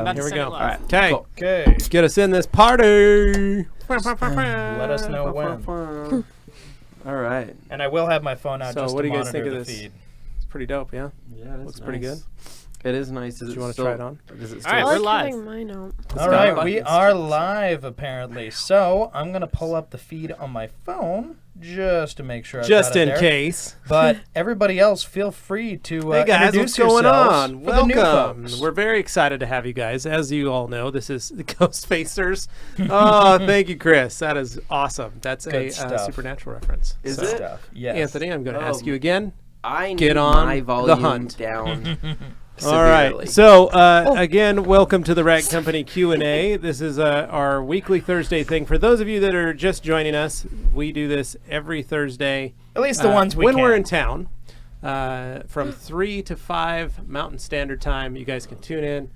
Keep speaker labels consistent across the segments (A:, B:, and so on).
A: Here we go. All right.
B: Okay.
A: Cool.
C: Okay.
A: Let's get us in this party.
C: Let us know when.
B: All right.
C: And I will have my phone out just
A: what
C: to
A: do you guys think
C: monitor
A: of
C: the
A: this?
C: feed.
A: It's pretty dope, yeah?
B: Yeah, it
A: Looks pretty good.
B: It is nice.
A: Do you want to try it on?
B: Is it
C: All right,
B: still
C: we're
D: I
C: live.
D: like having mine out.
C: All right, we are live apparently. So I'm gonna pull up the feed on my phone just to make sure.
A: Just
C: I've got it
A: in
C: there.
A: case.
C: But everybody else, feel free to
A: Hey guys,
C: introduce
A: what's going
C: yourselves
A: on?
C: for the new
A: Welcome.
C: folks.
A: We're very excited to have you guys. As you all know, this is the Ghost Facers. Oh, thank you, Chris. That is awesome. That's
C: Good
A: a
C: stuff.
A: Supernatural reference.
B: Is
A: So,
B: it?
C: Stuff. Yes.
A: Anthony, I'm going to ask you again.
B: I need
A: Get on
B: my
A: the
B: volume
A: hunt.
B: down.
A: All right.
B: severely.
A: So again, welcome to the Rag Company Q&A. This is our weekly Thursday thing. For those of you that are just joining us, we do this every Thursday.
C: At least the ones we
A: when
C: can.
A: we're in town, from 3 to 5 Mountain Standard Time. You guys can tune in.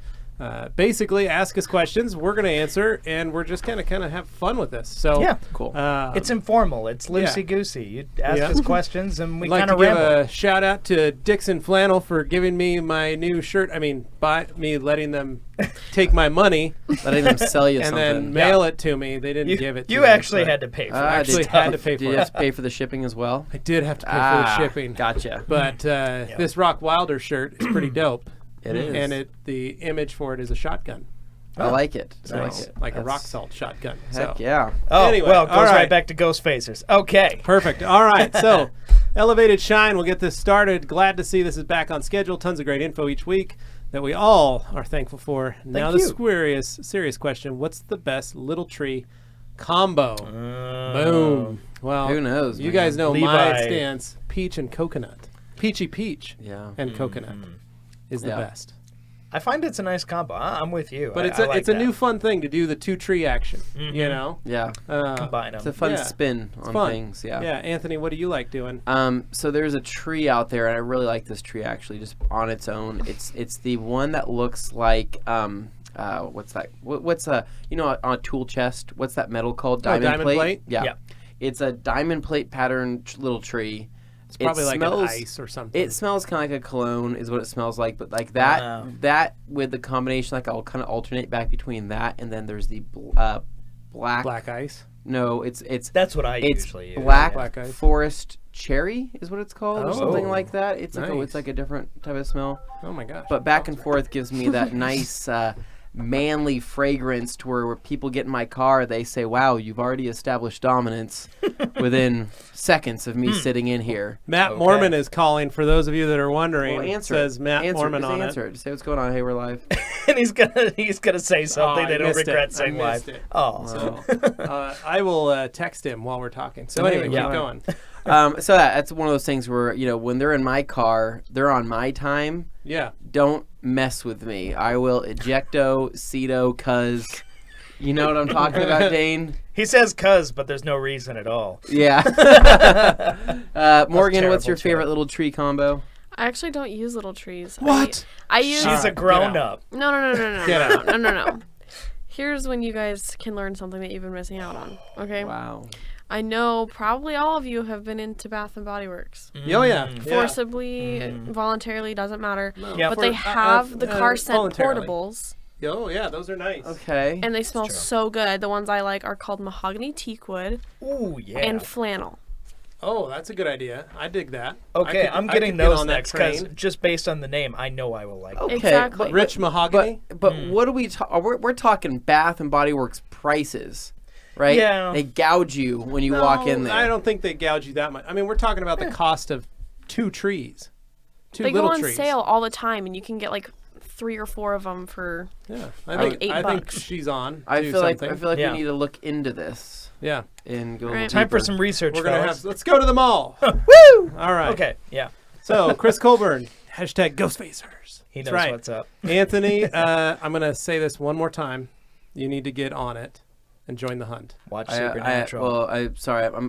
A: Basically, ask us questions. We're going to answer, and we're just kind of have fun with this. So
C: Yeah.
B: Cool.
C: It's informal. It's loosey goosey. You ask
A: Yeah.
C: us questions, and we
A: I'd like
C: kind
A: to
C: of
A: give
C: ramble.
A: a shout out to Dixon Flannel for giving me my new shirt. I mean, by me letting them take my money
B: Letting them sell you
A: and
B: something.
A: then mail it to me. They didn't give it to
C: You
A: me.
C: actually
A: but
C: had to pay for it.
A: actually had to pay
B: Did
A: for
B: you
A: it.
B: have to pay for the shipping as well?
A: I did have to pay for the shipping.
B: Gotcha.
A: But this Rock Wilder shirt is pretty dope.
B: It is.
A: And the image for it is a shotgun.
B: I like it. I like
A: Nice.
B: it.
A: Like a
B: That's-
A: rock salt shotgun.
B: Heck
A: So.
B: yeah.
C: Oh,
A: Anyway,
C: well,
A: all
C: goes
A: right.
C: right back to Ghost Facers. Okay.
A: Perfect. All right. So, Elevated Shine, we'll get this started. Glad to see this is back on schedule. Tons of great info each week that we all are thankful for. Now, the
C: you.
A: serious question: what's the best little tree combo? Boom. Well,
B: Who knows,
A: You
B: man?
A: guys know my
C: Levi.
A: stance: peach and coconut. Peachy peach
B: Yeah.
A: and coconut is the
B: Yeah.
A: best.
C: I find it's a nice combo. I'm with you.
A: But
C: I like
A: it's a
C: that.
A: new fun thing to do the two tree action. You know.
B: Yeah.
C: Combine
B: It's
C: them.
B: a fun
A: Yeah.
B: spin
A: It's
B: on
A: fun.
B: things. Yeah.
A: Yeah, Anthony, what do you like doing?
B: So there's a tree out there, and I really like this tree actually, just on its own. It's the one that looks like what's that? What's on a tool chest? What's that metal called?
A: Diamond plate?
B: Yeah.
C: Yeah.
B: It's a diamond plate pattern little tree.
A: It's probably like
B: smells,
A: an ice or something.
B: It smells kind of like a cologne, is what it smells like. But like
C: Wow.
B: that with the combination, like I'll kind of alternate back between that and then there's the black.
A: Black ice.
B: No, it's
C: That's what I
B: it's
C: usually use.
B: black
A: Black ice.
B: forest cherry is what it's called, or something
A: Oh.
B: like that. It's like
A: Nice.
B: it's like a different type of smell.
A: Oh my gosh.
B: But back and forth gives me that nice manly fragrance to where people get in my car, they say, wow, you've already established dominance within seconds of me sitting in here.
A: Matt
C: Okay.
A: Mormon is calling. For those of you that are wondering,
B: Well,
A: it
B: answer
A: says
B: it.
A: Matt Mormon
B: Just
A: on
B: answer it. Just say what's going on. Hey, we're live.
C: And he's gonna say something
A: I
C: they don't
A: missed
C: regret
A: it.
C: saying
A: I missed
C: live.
A: it.
C: Oh.
A: So, I will text him while we're talking. So anyway,
B: Yeah.
A: keep going.
B: So that's one of those things where, when they're in my car, they're on my time.
A: Yeah.
B: Don't mess with me. I will ejecto, cedo, cuz. You know what I'm talking about, Dane?
C: He says "cuz," but there's no reason at all.
B: Yeah. Morgan, what's your
C: terrible,
B: favorite little tree combo?
D: I actually don't use little trees.
A: What?
D: I use.
C: She's a grown up.
D: No.
A: Get out.
D: No. Here's when you guys can learn something that you've been missing out on. Okay.
B: Wow.
D: I know probably all of you have been into Bath and Body Works.
A: Oh yeah.
D: Forcibly, voluntarily, doesn't matter.
C: Yeah,
D: but
C: for-
D: they have the car scent
A: voluntarily.
D: portables,
A: Oh yeah, those are nice.
B: Okay.
D: and they smell
C: true.
D: so good. The ones I like are called mahogany teakwood
C: Ooh, yeah.
D: and flannel.
A: Oh, that's a good idea. I dig that.
C: Okay,
A: I
C: I'm
A: could
C: getting
A: get
C: those
A: on that
C: next because
A: train.
C: just based on the name, I know I will like it.
B: Okay,
D: Exactly.
B: but-
A: Rich mahogany.
B: But what do we we're talking Bath and Body Works prices, right?
C: Yeah.
B: They gouge you when you walk in there.
A: I don't think they gouge you that much. I mean, we're talking about the cost of two trees. Two
D: They
A: little
D: go on
A: trees.
D: sale all the time, and you can get like 3 or 4 of them for.
A: Yeah.
D: Like
A: I think
D: $8.
A: she's on.
B: I
A: to
B: feel like
A: something.
C: Yeah.
B: we need to look into this
A: Yeah.
B: and go a
D: Right.
B: little
C: Time for
B: deeper.
C: some research.
A: We're gonna
C: fellas.
A: have. Let's go to the mall.
C: Woo!
A: All right.
C: Okay, yeah.
A: So Chris Colburn, hashtag Ghostfacers.
C: He
A: That's
C: knows
A: right.
C: what's up.
A: Anthony, I'm gonna say this one more time. You need to get on it and join the hunt.
C: Watch Supernatural.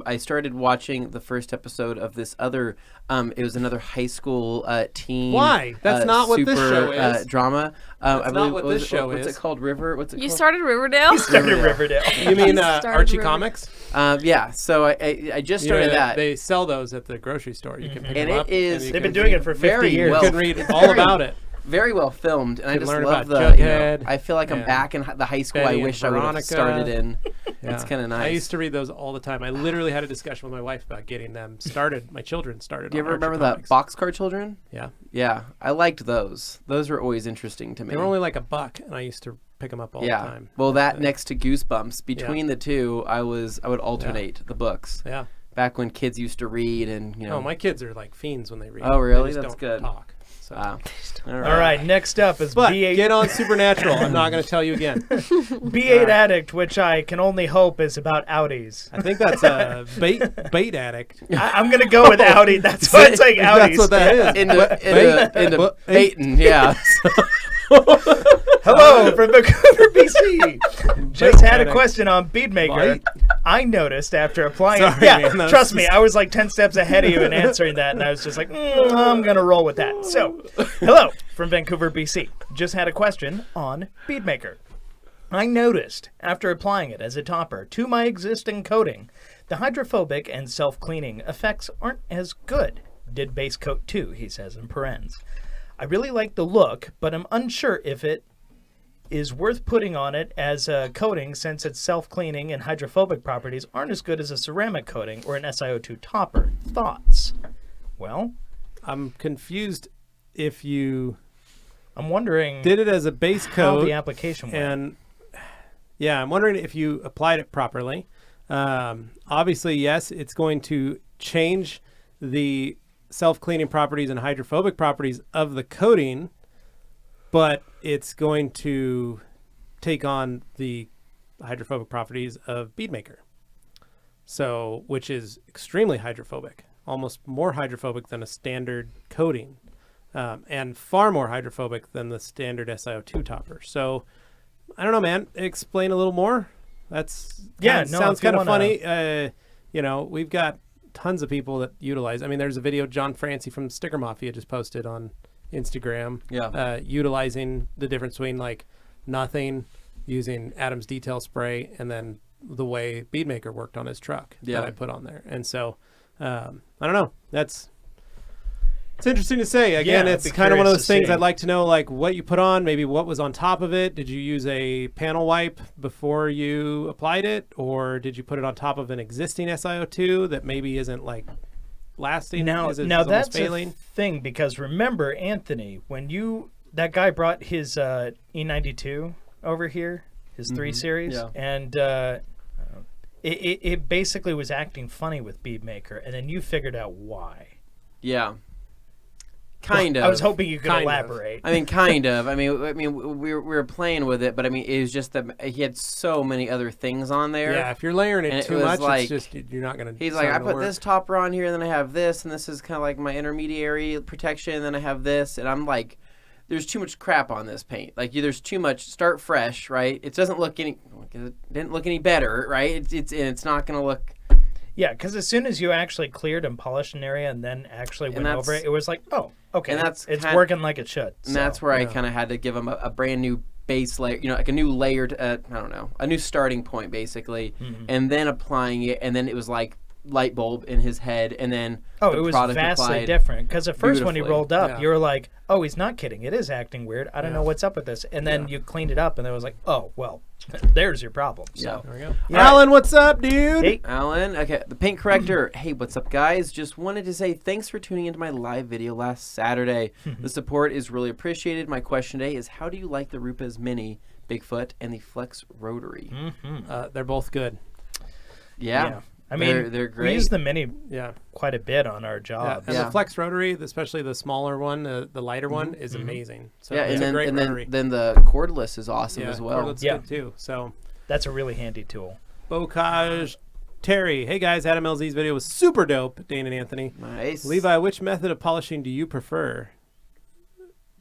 B: I started watching the first episode of this other. It was another high school teen.
A: Why? That's not what this
B: super,
A: show is.
B: Drama.
A: That's
B: I
A: not
B: believe,
A: what
B: was
A: this
B: it-
A: show
B: what's
A: is.
B: it called? River. What's it
D: You
B: called?
D: started Riverdale?
C: Started Riverdale.
A: You mean
D: Started
A: Archie
D: River-
A: Comics?
B: Yeah. So I just started that.
A: They sell those at the grocery store. You can pick
B: And
A: them
B: it
A: up.
B: is-
A: and you
C: They've
A: can
C: been doing
A: read-
C: it for 50
B: very
C: years.
A: You
B: well.
A: can read all about it.
B: very well filmed, and I
A: Could
B: just
A: learn
B: love
A: about
B: the.
A: Jughead
B: I feel like I'm
A: and
B: back in the high school
A: Betty
B: I
A: and
B: wish I would have
A: Veronica.
B: started in.
A: Yeah.
B: It's kind of nice.
A: I used to read those all the time. I literally had a discussion with my wife about getting them started. My children started.
B: Do you
A: on
B: ever
A: Archie
B: remember
A: comics.
B: that Boxcar Children?
A: Yeah,
B: Yeah, I liked those. Those were always interesting to me.
A: they were only like $1, and I used to pick them up all the time.
B: Well, that
A: Uh,
B: next to Goosebumps, between the two, I would alternate the books.
A: Yeah.
B: Back when kids used to read, and
A: Oh, my kids are like fiends when they read.
B: Oh, really?
A: They just
B: That's
A: don't
B: good.
A: Talk. So.
B: Wow.
C: All right, next up is
A: But
C: B8.
A: get on Supernatural. I'm not going to tell you again.
C: B8 Addict, which I can only hope is about Audis.
A: I think that's a bait addict.
C: I'm going to go with Audi. That's what it's like, Audis.
A: That's what that is.
B: into baiting, yeah.
C: Hello from Vancouver, BC. Just had a
A: Addict.
C: question on Beadmaker.
A: Bite.
C: I noticed after applying
A: Sorry,
C: yeah,
A: man, that
C: trust
A: was
C: me, I was like 10 steps ahead of you in answering that, and I was just like, I'm going to roll with that. So, hello from Vancouver, BC. Just had a question on Beadmaker. I noticed, after applying it as a topper to my existing coating, the hydrophobic and self-cleaning effects aren't as good. Did base coat too, he says in parens. I really like the look, but I'm unsure if it is worth putting on it as a coating since its self-cleaning and hydrophobic properties aren't as good as a ceramic coating or an SiO2 topper. Thoughts? Well,
A: I'm confused if you
C: I'm wondering
A: did it as a base
C: how
A: coat
C: the application went.
A: and yeah, I'm wondering if you applied it properly. Obviously, yes, it's going to change the self-cleaning properties and hydrophobic properties of the coating, but it's going to take on the hydrophobic properties of Beadmaker. So, which is extremely hydrophobic, almost more hydrophobic than a standard coating, and far more hydrophobic than the standard SiO2 topper. So, I don't know, man. Explain a little more. That's sounds kind of funny. We've got tons of people that utilize. I mean, there's a video John Francie from Sticker Mafia just posted on Instagram.
B: Yeah.
A: Utilizing the difference between like nothing, using Adam's detail spray, and then the way Beadmaker worked on his truck that I put on there. And so, I don't know. It's interesting to say. Again,
C: Yeah,
A: it's
C: I'd be
A: kind of one of
C: curious
A: those
C: to
A: things
C: see.
A: I'd like to know, like what you put on, maybe what was on top of it. Did you use a panel wipe before you applied it, or did you put it on top of an existing SiO2 that maybe isn't like lasting?
C: Now
A: is
C: that's
A: almost
C: a
A: failing?
C: thing, because remember, Anthony, when that guy brought his E92 over here, his 3 Series,
B: Yeah.
C: and it basically was acting funny with Beadmaker, and then you figured out why.
B: Yeah. Kind of.
C: I was hoping you could
A: Kind of.
C: elaborate.
B: I mean, kind of. I mean, we were playing with it, but I mean, it was just that he had so many other things on there.
A: Yeah, if you're layering
B: And
A: it
B: it
A: too
B: was
A: much,
B: like-
A: it's just you're not gonna.
B: He's
A: it's
B: like,
A: not
B: I
A: gonna
B: put
A: work.
B: this topper on here, and then I have this, and this is kind of like my intermediary protection, and then I have this, and I'm like, there's too much crap on this paint. Like, there's too much. Start fresh, right? It doesn't look it didn't look any better, right? It's not gonna look.
C: Yeah, because as soon as you actually cleared and polished an area and then actually went
B: that's-
C: over it, it was like, oh, okay,
B: And that's
C: it's
B: kind-
C: working like it should.
B: And that's where I
A: yeah.
B: kind of had to give him a brand new base layer, like a new layered, I don't know, a new starting point basically, and then applying it, and then it was like light bulb in his head, and then
C: Oh,
B: the
C: it was
B: product
C: vastly
B: applied.
C: different. Because at first when he
B: beautifully.
C: rolled up,
A: Yeah.
C: you were like, oh, he's not kidding. It is acting weird. I don't
A: Yeah.
C: know what's up with this. And then you cleaned it up, and it was like, oh, well, there's your problem. So,
A: There we go.
C: Yeah.
A: Alan, what's up, dude?
C: Hey,
B: Alan, okay, the paint corrector. Hey, what's up, guys? Just wanted to say thanks for tuning into my live video last Saturday. The support is really appreciated. My question today is, how do you like the Rupa's Mini Bigfoot and the Flex Rotary?
A: They're both good.
B: Yeah.
C: I mean,
B: they're
C: we
B: great.
C: use the Mini
A: Yeah.
C: quite a bit on our
A: Yeah,
C: jobs.
A: and
B: Yeah.
A: the Flex Rotary, especially the smaller one, the lighter one, is amazing. So
B: Yeah,
A: it's
B: and
A: a great
B: then
A: rotary.
B: then the cordless is awesome
A: yeah,
B: as well.
A: cordless
C: Yeah.
A: good too. So,
C: That's a really handy tool.
A: Bocage Terry, hey guys, Adam LZ's video was super dope. Dane and Anthony.
B: Nice.
A: Levi, which method of polishing do you prefer?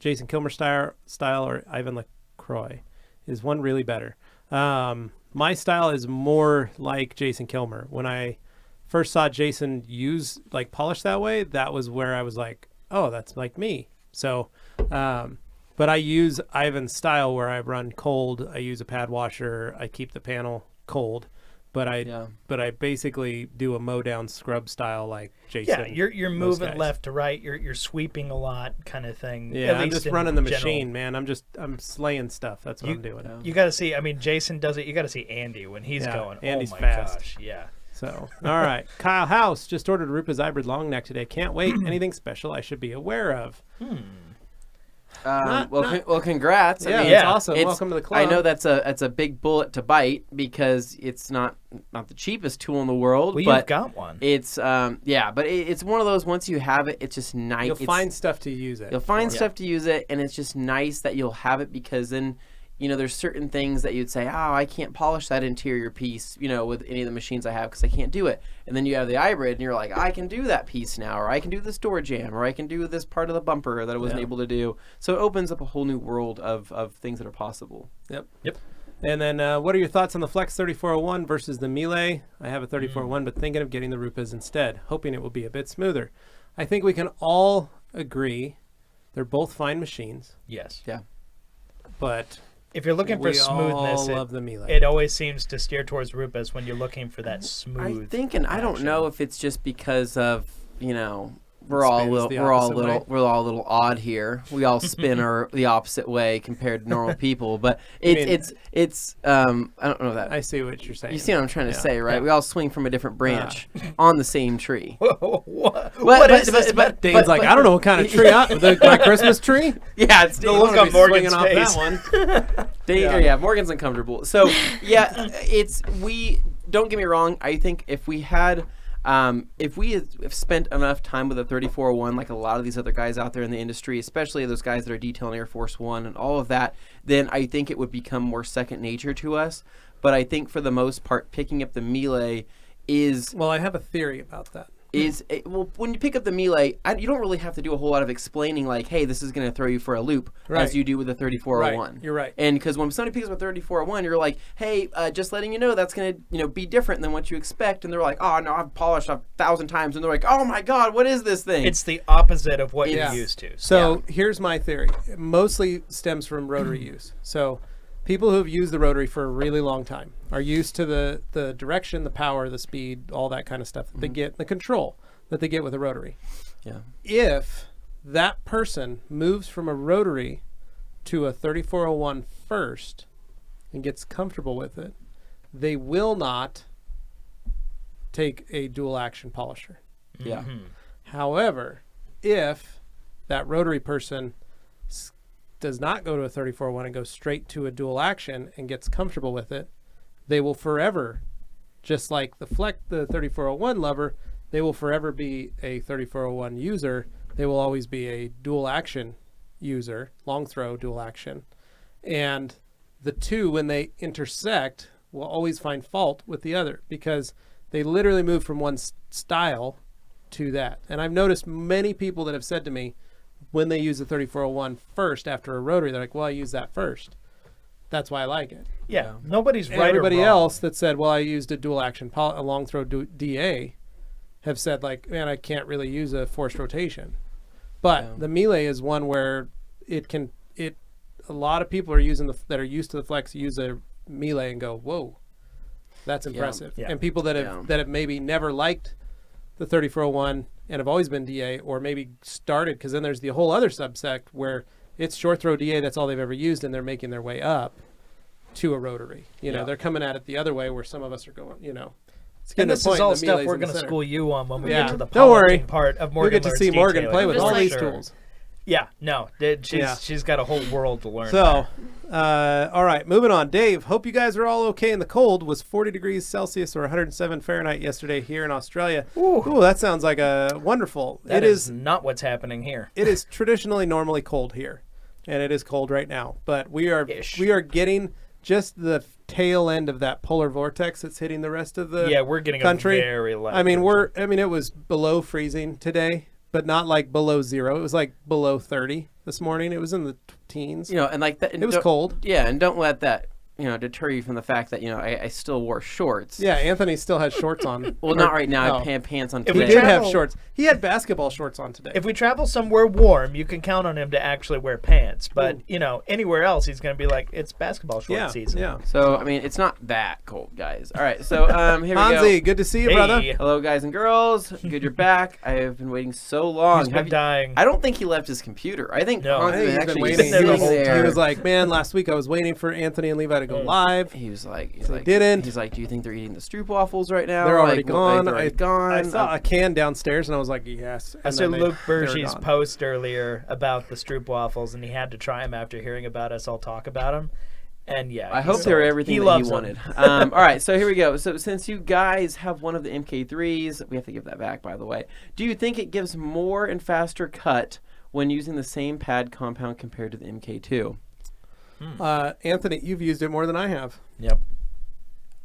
A: Jason Kilmer style or Ivan LaCroix? Is one really better? My style is more like Jason Kilmer. When I first saw Jason polish that way, that was where I was like, oh, that's like me. So, but I use Ivan's style where I run cold. I use a pad washer. I keep the panel cold. but I basically do a mow down scrub style like Jason.
C: Yeah, you're
A: those
C: moving
A: guys.
C: left to right. You're sweeping a lot, kind of thing.
A: Yeah,
C: at
A: I'm
C: least
A: just
C: in
A: running the
C: general.
A: machine, man. I'm slaying stuff. That's what I'm doing.
C: You got to see. I mean, Jason does it. You got to see Andy when he's
A: Yeah,
C: going.
A: Andy's
C: oh my
A: fast.
C: gosh, yeah.
A: So, all right. Kyle House just ordered a Rupa's hybrid long neck today. Can't wait. Anything special I should be aware of?
B: Well, congrats.
A: Yeah,
B: I mean,
A: that's awesome. Welcome to the club.
B: I know that's a big bullet to bite because it's not the cheapest tool in the world.
C: Well,
B: but
C: you've got one.
B: It's it's one of those. Once you have it, it's just nice.
A: You'll find stuff to use it.
B: You'll find stuff to use it, and it's just nice that you'll have it because then. There's certain things that you'd say, oh, I can't polish that interior piece, with any of the machines I have because I can't do it. And then you have the hybrid, and you're like, I can do that piece now, or I can do this door jamb, or I can do this part of the bumper that I wasn't able to do. So it opens up a whole new world of things that are possible.
A: Yep. And then what are your thoughts on the Flex 3401 versus the Miele? I have a 3401, but thinking of getting the Rupas instead, hoping it will be a bit smoother. I think we can all agree they're both fine machines.
C: Yes.
B: Yeah.
A: But...
C: if you're looking for smoothness,
A: love the Miele.
C: it always seems to steer towards Rupas when you're looking for that smooth.
B: I think, and I don't know if it's just because of we're all a little odd here. We all spin the opposite way compared to normal people, but it's I don't know that.
A: I see what you're saying.
B: You see what I'm trying to say, right?
A: Yeah.
B: We all swing from a different branch on the same tree.
C: what is this?
A: Dane's like, I don't know what kind of tree. My Christmas tree?
B: Yeah, it's
C: The look on Morgan's
A: swinging
C: face.
A: off that one.
B: Yeah, Morgan's uncomfortable. So yeah, don't get me wrong. I think if we had spent enough time with a 3401, like a lot of these other guys out there in the industry, especially those guys that are detailing Air Force One and all of that, then I think it would become more second nature to us. But I think for the most part, picking up the Miele is...
A: Well, I have a theory about that.
B: When you pick up the Miele, you don't really have to do a whole lot of explaining like, hey, this is going to throw you for a loop as you do with the 3401.
A: Right. You're right.
B: And because when somebody picks up a 3401, you're like, hey, just letting you know that's going to be different than what you expect. And they're like, oh, no, I've polished 1,000 times. And they're like, oh, my God, what is this thing?
C: It's the opposite of what you're used to.
A: So here's my theory. It mostly stems from rotary use. So people who have used the rotary for a really long time are used to the direction, the power, the speed, all that kind of stuff that they get, the control that they get with a rotary.
B: Yeah.
A: If that person moves from a rotary to a 3401 first and gets comfortable with it, they will not take a dual action polisher.
B: Yeah.
A: However, if that rotary person does not go to a 3401 and goes straight to a dual action and gets comfortable with it, they will forever, just like the 3401 lover, they will forever be a 3401 user. They will always be a dual action user, long throw dual action. And the two, when they intersect, will always find fault with the other because they literally move from one style to that. And I've noticed many people that have said to me, when they use the 3401 first after a rotary, they're like, well, I use that first. That's why I like it.
C: Yeah, nobody's
A: And
C: right
A: everybody
C: or wrong.
A: else that said, well, I used a dual action, a long throw DA, have said like, man, I can't really use a forced rotation. But the Miele is one where a lot of people are that are used to the Flex use a Miele and go, whoa, that's impressive.
C: Yeah.
A: And people that have maybe never liked the 3401 and have always been DA, or maybe started, because then there's the whole other subsect where it's short throw DA, that's all they've ever used, and they're making their way up to a rotary. They're coming at it the other way where some of us are going, It's
C: And
A: getting to
C: this
A: the
C: is
A: point
C: all
A: the
C: stuff
A: Miele's
C: we're
A: in the
C: going to
A: center.
C: school you on when we
A: Yeah.
C: get to the
A: Don't worry.
C: polishing part of
A: You'll
C: Morgan
A: get to
C: Learns
A: see Morgan
C: Detailing,
A: play with
C: for
A: all these
C: sure.
A: tools.
C: Yeah, no, she's got a whole world to learn.
A: So, all right, moving on. Dave, hope you guys are all okay in the cold. Was 40 degrees Celsius or 107 Fahrenheit yesterday here in Australia. Ooh, that sounds like a wonderful.
C: That is not what's happening here.
A: It is traditionally normally cold here, and it is cold right now. But we are getting just the tail end of that polar vortex that's hitting the rest of the
C: we're getting
A: country.
C: a very light.
A: I mean, it was below freezing today, but not like below zero. It was like below 30 this morning. It was in the teens.
B: And like that.
A: It was cold.
B: Yeah, and don't let that deter you from the fact that I still wore shorts.
A: Yeah, Anthony still has shorts on.
B: Well, not right now.
A: no.
B: I had pants on
C: If we
A: He
B: today.
A: did have
C: travel-
A: shorts. He had basketball shorts on today.
C: If we travel somewhere warm, you can count on him to actually wear pants. But anywhere else, he's going to be like, it's basketball short season.
A: Yeah.
B: So I mean, it's not that cold, guys. All right, so here we
A: Hansi,
B: go.
A: good to see you, brother.
C: Hey,
B: Hello, guys and girls. Good, you're back. I have been waiting so long.
C: he's been
B: Have you-
C: dying.
B: I don't think he left his computer. I think
C: No,
B: Hans
A: I
B: has
A: think he's been
B: actually
A: waiting.
C: sitting there the
B: sitting
C: whole
B: there.
A: He was like, man, last week I was waiting for Anthony and Levi to go live.
B: He was like,
A: didn't.
B: He's like, do you think they're eating the Stroop waffles right now?
A: They're already
B: Like,
A: gone.
B: They're already gone.
A: I saw a can downstairs and I was like, yes.
C: I
A: And
C: saw
A: then
C: Luke
A: they were
C: Bergey's
A: gone.
C: post earlier about the Stroop waffles, and he had to try them after hearing about us all talk about them. And yeah,
B: I
C: he's
B: hope they were
C: sold.
B: everything
C: He
B: that
C: loves
B: he
C: 'em.
B: wanted. All right, so here we go. So since you guys have one of the MK3s, we have to give that back, by the way. Do you think it gives more and faster cut when using the same pad compound compared to the MK2?
A: Anthony, you've used it more than I have.
C: Yep.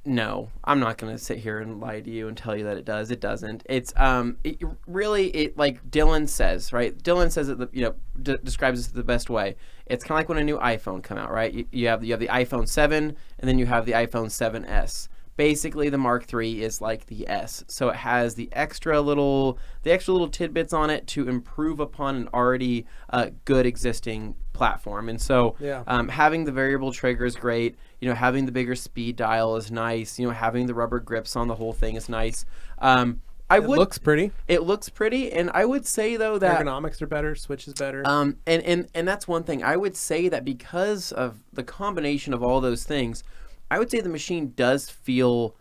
B: No, I'm not going to sit here and lie to you and tell you that it does. It doesn't. It's it like Dylan says, right? Dylan says it, describes it the best way. It's kind of like when a new iPhone come out, right? You have the iPhone 7 and then you have the iPhone 7S. Basically, the Mark III is like the S, so it has the extra little tidbits on it to improve upon an already good existing platform. And so,
A: Yeah.
B: having the variable trigger is great. Having the bigger speed dial is nice. Having the rubber grips on the whole thing is nice.
A: It looks pretty.
B: It looks pretty, and I would say though that
A: Ergonomics are better. Switch is better.
B: and that's one thing. I would say that because of the combination of all those things, I would say the machine does feel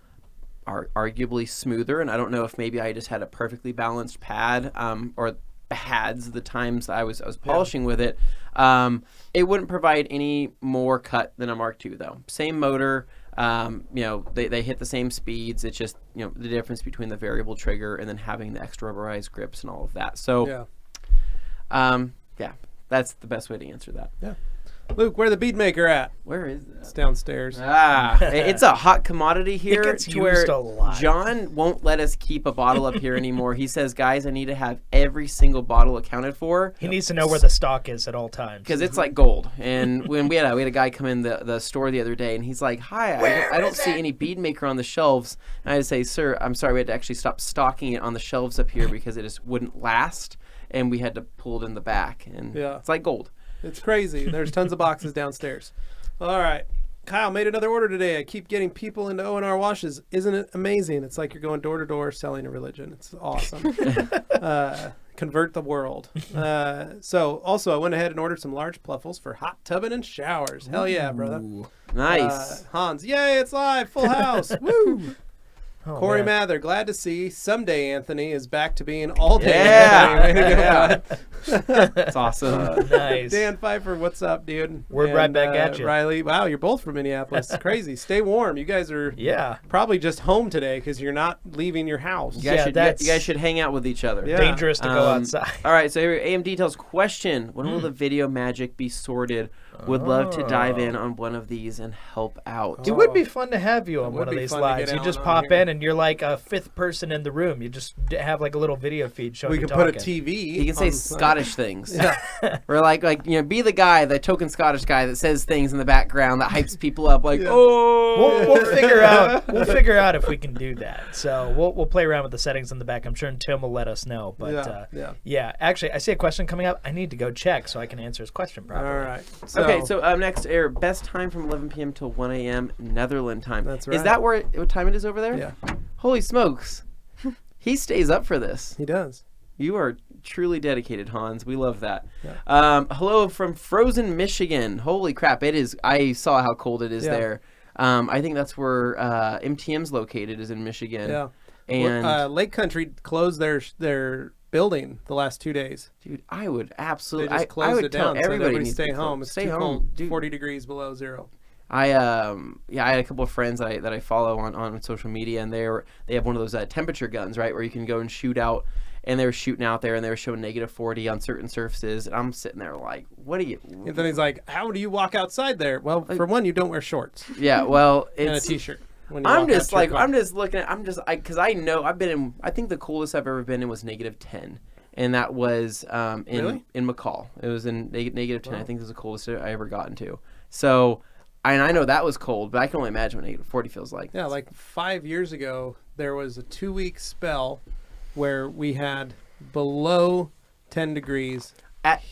B: arguably smoother, and I don't know if maybe I just had a perfectly balanced pad or pads the times I was polishing with it. It wouldn't provide any more cut than a Mark II though. Same motor. They hit the same speeds. It's just the difference between the variable trigger and then having the extra rubberized grips and all of that. So yeah, that's the best way to answer that.
A: Yeah. Luke, where the bead maker at?
B: Where is
A: It's
B: that?
A: downstairs.
B: It's a hot commodity here.
C: gets
B: to where
C: used a lot.
B: John won't let us keep a bottle up here anymore. He says, guys, I need to have every single bottle accounted for.
C: He needs to know where the stock is at all times.
B: Because it's like gold. And when we had a guy come in the store the other day, and he's like, hi, I don't see any bead maker on the shelves. And I had to say, sir, I'm sorry, we had to actually stop stocking it on the shelves up here because it just wouldn't last. And we had to pull it in the back. And it's like gold.
A: It's crazy. There's tons of boxes downstairs. All right. Kyle made another order today. I keep getting people into O&R washes. Isn't it amazing? It's like you're going door to door selling a religion. It's awesome. Convert the world. So also I went ahead and ordered some large pluffles for hot tubbing and showers. Hell yeah, brother.
B: Nice.
A: Hans, yay, it's live. Full house. Woo.
C: Oh,
A: Corey
C: man.
A: Mather, glad to see someday Anthony is back to being all day.
B: Yeah.
A: Anthony. Way to go, bud.
B: That's awesome.
C: Nice.
A: Dan Pfeiffer, what's up, dude?
C: We're right back at you.
A: Riley, wow, you're both from Minneapolis. It's crazy. Stay warm. You guys are
C: Yeah.
A: probably just home today because you're not leaving your house.
B: You guys,
C: Yeah,
B: you guys should hang out with each other.
A: Yeah.
C: Dangerous to go outside.
B: All right, so here, AM Details question. When will the video magic be sorted? Would love to dive in on one of these and help out.
C: It would be fun to have you on
A: would
C: one of
A: be
C: these
A: fun to
C: lives.
A: get
C: You
A: Alan
C: just
A: on
C: pop
A: here.
C: in and you're like a fifth person in the room. You just have like a little video feed showing
A: We
C: you
A: could put a
C: talking.
A: TV.
B: You can say
A: on the-
B: Scottish things.
A: Yeah.
B: Or like be the guy, the token Scottish guy that says things in the background that hypes people up like, oh.
C: We'll figure out. We'll figure out if we can do that. So we'll play around with the settings in the back. I'm sure Tim will let us know. But
A: Yeah.
C: Actually, I see a question coming up. I need to go check so I can answer his question properly.
A: All right.
B: Okay, so next air, best time from 11 p.m. till 1 a.m. Netherlands time.
A: That's
B: Is
A: right.
B: that what time it is over there?
A: Yeah,
B: Holy smokes. He stays up for this.
A: he does.
B: You are truly dedicated, Hans. We love that.
A: Yeah.
B: Hello from Frozen, Michigan. Holy crap, it is. I saw how cold it is
A: Yeah.
B: there. I think that's where MTM's located, is in Michigan.
A: Yeah.
B: And
A: Lake Country closed their building the last 2 days.
B: dude, I would
A: They
B: absolutely.
A: just
B: I
A: closed
B: would
A: it
B: tell
A: down. So
B: everybody
A: everybody
B: needs
A: stay
B: to
A: home. It's
B: stay
A: too
B: home,
A: cold.
B: dude.
A: 40 degrees below zero.
B: I had a couple of friends that I follow on social media, and they have one of those temperature guns, right, where you can go and shoot out, and they were shooting out there, and they were showing -40 on certain surfaces, and I'm sitting there like, what are you?
A: And then he's like, "How do you walk outside there?" Well, for one, you don't wear shorts
B: Yeah, well,
A: and a
B: it's.
A: t-shirt. When you
B: I'm
A: walk
B: just
A: out to your
B: like,
A: car.
B: I'm just looking at, because I know I've been in. I think the coolest I've ever been in was -10, and that was in
A: Really?
B: McCall. It was in -10.
A: Wow.
B: I think it was the coolest I ever gotten to. So I know that was cold, but I can only imagine what negative 40 feels like.
A: Yeah, like 5 years ago, there was a 2-week spell where we had below 10 degrees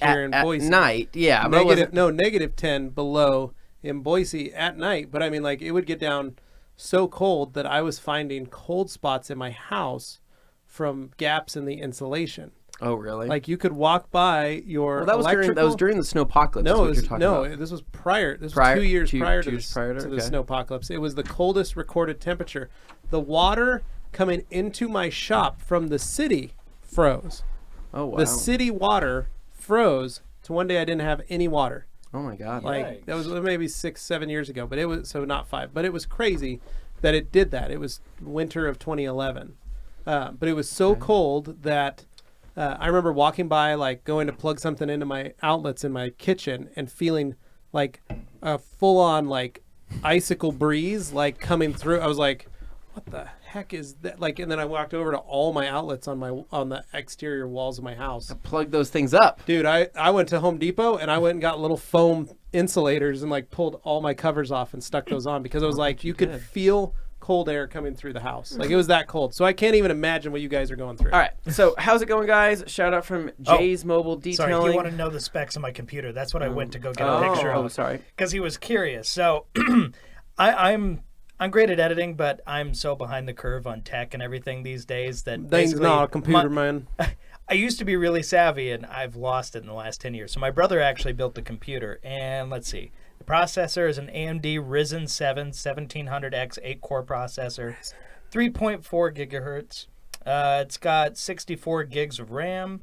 A: here in Boise.
B: At night, yeah. but it wasn't-
A: negative 10 below in Boise at night. But I mean, like, it would get down so cold that I was finding cold spots in my house from gaps in the insulation.
B: Oh, really?
A: Like, you could walk by your
B: well, that was
A: electrical...
B: during the snowpocalypse.
A: No,
B: is what you're talking about.
A: this was prior. This was 2 years prior to the
B: okay.
A: snowpocalypse. It was the coldest recorded temperature. The water coming into my shop from the city froze.
B: Oh, wow.
A: The city water froze to one day I didn't have any water.
B: Oh, my God.
A: Like, that was maybe 6-7 years ago, but it was, so not 5, but it was crazy that it did that. It was winter of 2011. But it was so cold that I remember walking by, like, going to plug something into my outlets in my kitchen and feeling like a full-on, like, icicle breeze, like, coming through. I was like, what the heck is that? Like, and then I walked over to all my outlets on the exterior walls of my house.
B: Plug those things up.
A: Dude, I went to Home Depot and I went and got little foam insulators and, like, pulled all my covers off and stuck those on because I was like, you could feel cold air coming through the house. Like, it was that cold. So I can't even imagine what you guys are going through.
B: All right. So how's it going, guys? Shout out from Jay's Mobile Detailing.
C: Sorry, he wanted to know the specs of my computer. That's what I went to go get a picture of.
B: Oh, sorry.
C: Because he was curious. So I'm great at editing, but I'm so behind the curve on tech and everything these days that
A: Dane's not a computer man.
C: I used to be really savvy, and I've lost it in the last 10 years. So my brother actually built the computer, and let's see. The processor is an AMD Ryzen 7 1700X 8-core processor, 3.4 gigahertz. It's got 64 gigs of RAM,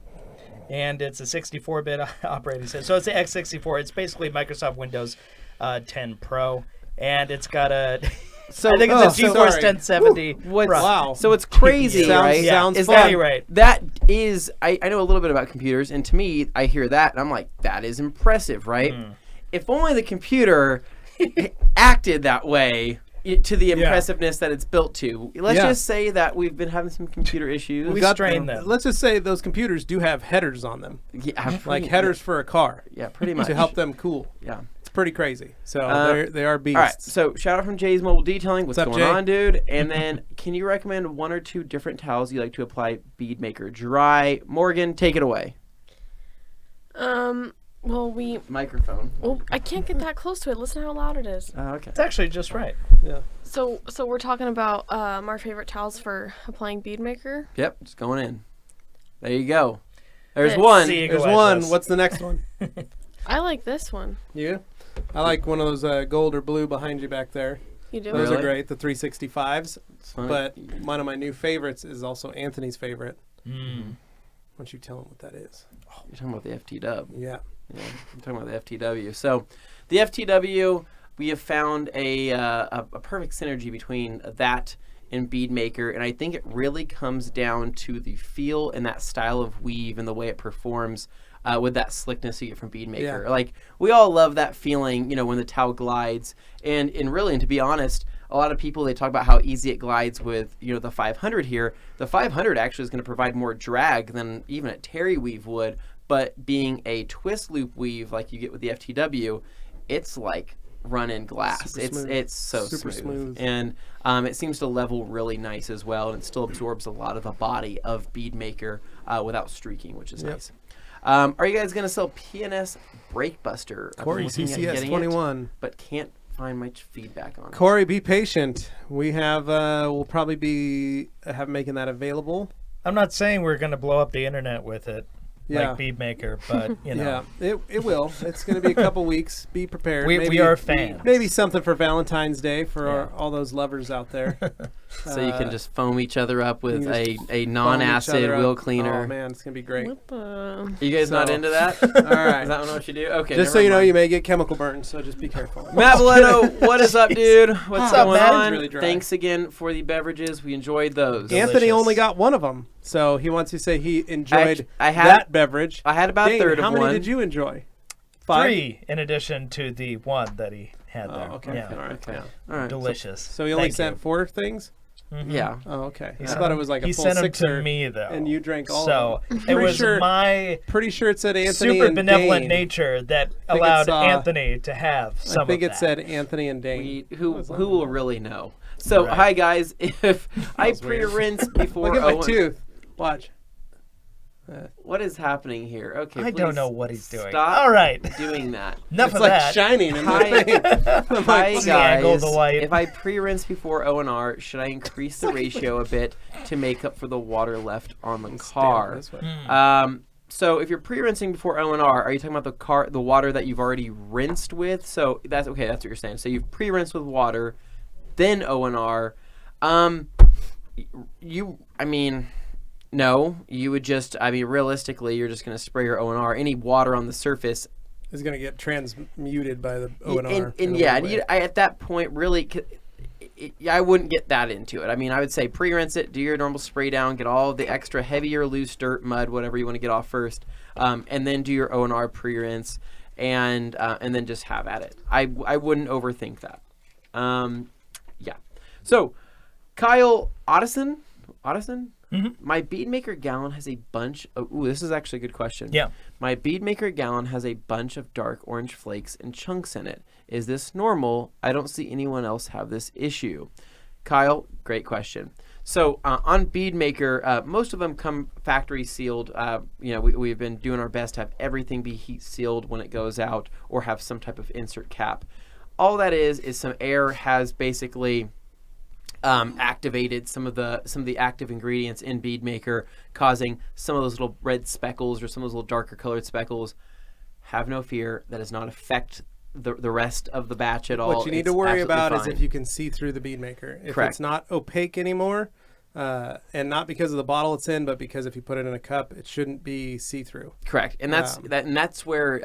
C: and it's a 64-bit operating system. So it's the x64. It's basically Microsoft Windows 10 Pro, and it's got a...
B: So
C: I think it's a GeForce 1070.
A: Wow.
B: So it's crazy, right?
A: Sounds
B: is
A: fun.
B: that
C: right?
B: That is, I know a little bit about computers, and to me, I hear that, and I'm like, that is impressive, right? If only the computer acted that way to the impressiveness that it's built to. Let's just say that we've been having some computer issues.
C: We strained them.
A: Let's just say those computers do have headers on them.
B: Yeah,
A: Like headers for a car.
B: Yeah, pretty much.
A: To help them cool.
B: Yeah.
A: It's pretty crazy. So they are beasts.
B: All right, so shout out from Jay's Mobile Detailing. What's
A: up,
B: going
A: Jay?
B: on, dude? And then can you recommend 1 or 2 different towels you like to apply Bead Maker? Dry. Morgan, take it away.
D: Well,
B: Microphone.
D: Well, I can't get that close to it. Listen how loud it is.
B: Oh, okay.
C: It's actually just right.
A: Yeah.
D: So we're talking about our favorite towels for applying Bead Maker.
B: Yep, just going in. There you go. There's
D: This.
B: one.
C: See you
A: There's
C: go,
A: one.
C: Atlas.
A: What's the next one?
D: I like this one.
A: You? I like one of those gold or blue behind you back there.
D: You do?
A: Those
B: Really?
A: are great, the 365s.
B: It's funny.
A: But one of my new favorites is also Anthony's favorite.
C: Mm.
A: Why don't you tell him what that is?
B: You're talking about the FT-Dub.
A: Yeah.
B: Yeah, I'm talking about the FTW. So, the FTW, we have found a perfect synergy between that and Bead Maker, and I think it really comes down to the feel and that style of weave and the way it performs with that slickness you get from Bead Maker.
A: Yeah.
B: Like, we all love that feeling, when the towel glides, and really, and to be honest, a lot of people, they talk about how easy it glides with, the 500 here. The 500 actually is going to provide more drag than even a terry weave would. But being a twist loop weave like you get with the FTW, it's like run-in glass. It's so
A: Super smooth.
B: And it seems to level really nice as well, and it still absorbs a lot of the body of Bead Maker without streaking, which is nice. Are you guys going to sell PNS Breakbuster?
A: Corey, CCS 21.
B: But can't find much feedback on it.
A: Corey, be patient. We have, we'll probably be making that available.
C: I'm not saying we're going to blow up the internet with it.
A: Yeah.
C: Like Bead Maker, but
A: Yeah, it will. It's going to be a couple weeks. Be prepared.
C: we are fans.
A: Maybe something for Valentine's Day for all those lovers out there.
B: So you can just foam each other up with
A: You can
B: a
A: Foam
B: non-acid
A: each other
B: wheel
A: up.
B: cleaner.
A: Oh man, it's going to be great.
D: What the?
B: Are you guys not
A: So-
B: into that?
A: All right.
B: Is that what you do? Okay.
A: Just so
B: never
A: you know,
B: mind.
A: you may get chemical burns, so just be careful.
B: Matt Boleto, what is up, dude? What's
C: What's up,
B: going
C: Matt?
B: on?
A: It's really dry.
B: Thanks again for the beverages. We enjoyed those.
A: Anthony
C: Delicious.
A: only got one of them, so he wants to say he enjoyed
B: I had-
A: that beverage.
B: I had about
A: Dane,
B: a third of
A: how
B: one.
A: many did you enjoy? 5?
C: 3 in addition to the one that he had there.
A: Oh, okay.
C: Yeah.
A: All right.
B: Okay.
A: Yeah.
B: All right.
C: Delicious.
A: So he only
C: Thank
A: sent
C: you.
A: 4 things?
B: Yeah.
A: Oh, okay. I
C: sent
A: thought it
C: them-
A: was like a
C: he
A: full
C: sent them
A: sixer,
C: to me though,
A: and you drank all
C: so
A: of them.
C: it
A: Pretty
C: was
A: sure-
C: my
A: Pretty sure it said Anthony
C: super
A: and
C: benevolent
A: Dane.
C: nature that
A: I think it
C: allowed
A: saw-
C: Anthony to have some
A: I think
C: of
A: it
C: that.
A: said Anthony and Dane.
B: Who will really know? So,
C: Right.
B: hi guys. If I
A: was weird.
B: pre-rinse before
A: Look at my
B: Owen,
A: tooth. Watch.
B: what is happening here? Okay,
C: I don't
B: please
C: know what he's doing.
B: Stop
C: All right,
B: doing that.
C: enough
A: It's
C: of
A: like
C: that.
A: shining in
B: Hi.
A: my thing. I'm
B: Hi
A: like,
C: the angle of
B: guys.
C: the light.
B: If I pre-rinse before O&R, should I increase the ratio a bit to make up for the water left on the
A: stay over
B: car?
A: this way.
B: So if you're pre-rinsing before O&R, are you talking about the water that you've already rinsed with? So that's okay. That's what you're saying. So you've pre-rinsed with water, then O&R. No, you would just. Realistically, you're just going to spray your O&R. Any water on the surface.
A: It's gonna get transmuted by the O&R.
B: And
A: in a
B: yeah,
A: weird
B: and
A: way.
B: at that point, really, I wouldn't get that into it. I would say pre-rinse it, do your normal spray down, get all the extra heavier loose dirt, mud, whatever you want to get off first, and then do your O&R pre-rinse, and then just have at it. I wouldn't overthink that. Yeah. So, Kyle Otteson? My Bead Maker gallon has a bunch of... Ooh, this is actually a good question.
C: Yeah.
B: My Bead Maker gallon has a bunch of dark orange flakes and chunks in it. Is this normal? I don't see anyone else have this issue. Kyle, great question. So on Bead Maker, most of them come factory sealed. We've been doing our best to have everything be heat sealed when it goes out or have some type of insert cap. All that is some air has basically... activated some of the active ingredients in Bead Maker, causing some of those little red speckles or some of those little darker colored speckles. Have no fear, that does not affect the rest of the batch at all.
A: What you need
B: It's
A: to worry
B: absolutely
A: about is
B: fine.
A: if you can see through the Bead Maker. If
B: Correct.
A: it's not opaque anymore, and not because of the bottle it's in, but because if you put it in a cup, it shouldn't be see-through.
B: Correct, and that's where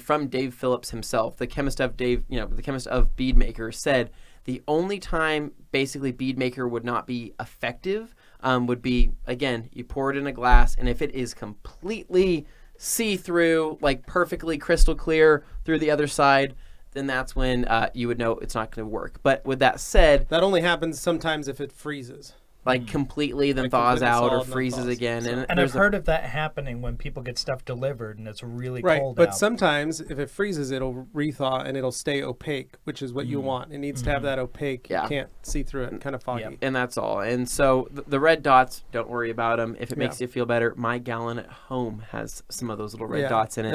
B: from Dave Phillips himself, the chemist of Bead Maker, said the only time basically Bead Maker would not be effective would be, again, you pour it in a glass, and if it is completely see-through, like perfectly crystal clear through the other side, then that's when you would know it's not going to work. But with that said,
A: That only happens sometimes if it freezes.
B: like completely then
A: Like
B: thaws
A: completely
B: out or
A: solid and then
B: freezes
A: thaws.
B: again.
A: So-
B: And
C: And I've
B: there's
C: heard of that happening when people get stuff delivered and it's really
A: Right,
C: cold
A: but
C: out.
A: sometimes if it freezes, it'll rethaw and it'll stay opaque, which is what you want. It needs to have that opaque.
B: Yeah.
A: You can't see through it, kind of foggy.
C: Yep.
B: and that's all. And so the red dots, don't worry about them. If it makes
A: Yeah.
B: you feel better, my gallon at home has some of those little red
A: Yeah.
B: dots in it.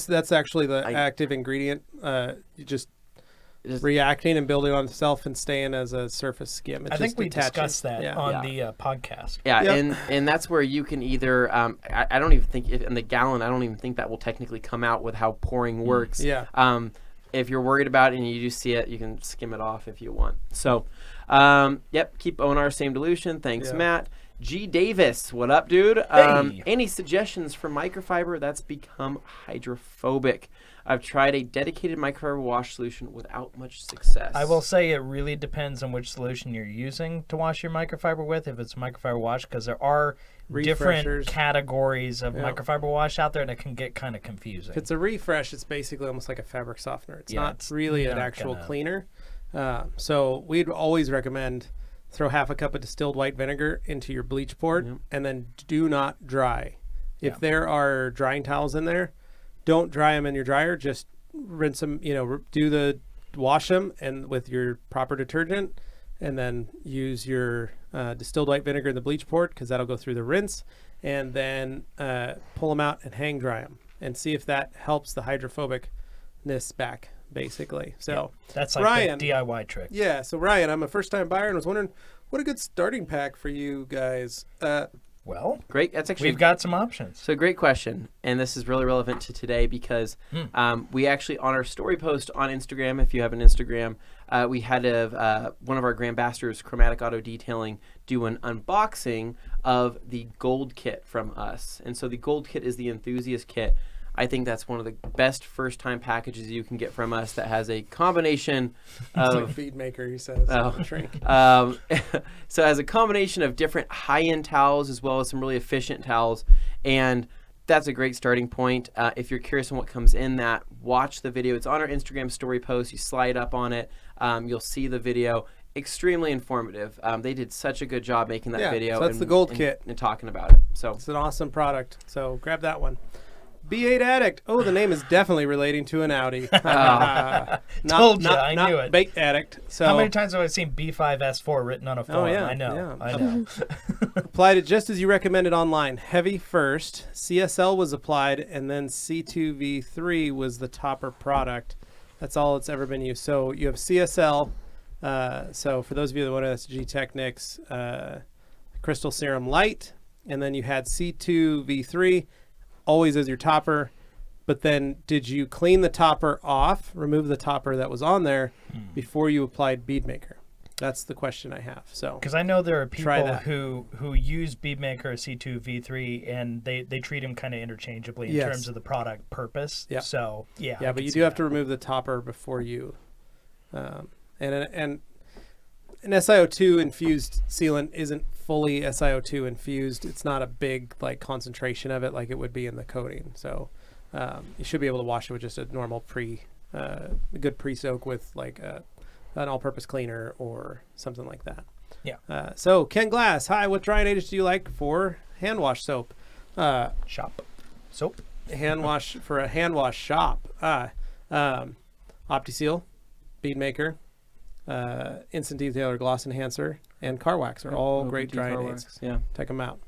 A: That's actually the
B: I-
A: active ingredient. You just
B: Just-
A: reacting and building on itself and staying as a surface skim. It
C: I think
A: just
C: we
A: attaches.
C: discussed that
A: Yeah.
C: on
B: Yeah.
C: the podcast.
B: Yeah,
A: Yep.
B: and that's where you can either I don't even think in the gallon, I don't even think that will technically come out with how pouring works.
A: Yeah.
B: If you're worried about it and you do see it, you can skim it off if you want. So, keep O&R same dilution. Thanks,
A: Yeah.
B: Matt. G. Davis, what up, dude?
C: Hey.
B: Any suggestions for microfiber that's become hydrophobic? I've tried a dedicated microfiber wash solution without much success.
C: I will say it really depends on which solution you're using to wash your microfiber with, if it's microfiber wash, because there are different
A: Refreshers.
C: categories of
A: Yeah.
C: microfiber wash out there and it can get kind of confusing.
A: If it's a refresh, it's basically almost like a fabric softener. It's
C: Yeah,
A: not
C: it's
A: really an
C: not
A: actual
C: gonna-
A: cleaner. So we'd always recommend throw half a cup of distilled white vinegar into your bleach port and then do not dry. If
C: Yeah.
A: there are drying towels in there, don't dry them in your dryer. Just rinse them, wash them and with your proper detergent, and then use your distilled white vinegar in the bleach port because that'll go through the rinse, and then pull them out and hang dry them and see if that helps the hydrophobicness back, basically. So
C: That's like
A: Ryan,
C: the DIY trick.
A: yeah, so Ryan, I'm a first-time buyer and was wondering what a good starting pack for you guys.
C: Well,
B: Great. That's actually
C: we've got some options.
B: So great question, and this is really relevant to today because we actually on our story post on Instagram, if you have an Instagram, we had one of our Grand Ambassadors, Chromatic Auto Detailing, do an unboxing of the Gold Kit from us. And so the Gold Kit is the enthusiast kit. I think that's one of the best first-time packages you can get from us that has a combination
A: It's like
B: of
A: Bead Maker, he says.
B: Oh.
A: Shrink.
B: so it has a combination of different high-end towels as well as some really efficient towels, and that's a great starting point. If you're curious on what comes in that, watch the video. It's on our Instagram story post. You slide up on it, you'll see the video. extremely informative. They did such a good job making that video.
A: So that's the gold
B: and,
A: kit.
B: and talking about it. So
A: It's an awesome product. So grab that one. B8 Addict. Oh, the name is definitely relating to an Audi.
C: Told ya, I knew it.
A: Baked Addict. So
C: How many times have I seen B5S4 written on a form?
A: yeah,
C: I know.
A: yeah.
C: I know.
A: applied it just as you recommended online. Heavy first. CSL was applied, and then C2V3 was the topper product. That's all it's ever been used. So you have CSL. So for those of you that wonder, that's G-Technics Crystal Serum Light. And then you had C2V3, always as your topper. But then did you clean the topper off, remove the topper that was on there before you applied Bead Maker? That's the question I have. So
C: Because I know there are
A: Try
C: people
A: that.
C: who use Beadmaker C2 V3 and they treat them kind of interchangeably in
A: Yes.
C: terms of the product purpose.
A: Yep.
C: So yeah.
A: yeah, but you do have to remove the topper before you, and an SiO2 infused sealant isn't fully SiO2 infused. It's not a big like concentration of it like it would be in the coating. So you should be able to wash it with just a normal a good pre-soak with like an all-purpose cleaner or something like that.
C: Yeah.
A: So Ken Glass, hi. What drying agents do you like for hand wash soap?
C: Shop. Soap.
A: Hand wash for a hand wash shop. OptiSeal, Bead Maker, Instant Detailer Gloss Enhancer, and Car Wax are all great drying aids.
B: Yeah.
A: Check them out.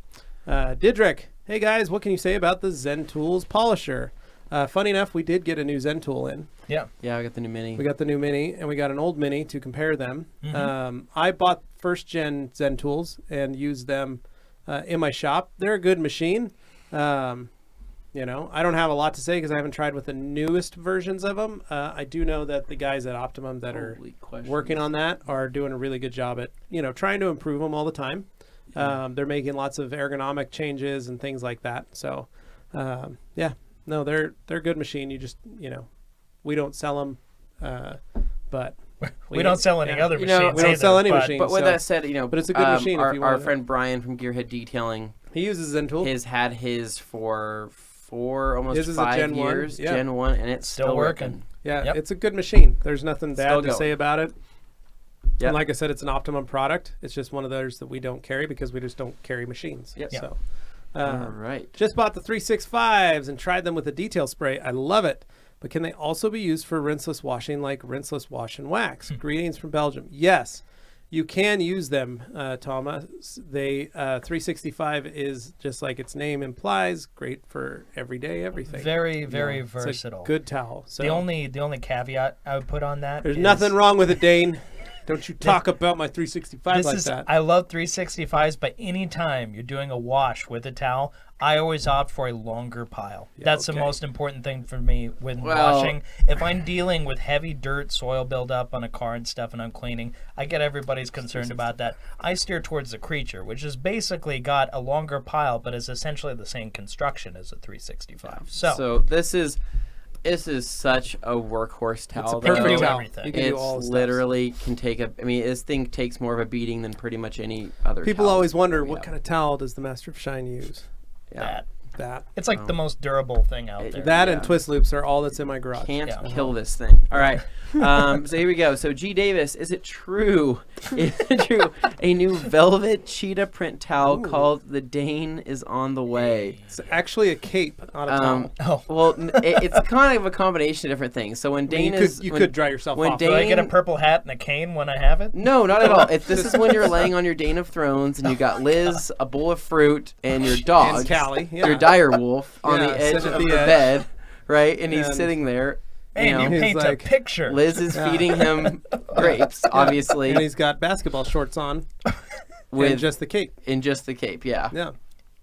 A: Didrik, hey guys, what can you say about the Zen Tools polisher? Funny enough, we did get a new Zen tool in.
C: Yeah.
B: Yeah, I got the new mini.
A: We got the new mini and we got an old mini to compare them. I bought first gen Zen tools and used them in my shop. They're a good machine. You know, I don't have a lot to say because I haven't tried with the newest versions of them. I do know that the guys at Optimum that are working on that are doing a really good job at, you know, trying to improve them all the time. They're making lots of ergonomic changes and things like that. So, yeah, no, they're a good machine. You just, you know, we don't sell them, but
C: We don't sell any other
B: You
C: machines.
B: know,
A: we don't sell any
C: but-
A: machines.
B: But with
A: so-
B: that said, you know,
A: But it's a good machine if
B: Our,
A: you
B: our
A: want it.
B: friend Brian from Gearhead Detailing
A: he uses Zen tool.
B: has had his for almost
A: His is a
B: 5
A: Gen 1,
B: years,
A: yeah.
B: Gen 1, and it's
C: Still
B: still
C: working.
B: working.
A: Yeah,
C: Yep.
A: it's a good machine. There's nothing bad
B: Still
A: to
B: going.
A: say about it.
B: Yep.
A: And like I said, it's an Optimum product. It's just one of those that we don't carry because we just don't carry machines.
B: Yep.
C: Yeah.
A: So,
B: All right.
A: just bought the 365s and tried them with a detail spray. I love it. But can they also be used for rinseless washing like rinseless wash and wax? Greetings from Belgium. Yes, you can use them, Thomas. They 365 is just like its name implies, great for everyday everything.
C: Very, very
A: It's a
C: versatile.
A: good towel. So
C: The only caveat I would put on that
A: there's
C: is
A: nothing wrong with it, Dane. Don't you talk about my 365 like that.
C: I love 365s, but anytime you're doing a wash with a towel, I always opt for a longer pile. That's
A: okay.
C: the most important thing for me when
B: Well-
C: washing. If I'm dealing with heavy dirt, soil buildup on a car and stuff, and I'm cleaning, I get everybody's concerned about that. I steer towards the Creature, which has basically got a longer pile, but is essentially the same construction as a 365.
B: So this is such a workhorse towel.
A: Perfect
C: can do
A: towel.
C: everything.
A: You can do
B: It's
A: all the steps.
B: literally can take a. I mean, this thing takes more of a beating than pretty much any other.
A: People
B: towel
A: always wonder
B: we
A: what
B: have.
A: kind of towel does the Master of Shine use?
B: Yeah.
A: That.
C: It's like the most durable thing out there.
A: That and
B: Yeah.
A: twist loops are all that's in my garage.
B: Can't
C: Yeah.
B: kill this thing. All right. So here we go. So G Davis, is it true? Is it true? A new velvet cheetah print towel called the Dane is on the way.
A: It's actually a cape, not a towel.
C: Oh,
B: Well, it's kind of a combination of different things. So when
A: I mean,
B: Dane
A: you
B: when-
A: could dry yourself
B: when
A: off.
B: Dane-
C: do I get a purple hat and a cane when I have it?
B: No, not at all. This is when you're laying on your Dane of Thrones and you got Liz, a bowl of fruit, and your dog,
A: And Callie, yeah.
B: your dire wolf, on
A: Yeah,
B: the edge
A: sitting
B: of
A: at
B: the
A: the edge.
B: bed, right? And he's
A: And-
B: sitting there.
C: And
B: You
C: you
B: know,
A: He's
C: paint
A: like-
C: a picture.
B: Liz is feeding him grapes, obviously,
A: And he's got basketball shorts on
B: with
A: and just the cape.
B: in just the cape. Yeah,
A: Yeah.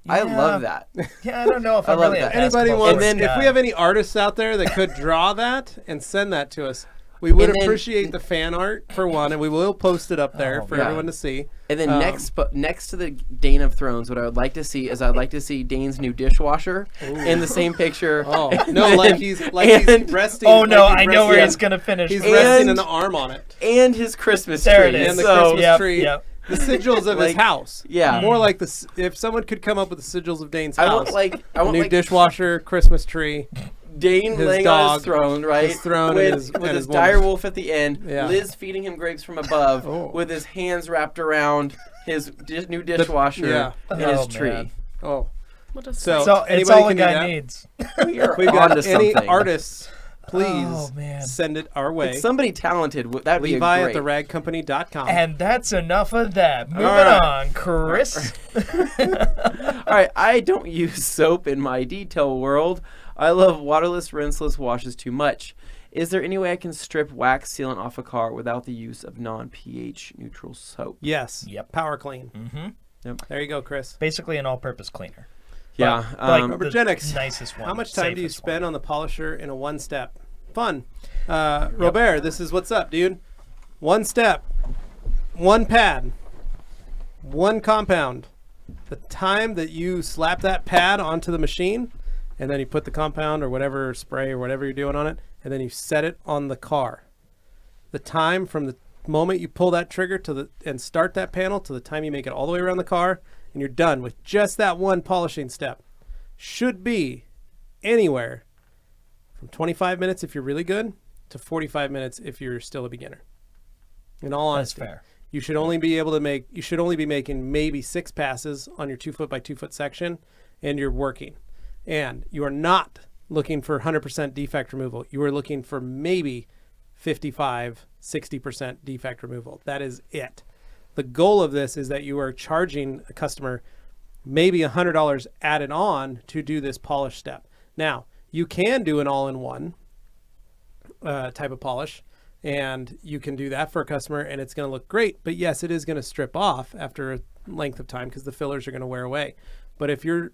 B: I
C: Yeah.
B: love that.
C: Yeah, I don't know if
B: I
C: I'm
B: love
C: really a
B: that.
A: Anybody
C: basketball
A: wants,
B: And then-
A: if we have any artists out there that could draw that and send that to us, we would
B: And then-
A: appreciate the fan art for one, and we will post it up there
C: Oh,
A: for
B: yeah.
A: everyone to see.
B: And then
A: Um,
B: next to the Dane of Thrones, what I would like to see is I'd like to see Dane's new dishwasher in the same picture.
A: Oh
B: And
A: no!
B: then-
A: Like he's
B: and-
A: resting.
C: Oh no,
A: like he's
C: I know where
A: resting-
C: he's gonna finish.
A: He's
C: this.
A: resting
B: And-
A: an arm on it.
B: and his Christmas
C: There
B: tree.
C: it is.
A: And the
B: So-
A: Christmas
C: Yep,
A: tree.
C: yep.
A: The sigils of his
B: Like-
A: house.
B: Yeah.
A: More like the if someone could come up with the sigils of Dane's
B: I
A: house.
B: want like I
A: a
B: want
A: new
B: like
A: dishwasher, Christmas tree.
B: Dane
A: His
B: laying on
A: dog,
B: his throne, right?
A: his throne
B: with
A: and his-
B: with
A: and
B: his
A: his
B: dire
A: woman.
B: wolf at the end.
A: Yeah.
B: Liz feeding him grapes from above,
A: Oh.
B: with his hands wrapped around his new dishwasher
A: yeah.
B: in
C: Oh,
B: his tree.
C: man.
A: Oh.
D: What a
A: So-
D: sight.
C: So it's
A: anybody
C: all a
A: can do
C: guy
A: that.
C: needs.
B: We are
A: We've got
B: onto
A: any
B: something.
A: artists, please
C: Oh, man.
A: send it our way.
B: It's somebody talented. That'd be
A: Levi
B: great.
A: at theragcompany.com.
C: And that's enough of that. Moving
A: right.
C: on, Chris.
B: All right, I don't use soap in my detail world. I love waterless, rinseless washes too much. Is there any way I can strip wax sealant off a car without the use of non-pH neutral soap?
A: Yes.
C: Yep.
A: Power clean.
C: Mm-hmm.
A: There you go, Chris.
C: Basically an all-purpose cleaner.
B: Yeah.
C: Like
A: Robert
C: the
A: Jennings,
C: nicest one.
A: How much time do you
C: safest
A: spend
C: one.
A: on the polisher in a one-step? Fun. Robert, this is what's up, dude. One step, one pad, one compound. The time that you slap that pad onto the machine, and then you put the compound or whatever spray or whatever you're doing on it, and then you set it on the car. The time from the moment you pull that trigger and start that panel to the time you make it all the way around the car, and you're done with just that one polishing step, should be anywhere from 25 minutes if you're really good to 45 minutes if you're still a beginner. In all
C: That's
A: honesty,
C: fair.
A: you should only be making maybe 6 passes on your 2 foot by 2 foot section, and you're working. And you are not looking for 100% defect removal. You are looking for maybe 55, 60% defect removal. That is it. The goal of this is that you are charging a customer maybe $100 added on to do this polish step. Now, you can do an all-in-one type of polish, and you can do that for a customer, and it's going to look great. But yes, it is going to strip off after a length of time because the fillers are going to wear away. But if you're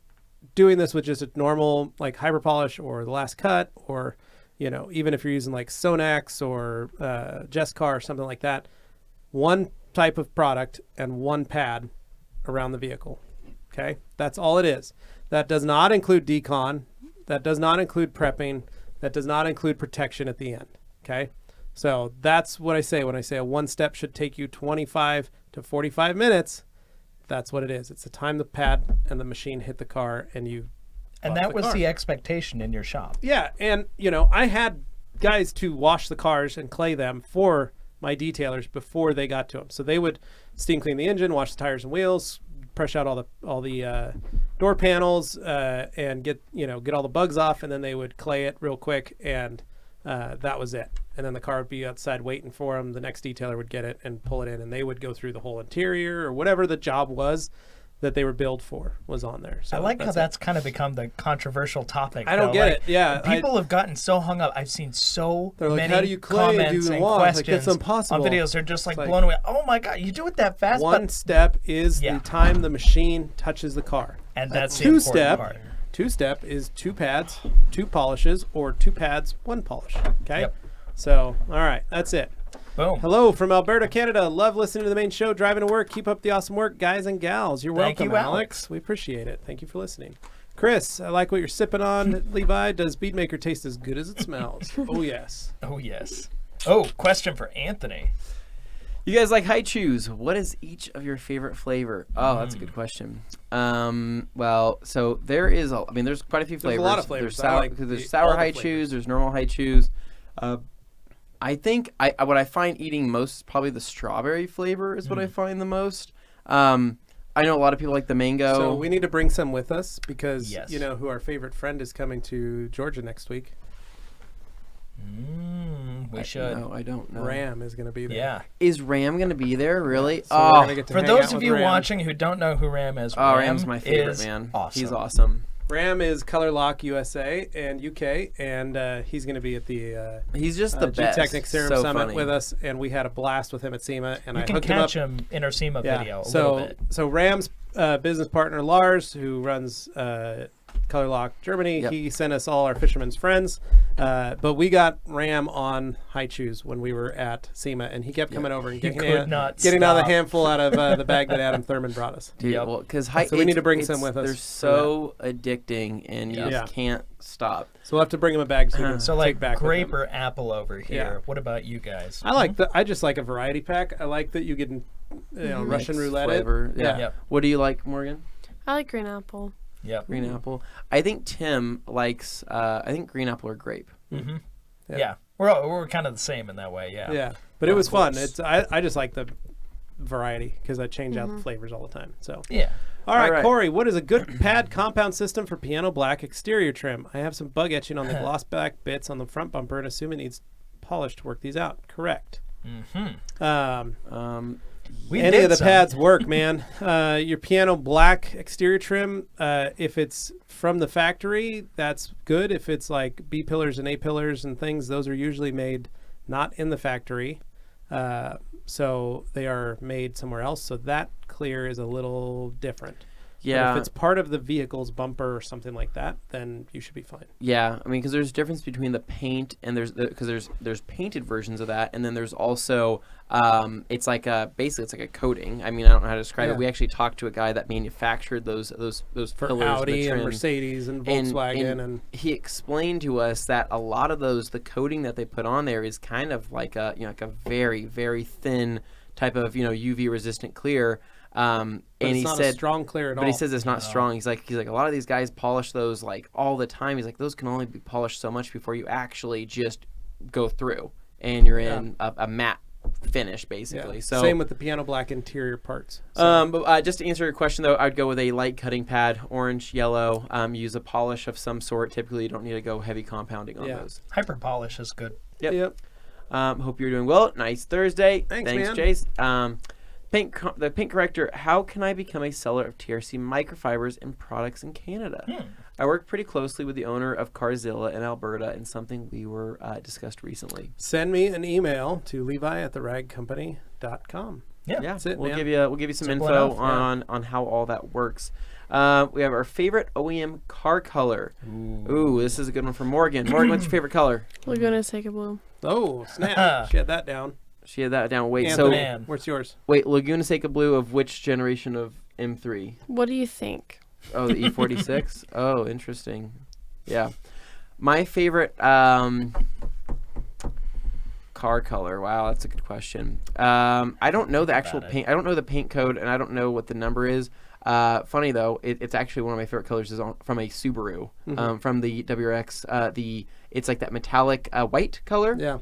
A: doing this with just a normal like hyper polish or the last cut, or even if you're using like Sonax or Jesscar or something like that, one type of product and one pad around the vehicle. Okay, that's all it is. That does not include decon. That does not include prepping. That does not include protection at the end. Okay, so that's what I say when I say a one step should take you 25 to 45 minutes. That's what it is. It's the time the pad and the machine hit the car and you.
C: And that was the expectation in your shop.
A: Yeah, and I had guys to wash the cars and clay them for my detailers before they got to them. So they would steam clean the engine, wash the tires and wheels, brush out all the door panels, and get all the bugs off, and then they would clay it real quick, and that was it. And then the car would be outside waiting for them. The next detailer would get it and pull it in, and they would go through the whole interior or whatever the job was that they were billed for was on there. So
C: I like how that's kind of become the controversial topic.
A: I don't
C: though.
A: get
C: Like,
A: it. Yeah,
C: people have gotten so hung up. I've seen so
A: They're like,
C: many
A: "How do you clay?
C: comments
A: Do you
C: and
A: wash? Like,
C: questions
A: that's impossible."
C: on videos. They're just like
A: It's like-
C: blown away. Oh my god, you do it that fast?
A: one
C: But,
A: step is
C: Yeah.
A: the time the machine touches the car.
C: and that's the
A: Two
C: important
A: step.
C: part.
A: Two step is 2 pads, 2 polishes, or 2 pads, 1 polish. Okay.
C: Yep.
A: So, all right, that's it.
C: Boom.
A: Hello from Alberta, Canada. Love listening to the main show, driving to work. Keep up the awesome work, guys and gals. You're
C: Thank
A: welcome,
C: you,
A: Alex. We appreciate it. Thank you for listening. Chris, I like what you're sipping on. Levi, does Beadmaker taste as good as it smells? Oh, yes.
C: Oh yes. Oh, question for Anthony.
B: You guys like high chews? What is each of your favorite flavor? Oh, that's a good question. Well, so there's quite a few flavors.
A: There's a lot of flavors.
B: There's
A: I
B: sour,
A: like
B: there's
A: all
B: sour
A: the
B: high
A: flavors.
B: chews. There's normal high chews. I think what I find eating most is probably the strawberry flavor is what I find the most. I know a lot of people like the mango.
A: So we need to bring some with us because
C: Yes.
A: you know who our favorite friend is coming to Georgia next week.
C: We should.
B: No, I don't know.
A: Ram is going to be there.
C: Yeah.
B: Is Ram going to be there? Really?
A: So we're gonna get to
C: For
A: hang
C: those
A: out
C: of
A: with
C: you
A: Ram.
C: watching who don't know who Ram is,
B: Oh,
C: Ram
B: Ram's my favorite,
C: is
B: man.
C: Awesome.
B: He's awesome.
A: Ram is Color Lock USA and UK, and he's going to be at the
B: He's just the best.
A: G-Technic Serum
B: So
A: Summit
B: funny.
A: with us, and we had a blast with him at SEMA, and
C: You
A: I
C: can
A: hooked him up.
C: catch him in our SEMA video a little bit.
A: So Ram's business partner Lars, who runs Color Lock Germany,
B: Yep.
A: he sent us all our fishermen's friends, but we got Ram on high chews when we were at SEMA, and he kept coming over and
C: He
A: getting
C: could not
A: getting out
C: stop.
A: the handful out of the bag that Adam Thurman brought us.
B: Dude,
C: Yep.
B: well, because
A: So we need to bring some with us
B: They're
A: for
B: so addicting, and you
A: Yeah.
B: just can't stop.
A: So we'll have to bring him a bag so we can
C: So
A: take
C: like
A: back with
C: grape
A: him.
C: or apple over here.
A: Yeah.
C: What about you guys?
A: I just like a variety pack. I like that you get Russian
B: Mix
A: roulette.
B: flavor. Yeah.
C: Yep.
B: What do you like, Morgan?
D: I like green apple.
C: Yep.
B: Green apple. I think Tim likes. I think green apple or grape.
C: Mm-hmm.
A: Yeah.
C: Yeah. We're kind of the same in that way. Yeah.
A: Yeah, but it was fun.
C: Close.
A: I just like the variety because I change out the flavors all the time. So
C: Yeah.
A: all right,
B: All right.
A: Corey, what is a good pad compound system for piano black exterior trim? I have some bug etching on the gloss black bits on the front bumper and assume it needs polish to work these out. Correct.
C: Mm-hmm. We
A: Any
C: did
A: of the
C: some.
A: pads work, man. Your piano black exterior trim, if it's from the factory, that's good. If it's like B pillars and A pillars and things, those are usually made not in the factory. So they are made somewhere else. So that clear is a little different.
B: Yeah.
A: But if it's part of the vehicle's bumper or something like that, then you should be fine.
B: Yeah, I mean, because there's a difference between the paint and there's painted versions of that, and then there's also it's like basically it's like a coating. I mean, I don't know how to describe
A: Yeah.
B: it. We actually talked to a guy that manufactured those
A: For
B: pillars,
A: Audi
B: the
A: and
B: trim.
A: Mercedes and Volkswagen and
B: he explained to us that a lot of those, the coating that they put on there is kind of like a like a very very thin type of UV resistant clear.
A: but
B: And
A: it's
B: he
A: not
B: said
A: a strong clear at all.
B: But he says it's not strong. He's like a lot of these guys polish those like all the time. He's like those can only be polished so much before you actually just go through and you're in a matte finish basically.
A: Yeah.
B: So
A: same with the piano black interior parts. So,
B: but just to answer your question though, I'd go with a light cutting pad, orange, yellow. Use a polish of some sort. Typically, you don't need to go heavy compounding on those.
C: Hyper polish is good.
B: Yep. Hope you're doing well. Nice Thursday.
A: Thanks, man.
B: Chase. The paint corrector. How can I become a seller of TRC microfibers and products in Canada? I work pretty closely with the owner of Carzilla in Alberta, and something we were discussed recently.
A: send me an email to levi@theragcompany.com.
C: Yeah.
A: That's it,
B: we'll
A: man.
B: give you some
C: Simple
B: info
C: enough, yeah.
B: on how all that works. We have our favorite OEM car color. Ooh, this is a good one from Morgan. Morgan, what's your favorite color?
D: Laguna Seca Blue.
A: Oh, snap. She had that down.
B: She had that down. Wait,
A: Anthony,
C: Man.
A: what's yours?
B: wait, Laguna Seca Blue of which generation of M3?
D: What do you think?
B: Oh, the E46. Oh, interesting. Yeah, my favorite car color. Wow, that's a good question. I don't know the actual paint. I don't know the paint code, and I don't know what the number is. Funny though, it's actually one of my favorite colors is from a Subaru, from the WRX. It's like that metallic white color.
A: Yeah.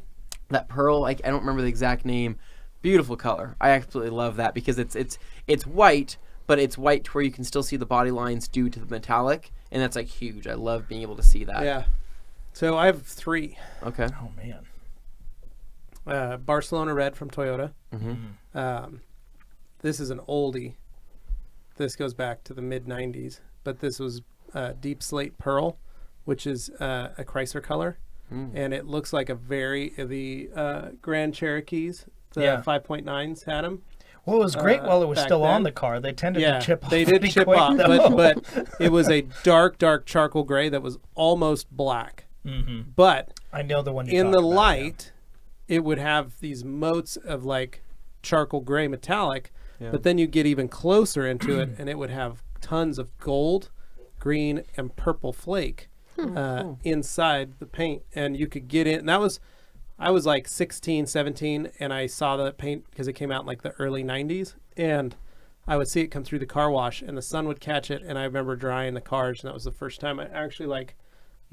B: That pearl. I don't remember the exact name. Beautiful color. I absolutely love that because it's white, but it's white to where you can still see the body lines due to the metallic, and that's like huge. I love being able to see that.
A: Yeah. So I have 3.
B: Okay.
C: Oh man.
A: Barcelona Red from Toyota. This is an oldie. This goes back to the mid-90s, but this was Deep Slate Pearl, which is a Chrysler color. And it looks like the Grand Cherokees, the 5.9s had them.
C: Well, it was great while it was
A: back
C: still on
A: then.
C: the car. They tended to chip off.
A: They did
C: pretty
A: chip
C: quick,
A: off,
C: though.
A: but it was a dark charcoal gray that was almost black. But
C: I know the one you
A: in
C: talked
A: the
C: about,
A: light, it would have these motes of like charcoal gray metallic, but then you get even closer into it, and it would have tons of gold, green, and purple flake inside the paint, and you could get in. And I was like 16, 17, and I saw the paint because it came out in like the early 90s, and I would see it come through the car wash, and the sun would catch it, and I remember drying the cars, and that was the first time I actually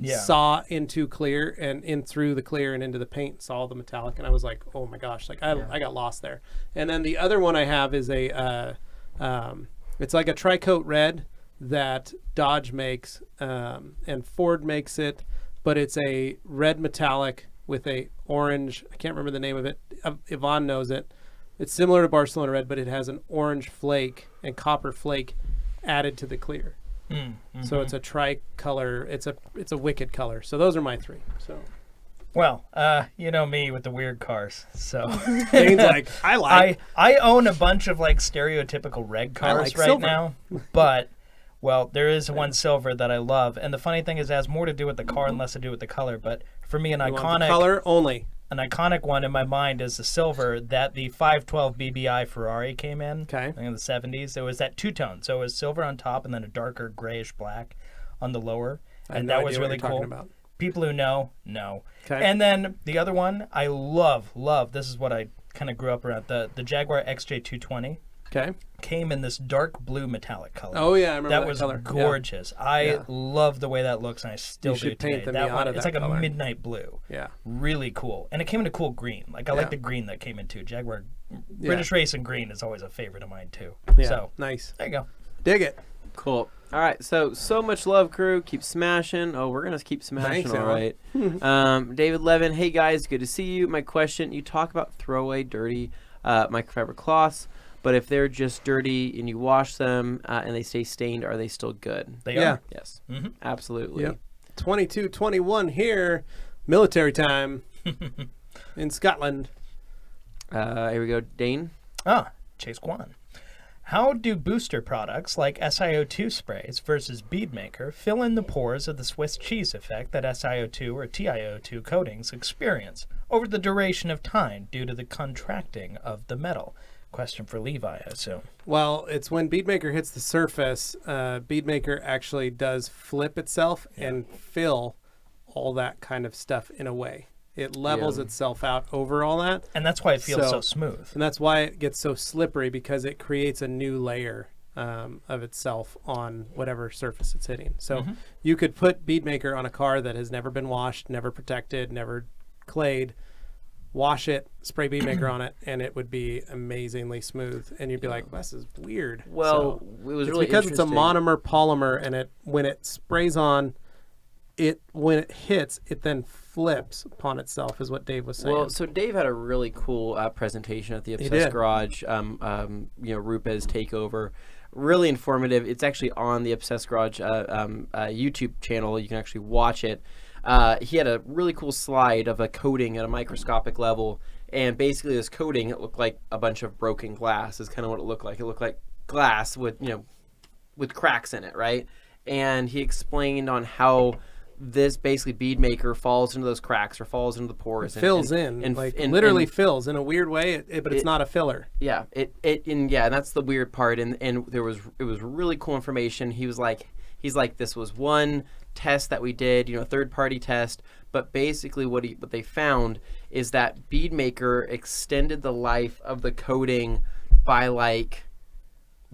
A: saw into clear and in through the clear and into the paint, saw the metallic, and I was like, oh my gosh, I got lost there. And then the other one I have is it's like a tri-coat red that Dodge makes, and Ford makes it, but it's a red metallic with a orange, I can't remember the name of it, Yvonne knows it. It's similar to Barcelona Red, but it has an orange flake and copper flake added to the clear. So it's a tricolor. It's a wicked color. So those are my 3. So
C: Well, you know me with the weird cars. So
A: Dane's like, I
C: own a bunch of like stereotypical red cars
A: like
C: right
A: silver.
C: now, but well, there is one silver that I love, and the funny thing is, it has more to do with the car and less to do with the color. But for me,
A: You want the color only.
C: an iconic one in my mind is the silver that the 512 BBI Ferrari came in.
A: Okay.
C: I think in the 70s. It was that two-tone, so it was silver on top and then a darker grayish black on the lower,
A: I have
C: and
A: no
C: that
A: idea
C: was
A: what
C: really
A: you're
C: cool.
A: talking about.
C: People who know.
A: Okay.
C: And then the other one I love. This is what I kind of grew up around, the Jaguar XJ220.
A: Okay.
C: Came in this dark blue metallic color.
A: Oh yeah, I remember
C: that was
A: color.
C: gorgeous.
A: Yeah.
C: I love the way that looks, and I still
A: You
C: do
A: should
C: today.
A: paint the
C: That
A: Miata
C: one, it's
A: that
C: like
A: color.
C: a midnight blue.
A: Yeah.
C: Really cool, and it came in a cool green. Like I like
A: Yeah.
C: the green that came in too. Jaguar British Racing green is always a favorite of mine too.
A: Yeah.
C: So
A: Nice.
C: there you go.
A: Dig it.
B: Cool. All right, so much love, crew. Keep smashing. Oh, we're gonna keep smashing.
A: Thanks,
B: all right. David Levin, hey guys, good to see you. My question: you talk about throwaway dirty microfiber cloths, but if they're just dirty and you wash them and they stay stained, are they still good?
C: They
A: Yeah.
C: are.
B: Yes,
C: Mhm.
B: absolutely.
A: Yep. 22-21 here, military time in Scotland.
B: Here we go, Dane.
C: Chase Guan. How do booster products like SiO2 sprays versus Bead Maker fill in the pores of the Swiss cheese effect that SiO2 or TiO2 coatings experience over the duration of time due to the contracting of the metal? Question for Levi, I assume.
A: Well, it's when Beadmaker hits the surface, Beadmaker actually does flip itself and fill all that kind of stuff in a way. It levels itself out over all that.
C: And that's why it feels so
A: So-
C: smooth.
A: And that's why it gets so slippery, because it creates a new layer of itself on whatever surface it's hitting. So you could put Beadmaker on a car that has never been washed, never protected, never clayed, wash it, spray Beadmaker on it, and it would be amazingly smooth. And you'd be like, this is weird.
B: Well,
A: So
B: it was
A: it's
B: really
A: because it's a
B: interesting.
A: monomer polymer, and when it sprays on, when it hits, it then flips upon itself, is what Dave was saying.
B: Well, so Dave had a really cool presentation at the
A: He
B: Obsessed
A: did.
B: Garage, Rupe's takeover. Really informative. It's actually on the Obsessed Garage YouTube channel. You can actually watch it. He had a really cool slide of a coating at a microscopic level, and basically this coating, it looked like a bunch of broken glass is kind of what it looked like. It looked like glass with cracks in it, right? And he explained on how this basically bead maker falls into those cracks or falls into the pores.
A: fills in, literally fills in a weird way, but it's not a filler.
B: Yeah, and that's the weird part. And it was really cool information. He's like, this was one test that we did, third party test, but basically what they found is that bead maker extended the life of the coating by like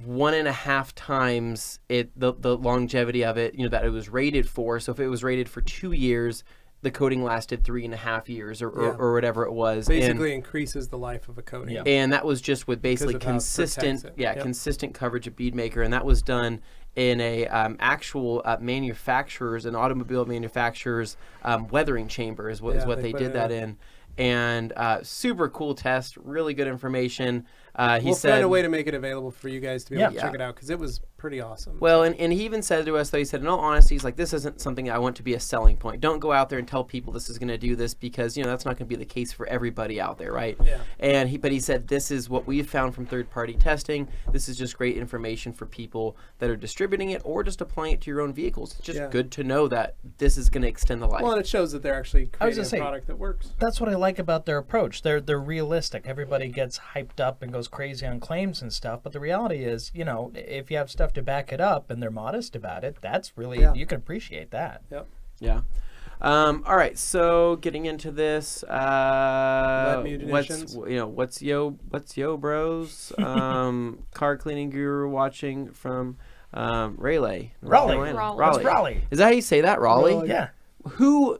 B: 1.5 times the longevity of it, that it was rated for. So if it was rated for 2 years, the coating lasted 3.5 years or whatever it was.
A: Basically increases the life of a coating.
C: Yeah.
B: And that was just with basically
A: Because of how it
B: consistent,
A: protects it. Yep.
B: consistent coverage of bead maker, and that was done in a actual manufacturer's, an automobile manufacturer's weathering chamber is what they
A: put
B: did
A: it
B: that
A: in.
B: And super cool test, really good information. He
A: We'll
B: said,
A: find a way to make it available for you guys to be able to
B: Yeah.
A: check it out, because it was pretty awesome.
B: well, and he even said to us, though, he said, in all honesty, he's like, this isn't something I want to be a selling point. Don't go out there and tell people this is going to do this, because, that's not going to be the case for everybody out there, right?
A: Yeah.
B: But he said, this is what we've found from third-party testing. This is just great information for people that are distributing it or just applying it to your own vehicles. It's just good to know that this is going to extend the life.
A: Well, and it shows that they're actually
C: I was
A: creating a
C: gonna say,
A: product that works.
C: That's what I like about their approach. They're realistic. Everybody gets hyped up and goes crazy on claims and stuff, but the reality is, if you have stuff to back it up and they're modest about it, that's really you can appreciate that.
A: Yep.
B: Yeah. All right. So getting into this,
A: munitions.
B: what's yo bros? Car cleaning guru watching from Raleigh, North
C: Raleigh.
B: Carolina.
C: That's Raleigh.
B: Is that how you say that, Raleigh?
C: Yeah.
B: Who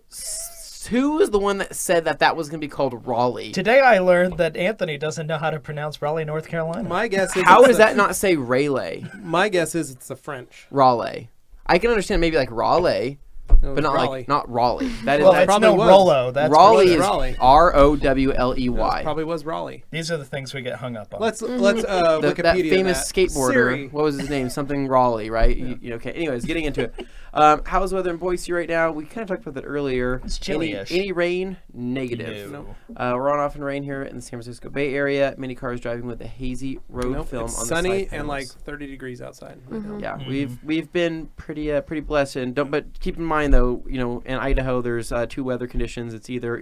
B: is the one that said that was going to be called Raleigh?
C: Today I learned that Anthony doesn't know how to pronounce Raleigh, North Carolina.
A: My guess is
B: How
A: it's
B: does that not say Raleigh?
A: My guess is it's the French.
B: Raleigh. I can understand maybe like Raleigh,
A: No,
B: but not
A: Raleigh.
B: like not Raleigh. That is
C: well,
B: that's
C: it's
A: probably
C: no
A: was.
C: Rollo. That's
B: Raleigh
C: Raleigh.
B: is
A: Raleigh.
B: Rowley.
A: Probably was Raleigh.
C: These are the things we get hung up on.
A: Let's
B: That
A: Wikipedia
B: famous
A: that.
B: skateboarder.
A: Siri.
B: What was his name? Something Raleigh, right? Okay. Anyways, getting into it. How's the weather in Boise right now? We kind of talked about that earlier.
C: It's chilly-ish.
B: Any rain? Negative.
C: No.
B: We're on off in rain here in the San Francisco Bay Area. Many cars driving with a hazy road
A: Nope,
B: film
A: it's
B: on
A: sunny
B: the side
A: and
B: panels.
A: like 30 degrees outside.
B: Yeah, we've been pretty blessed, and but keep in mind though, in Idaho there's 2 weather conditions. It's either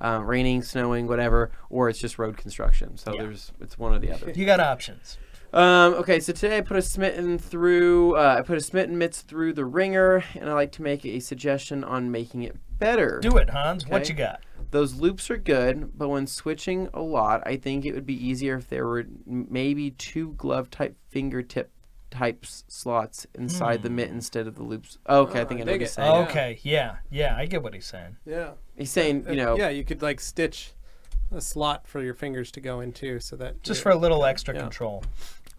B: raining, snowing, whatever, or it's just road construction. So it's one or the other.
C: You got options.
B: Okay, so today I put a smitten mitts through the ringer, and I like to make a suggestion on making it better.
C: Do it, Hans. What
B: Okay.
C: you got?
B: Those loops are good, but when switching a lot, I think it would be easier if there were maybe 2 glove type fingertip type slots inside the mitt instead of the loops. Okay, I think I know what he's saying.
C: Okay, yeah, I get what he's saying.
A: Yeah.
B: He's saying,
A: Yeah, you could like stitch a slot for your fingers to go into, so that
C: Just for a little extra control.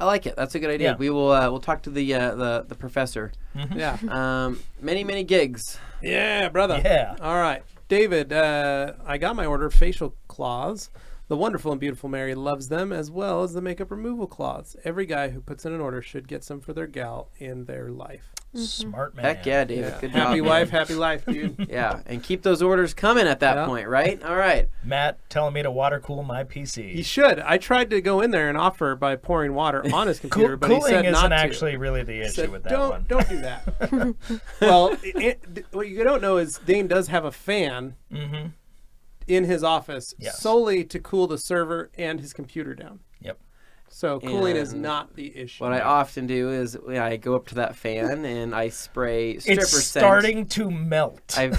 B: I like it. That's a good idea.
C: Yeah.
B: We will we'll talk to the professor.
A: Yeah.
B: Many gigs.
A: Yeah, brother.
C: Yeah.
A: All right. David, I got my order of facial cloths. The wonderful and beautiful Mary loves them, as well as the makeup removal cloths. Every guy who puts in an order should get some for their gal in their life.
C: Smart man.
B: Heck yeah, David.
A: Yeah.
B: Good
A: Happy
B: job,
A: wife,
B: man.
A: happy life, dude.
B: Yeah, and keep those orders coming at that point, right? All right.
C: Matt telling me to water cool my PC.
A: You should. I tried to go in there and offer by pouring water on his computer, but he
C: Cooling
A: said not
C: isn't
A: to.
C: actually really the issue
A: Said,
C: with that
A: don't,
C: one.
A: Don't do that. Well, what you don't know is Dane does have a fan in his office solely to cool the server and his computer down.
C: Yep.
A: So cooling is
B: And
A: not the issue.
B: What I often do is I go up to that fan and I spray stripper
C: It's
B: scent.
C: starting to melt.
B: I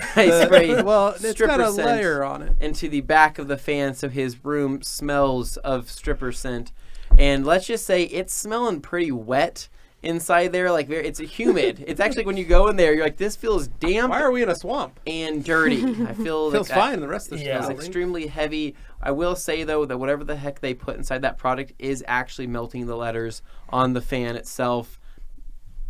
B: spray
A: well, it's
B: stripper
A: got a
B: scent
A: layer on it.
B: into the back of the fan so his room smells of stripper scent. And let's just say it's smelling pretty wet inside there. Like it's humid. It's actually when you go in there, you're like, this feels damp
A: Why are we in a swamp?
B: and dirty. I feel
A: Feels
B: like
A: fine. The rest of the
C: Yeah.
B: It's
A: building.
B: extremely heavy. I will say though that whatever the heck they put inside that product is actually melting the letters on the fan itself.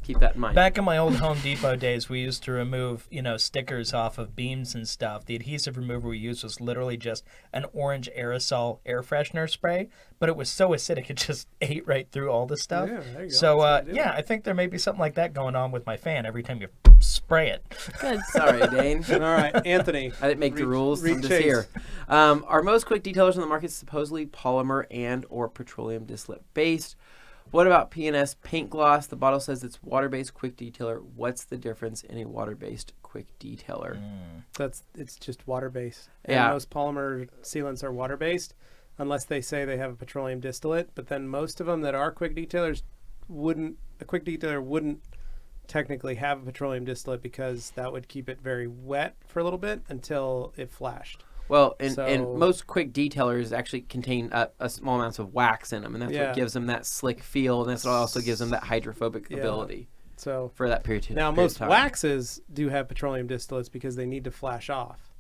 B: Keep that in mind.
C: Back in my old Home Depot days, we used to remove, stickers off of beams and stuff. The adhesive remover we used was literally just an orange aerosol air freshener spray, but it was so acidic it just ate right through all the stuff.
A: Yeah, there you go.
C: So,
A: That's what I do.
C: I think there may be something like that going on with my fan every time you spray it.
D: Good.
B: Sorry, Dane.
A: All right, Anthony.
B: I didn't make the rules.
A: read
B: I'm just
A: Chase.
B: here. Are most quick detailers on the market supposedly polymer and or petroleum distillate based? What about P&S paint gloss? The bottle says it's water-based quick detailer. What's the difference in a water-based quick detailer?
A: It's just water based.
B: Yeah.
A: And most polymer sealants are water based, unless they say they have a petroleum distillate. But then most of them that are quick detailers a quick detailer wouldn't technically have a petroleum distillate because that would keep it very wet for a little bit until it flashed.
B: Well, and
A: So-
B: most quick detailers actually contain a small amounts of wax in them, and that's
A: Yeah.
B: what gives them that slick feel, and that's what also gives them that hydrophobic
A: Yeah.
B: ability
A: So
B: for that period.
A: now
B: period
A: most
B: of time.
A: waxes do have petroleum distillates because they need to flash off.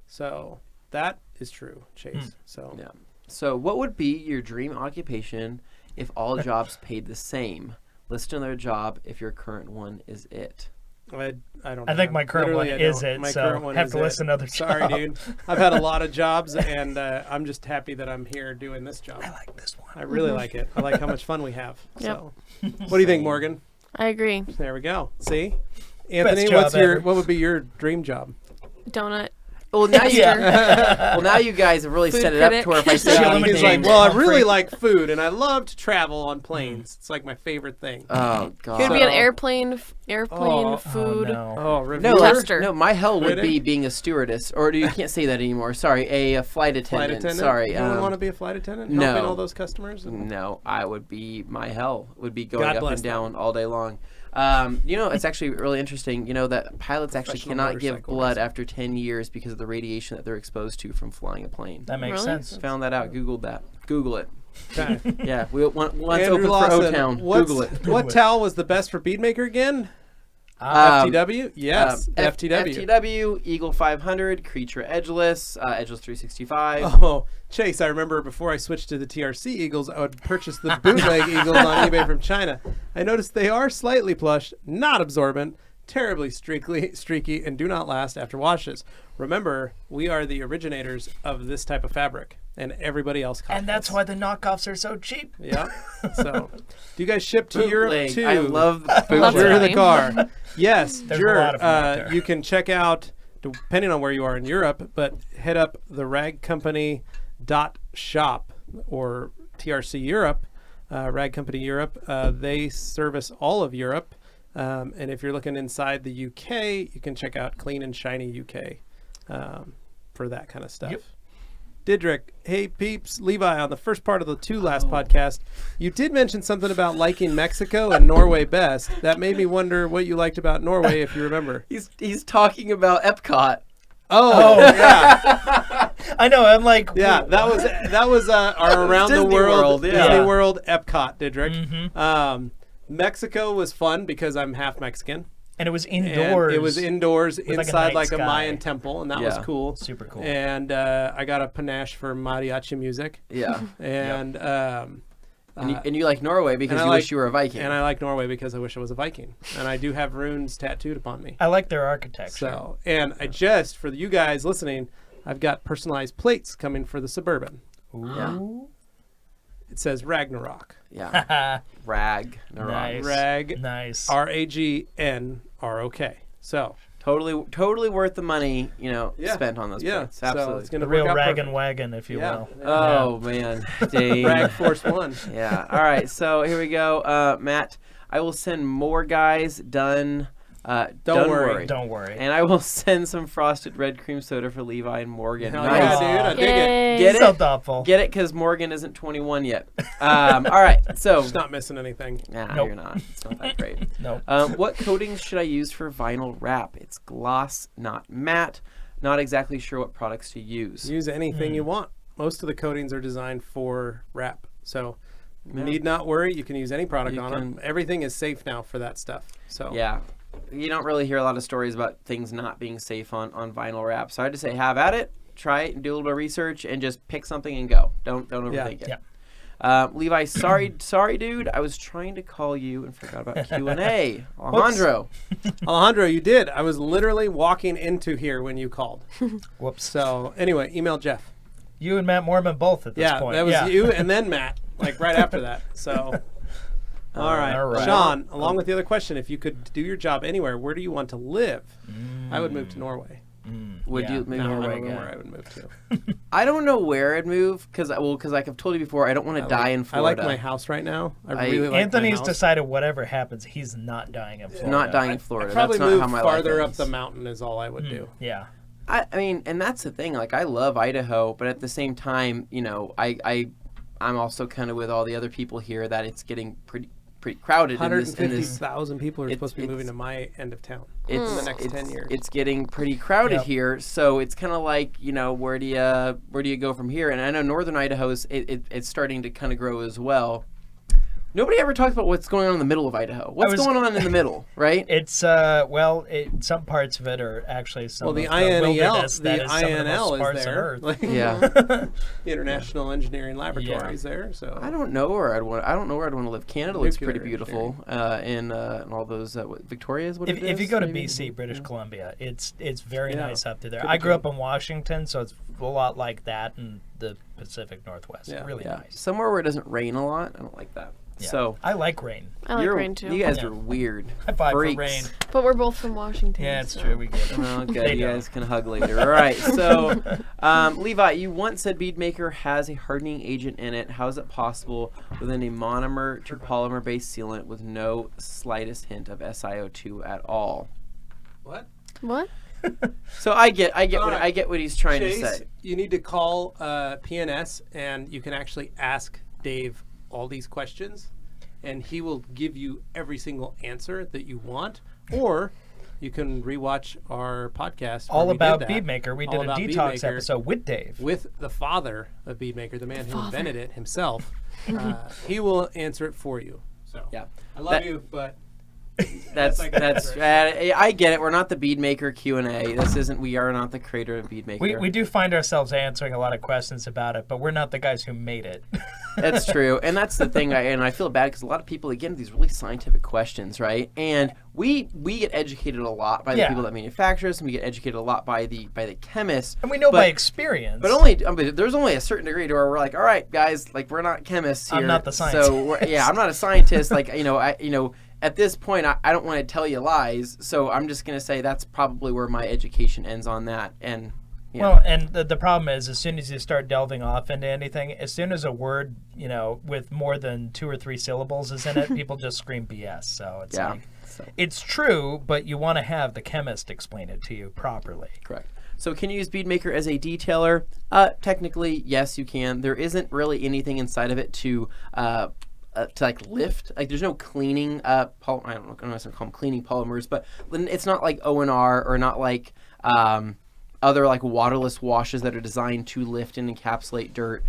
A: So that is true, Chase. So
B: Yeah. So, what would be your dream occupation if all jobs paid the same? List another job if your current one is it.
A: I don't.
C: I think
A: know.
C: my current
A: Literally,
C: one
A: I
C: is
A: don't.
C: it,
A: My
C: so
A: current one
C: have
A: is
C: to
A: it.
C: list another
A: Sorry,
C: job.
A: dude. I've had a lot of jobs, and I'm just happy that I'm here doing this job.
C: I like this one.
A: I really like it. I like how much fun we have.
D: Yep.
A: So, what do you think, Morgan?
D: I agree.
A: There we go. See, Anthony,
C: job ever.
A: what would be your dream job?
D: Donut.
B: Well, now you,
C: Yeah.
B: well, now you guys have really
D: Food
B: set it up
D: critic.
B: to where if I say
C: Yeah,
B: anything,
A: He's like, well, I really
C: Humphrey.
A: like food, and I love to travel on planes. It's like my favorite thing.
B: oh god,
D: Could be an
A: So-
D: airplane
A: Oh,
D: food.
C: no.
A: Oh,
B: no,
A: reviewer?
D: Tester.
B: no, my hell would
A: Critic?
B: be being a stewardess, or you can't say that anymore. Sorry, a flight attendant.
A: Flight attendant.
B: Sorry,
A: You don't want to be a flight attendant?
B: no.
A: Helping all those customers?
B: No, I would be my hell. Would be going
A: God
B: up
A: bless
B: and down all day long. It's actually really interesting. That pilots actually
A: Professional
B: cannot give
A: motorcycle
B: blood
A: racer.
B: after 10 years because of the radiation that they're exposed to from flying a plane.
C: That makes
D: Really?
C: sense.
B: Found that out. Googled that. Google it.
A: Okay.
B: Yeah, we once
A: Andrew
B: open for
A: Lawson,
B: O-Town.
A: what's-
B: Google it.
A: What towel was the best for Beadmaker again?
B: Um,
A: FTW? Yes, FTW.
B: FTW, Eagle 500, Creature Edgeless, Edgeless 365.
A: Oh, Chase, I remember before I switched to the TRC Eagles, I would purchase the bootleg Eagles on eBay from China. I noticed they are slightly plush, not absorbent, terribly streaky, and do not last after washes. Remember, we are the originators of this type of fabric, and everybody else copies.
C: And that's why the knockoffs are so cheap.
A: Yeah. So, do you guys ship to Europe
B: Bootleg.
A: too?
B: I love the
D: Love
B: bootleg.
A: Jur the
D: Name.
A: car. Yes,
C: There's
A: Jur.
C: a lot of them out there.
A: You can check out, depending on where you are in Europe, but head up the ragcompany.shop or TRC Europe, Rag Company Europe. They service all of Europe. And if you're looking inside the UK, you can check out Clean and Shiny UK for that kind of stuff.
C: Yep.
A: Didrik, hey peeps, Levi, on the first part of the last podcast, you did mention something about liking Mexico and Norway best. That made me wonder what you liked about Norway, if you remember.
B: He's talking about Epcot.
A: Oh, yeah.
C: I know. I'm like,
A: Yeah, that was our around the
B: Disney
A: world,
B: World, yeah.
A: Disney World Epcot, Didrik.
C: Mm-hmm.
A: Mexico was fun because I'm half Mexican.
C: And it was
A: And
C: indoors.
A: it was indoors
C: like a
A: inside
C: night
A: a
C: sky.
A: Mayan temple, and that was
B: Yeah.
A: cool.
C: Super cool.
A: And I got a panache for mariachi music.
B: Yeah.
A: And
B: And you like Norway because
A: and I
B: you
A: like-
B: wish you were a Viking.
A: and I like Norway because I wish I was a Viking. And I do have runes tattooed upon me.
C: I like their architecture.
A: So, and I just, for you guys listening, I've got personalized plates coming for the Suburban.
C: Ooh.
A: It says Ragnarok.
B: Yeah. Rag.
C: Nice.
A: Rag.
C: Nice.
A: Ragnarok. So,
B: Totally worth the money,
A: Yeah.
B: spent on those
A: yeah.
B: plates.
A: So
B: Absolutely.
A: it's going to
C: The real
A: work out
C: rag
A: perfect.
C: and wagon, if you
A: Yeah.
C: will.
B: Oh man, Dane.
A: Rag Force 1.
B: Yeah. All right. So here we go, Matt. I will send more guys. Done.
A: Don't worry.
C: Don't worry.
B: And I will send some frosted red cream soda for Levi and Morgan.
A: Hell
B: Nice.
A: yeah, dude. I dig it.
D: Yay.
B: Get
C: So
B: it?
C: thoughtful.
B: Get it? Because Morgan isn't 21 yet. All right. So.
A: Just not missing anything.
B: Nah,
C: Nope.
B: you're not. It's not that great.
C: Nope.
B: What coatings should I use for vinyl wrap? It's gloss, not matte. Not exactly sure what products to use.
A: Use anything you want. Most of the coatings are designed for wrap. So,
B: Yeah.
A: need not worry. You can use any product
B: You
A: on
B: can-
A: it. Everything is safe now for that stuff. So,
B: Yeah. You don't really hear a lot of stories about things not being safe on vinyl wrap. So I'd just say have at it, try it, and do a little bit of research, and just pick something and go. Don't overthink it.
C: Yeah.
B: Levi, sorry, dude. I was trying to call you and forgot about Q&A. Alejandro.
A: Alejandro, you did. I was literally walking into here when you called.
C: Whoops.
A: So, anyway, email Jeff.
C: You and Matt Mormon both at this
A: Yeah,
C: point.
A: that was you and then Matt, like right after that. So, all right.
C: All right.
A: Sean, along with the other question, if you could do your job anywhere, where do you want to live? I would move to Norway.
B: Would
C: Yeah.
B: you maybe
A: No, I
B: Norway
A: don't know
B: again?
A: where I would move to.
B: I don't know where I'd move because like I've told you before, I don't want to die in
A: I like
B: Florida.
A: my house right now. I
B: I-
A: really like my
C: Anthony's
A: house.
C: decided whatever happens, he's not dying in Florida.
B: Not dying in Florida.
A: Probably
B: That's not
A: move
B: how my
A: farther
B: life
A: up
B: ends.
A: the mountain is all I would do.
C: Yeah.
B: I mean, and that's the thing. Like, I love Idaho, but at the same time, I'm also kind of with all the other people here that it's getting pretty crowded in this.
A: 150,000 people are
B: It's-
A: supposed to be moving
B: it's-
A: to my end of town
B: It's
A: in the next 10 years.
B: It's getting pretty crowded
C: Yep.
B: here, so it's kind of like where do you go from here? And I know Northern Idaho's it's starting to kind of grow as well. Nobody ever talks about what's going on in the middle of Idaho. What's going on in the middle, right?
C: It's some parts of it are actually some
A: well, the
C: of
A: INEL,
C: wilderness that
A: the
C: is some of the
A: INL
C: most
A: is
C: sparse on
A: there.
C: Earth.
A: Like,
B: Yeah.
A: the International Engineering Laboratories there. So
B: I don't know where I'd want to live. Canada looks
A: Nuclear
B: pretty beautiful, and all those Victoria's. What
C: If you go to
B: maybe?
C: BC, British Columbia, it's very
A: Yeah.
C: nice up there.
A: Could
C: I
A: be
C: grew
A: good.
C: up in Washington, so it's a lot like that in the Pacific Northwest.
A: Yeah.
C: Really
B: Yeah,
C: nice.
B: somewhere where it doesn't rain a lot. I don't like that.
C: Yeah.
B: So
C: I like rain.
D: I like
B: you're-
D: rain too.
B: You guys
C: Yeah.
B: are weird.
C: I fight for
B: freaks.
C: rain.
D: But we're both from Washington.
C: Yeah, it's
D: so.
C: true. We get it.
B: Well, good.
C: They
B: You
C: don't.
B: guys can hug later. All right. So, Levi, you once said Bead Maker has a hardening agent in it. How is it possible within a monomer to polymer-based sealant with no slightest hint of SiO2 at all?
A: what?
D: What?
B: So I get
A: Alright.
B: I get what he's trying
A: Chase,
B: to say.
A: you need to call PNS and you can actually ask Dave all these questions and he will give you every single answer that you want, or you can rewatch our podcast where
C: All
A: we did
C: about
A: that.
C: Beadmaker. We
A: All
C: did a
A: about
C: detox
A: Beadmaker
C: episode with Dave.
A: with the father of Beadmaker, the man who
D: Father.
A: invented it himself. He will answer it for you. So
B: Yeah.
A: I love
B: That-
A: you, but
B: That's
A: like
B: I get it. We're not the Bead Maker Q&A. We are not the creator of Bead Maker.
C: We do find ourselves answering a lot of questions about it, but we're not the guys who made it.
B: That's true, and that's the thing. I feel bad because a lot of people get into these really scientific questions, right? And we get educated a lot by the
C: Yeah.
B: people that manufacture us, and we get educated a lot by the chemists.
C: And we know
B: But-
C: by experience.
B: But only there's only a certain degree to where we're like, all right, guys, like we're not chemists here.
C: I'm not the
B: So
C: scientist.
B: yeah, I'm not a scientist. Like at this point, I don't want to tell you lies. So I'm just gonna say that's probably where my education ends on that. And yeah.
C: Well, and the problem is, as soon as you start delving off into anything, as soon as a word, with more than 2 or 3 syllables is in it, people just scream BS. So it's
B: Yeah.
C: like,
B: So-
C: it's true, but you want to have the chemist explain it to you properly.
B: Correct. So can you use Bead Maker as a detailer? Technically, yes, you can. There isn't really anything inside of it to like lift. Like there's no cleaning. I don't know. I don't know if I call them cleaning polymers, but it's not like ONR or not like other like waterless washes that are designed to lift and encapsulate dirt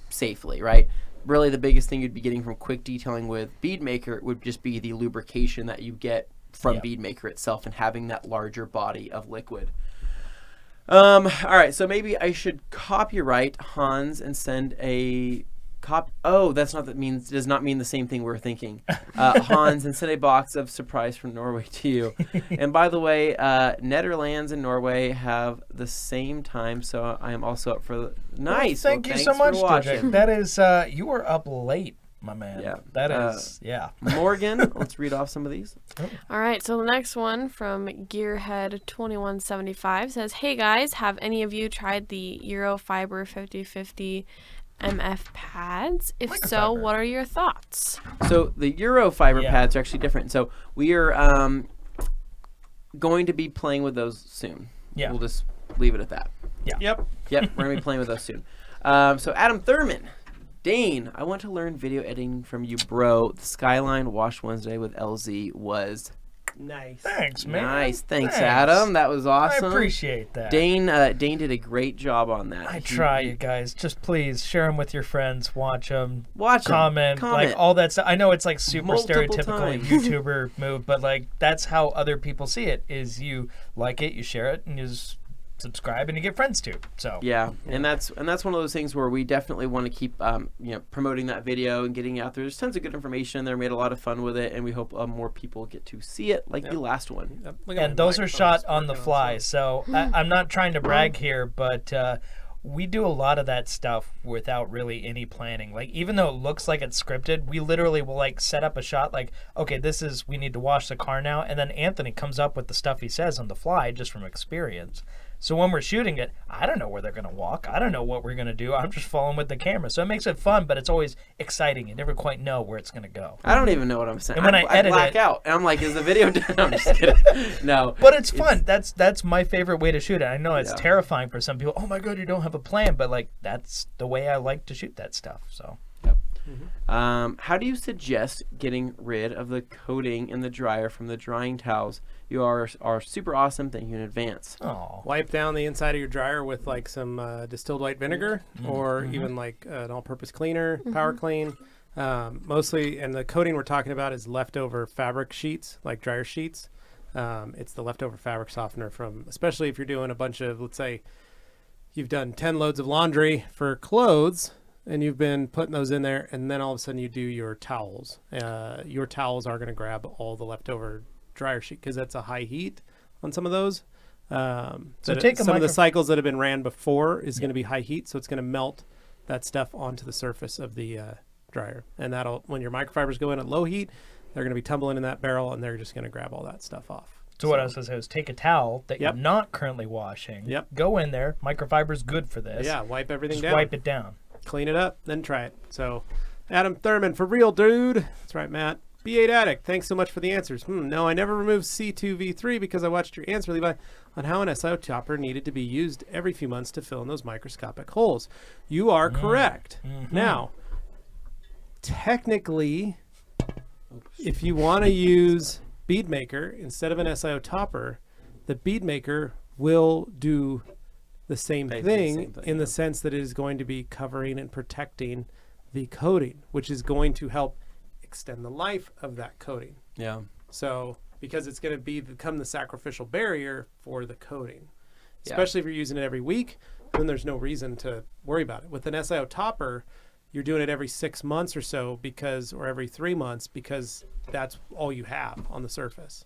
B: safely, right? Really, the biggest thing you'd be getting from quick detailing with Bead Maker would just be the lubrication that you get from Bead Maker itself and having that larger body of liquid. All right, so maybe I should copyright Hans and send a Oh, does not mean the same thing we're thinking. Hans, and send a box of surprise from Norway to you. And by the way, Netherlands and Norway have the same time, so I am also up for nice.
C: Well, thank you so much, DJ. That is, you were up late, my man.
B: Yeah.
C: That is,
B: Morgan, let's read off some of these.
D: All right, so the next one from Gearhead2175 says, "Hey guys, have any of you tried the Microfiber 50/50 MF pads? If so, what are your thoughts?"
B: So the Microfiber pads are actually different. So we are going to be playing with those soon. Yeah. We'll just leave it at that.
C: Yeah.
B: Yep, we're going to be playing with those soon. So Adam Thurman. Dane, I want to learn video editing from you, bro. The Skyline Wash Wednesday with LZ was
A: nice.
C: Thanks, man.
B: Nice. Thanks, Adam. That was awesome.
C: I appreciate that.
B: Dane did a great job on that.
C: I try, you guys. Just please share them with your friends. Watch them.
B: Comment.
C: Like all that stuff. I know it's like super
B: Multiple
C: stereotypical
B: times.
C: YouTuber move, but like that's how other people see it. Is you like it, you share it, and you just subscribe, and you get friends too. So
B: yeah, and that's one of those things where we definitely want to keep promoting that video and getting it out there. There's tons of good information there. We had a lot of fun with it, and we hope more people get to see it, like the last one.
C: And those are shot on the fly. So I'm not trying to brag here, but we do a lot of that stuff without really any planning. Like, even though it looks like it's scripted, we literally will like set up a shot like, okay, we need to wash the car now, and then Anthony comes up with the stuff he says on the fly just from experience. So when we're shooting it, I don't know where they're going to walk. I don't know what we're going to do. I'm just following with the camera. So it makes it fun, but it's always exciting. You never quite know where it's going to go.
B: I don't even know what I'm saying.
C: And when I edit
B: black out, and I'm like, is the video done? I'm just kidding. No.
C: But it's fun. That's my favorite way to shoot it. I know it's terrifying for some people. Oh my God, you don't have a plan. But like, that's the way I like to shoot that stuff. So.
B: Yep. How do you suggest getting rid of the coating in the dryer from the drying towels? You are super awesome. Thank you in advance.
C: Oh.
A: Wipe down the inside of your dryer with like some distilled white vinegar or even like an all-purpose cleaner, Power Clean. Mostly, and the coating we're talking about is leftover fabric sheets, like dryer sheets. It's the leftover fabric softener from, especially if you're doing a bunch of, let's say, you've done 10 loads of laundry for clothes, and you've been putting those in there, and then all of a sudden you do your towels. Your towels are going to grab all the leftover dryer sheet because that's a high heat on some of those. So take some of the cycles that have been ran before is going to be high heat, so it's going to melt that stuff onto the surface of the dryer. And that'll, when your microfibers go in at low heat, they're going to be tumbling in that barrel, and they're just going to grab all that stuff off.
C: So what I was going to say is take a towel that you're not currently washing. Go in there. Microfiber's good for this.
A: Yeah, wipe everything
C: just
A: down.
C: Wipe it down.
A: Clean it up, then try it. So, Adam Thurman, for real, dude. That's right, Matt. B8 Addict, thanks so much for the answers. No, I never removed C2V3 because I watched your answer, Levi, on how an SIO chopper needed to be used every few months to fill in those microscopic holes. You are correct. Now, technically, if you want to use Bead Maker instead of an SIO topper, the Bead Maker will do the same thing in the sense that it is going to be covering and protecting the coating, which is going to help extend the life of that coating.
B: Yeah.
A: So because it's going to become the sacrificial barrier for the coating, especially if you're using it every week, then there's no reason to worry about it. With an SIO topper, you're doing it every 6 months or so or every 3 months because that's all you have on the surface.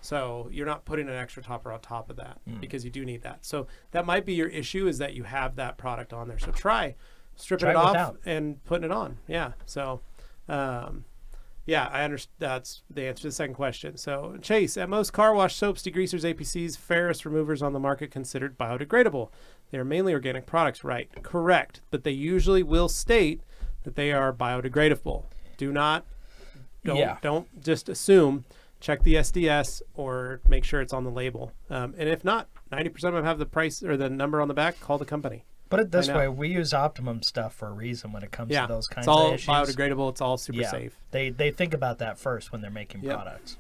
A: So you're not putting an extra topper on top of that because you do need that. So that might be your issue, is that you have that product on there. So try stripping it off and putting it on. Yeah. So, yeah, I understand. That's the answer to the second question. So Chase, at most car wash soaps, degreasers, APCs, ferrous removers on the market considered biodegradable. They are mainly organic products, right? Correct. But they usually will state that they are biodegradable. Don't just assume. Check the SDS or make sure it's on the label. And if not, 90% of them have the price or the number on the back. Call the company.
C: Put it this way, we use Optimum stuff for a reason when it comes to those kinds of issues.
A: It's all biodegradable. It's all super safe.
C: They think about that first when they're making products.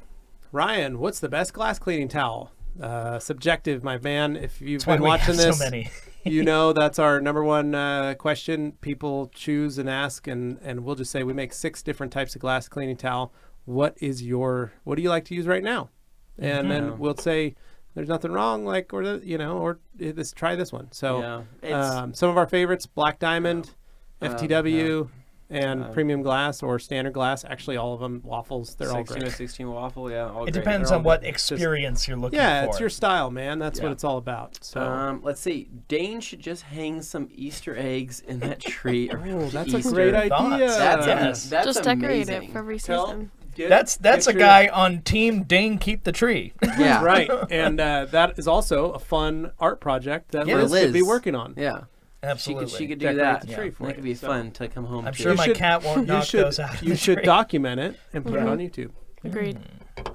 A: Ryan, what's the best glass cleaning towel? Subjective, my man. If you've
C: That's why
A: been
C: we
A: watching
C: have
A: this,
C: so many.
A: you know that's our number one question people choose and ask, and we'll just say we make 6 different types of glass cleaning towel. What do you like to use right now? And then we'll say there's nothing wrong, try this one. So some of our favorites: Black Diamond, FTW, and Premium Glass or Standard Glass. Actually, all of them waffles. They're all great.
B: 16 waffle, all
C: It
B: great.
C: depends
B: They're
C: on
B: all
C: what
B: good.
C: experience you're looking for.
A: Yeah, it's your style, man. That's what it's all about. So
B: Let's see. Dane should just hang some Easter eggs in that tree.
A: oh, that's a
B: Easter.
A: great idea.
C: Thoughts.
B: That's
D: Just decorate
B: amazing.
D: it for every
A: Tell-
D: season.
A: get
C: That's a
A: picture-
C: guy on Team Dane Keep the Tree.
B: Yeah.
A: right, and that is also a fun art project that
C: Yeah,
A: Liz could be
B: Liz.
A: working on.
B: Yeah.
C: Absolutely.
B: She could do
A: Decorate
B: that.
A: the tree for
B: That
A: you,
B: could be
A: so.
B: fun to come home
C: I'm
B: to.
C: sure my cat won't knock those out. of
A: You
C: the
A: should
C: tree.
A: document it and put it on YouTube.
D: Agreed.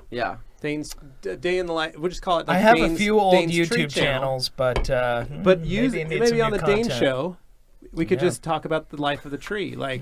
B: Yeah.
A: Dane's Day in the Life. We'll just call it. Like
C: I have
A: Dane's,
C: a few old
A: Dane's Tree
C: YouTube
A: channel.
C: channels, but
A: Use
C: maybe,
A: maybe on the Dane
C: content.
A: show, we could
C: Yeah.
A: just talk about the life of the tree. Like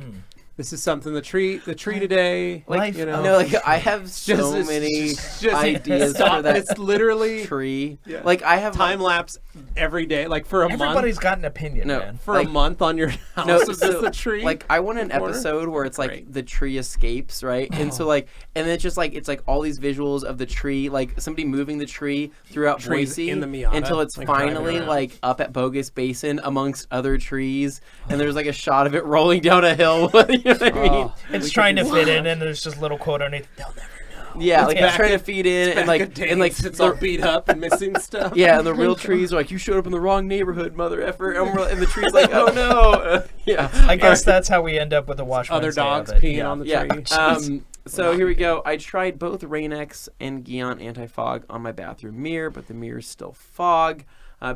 A: this is something the tree today.
C: Life
A: you know,
B: No, like I have so
A: Just-
B: many
A: just
B: ideas
A: stop.
B: for that
A: It's literally
B: tree.
A: Yeah.
B: Like I have
A: time lapse every day. Like for a
C: Everybody's
A: month.
C: got an opinion,
B: No.
C: man.
A: For
B: like-
A: a month on your house.
B: No,
A: is this
B: so,
A: the tree?
B: Like I want an
A: corner?
B: episode where it's like
A: Great.
B: the tree escapes, right? And so like, and then it's just like it's like all these visuals of the tree, like somebody moving the tree throughout
A: Trees
B: Boise
A: in the Miata,
B: until it's
A: like, driving
B: finally
A: around.
B: like up at Bogus Basin amongst other trees, and there's like a shot of it rolling down a hill. You know what I mean?
A: Oh,
C: It's trying to fit in, and there's just a little quote underneath. They'll never know.
B: Yeah, like
A: back
B: it's trying to
A: at-
B: feed in, and like
A: it's all beat up and missing stuff.
B: yeah, and the real trees are like, you showed up in the wrong neighborhood, mother effer, and the tree's like, oh no, yeah.
C: I guess that's how we end up with the wash.
A: Other
C: Wednesday
A: dogs
C: of it.
A: peeing
C: Yeah.
A: on the
B: Yeah.
A: tree.
B: So here we go. I tried both Rain-X and Geon anti-fog on my bathroom mirror, but the mirror's still fog.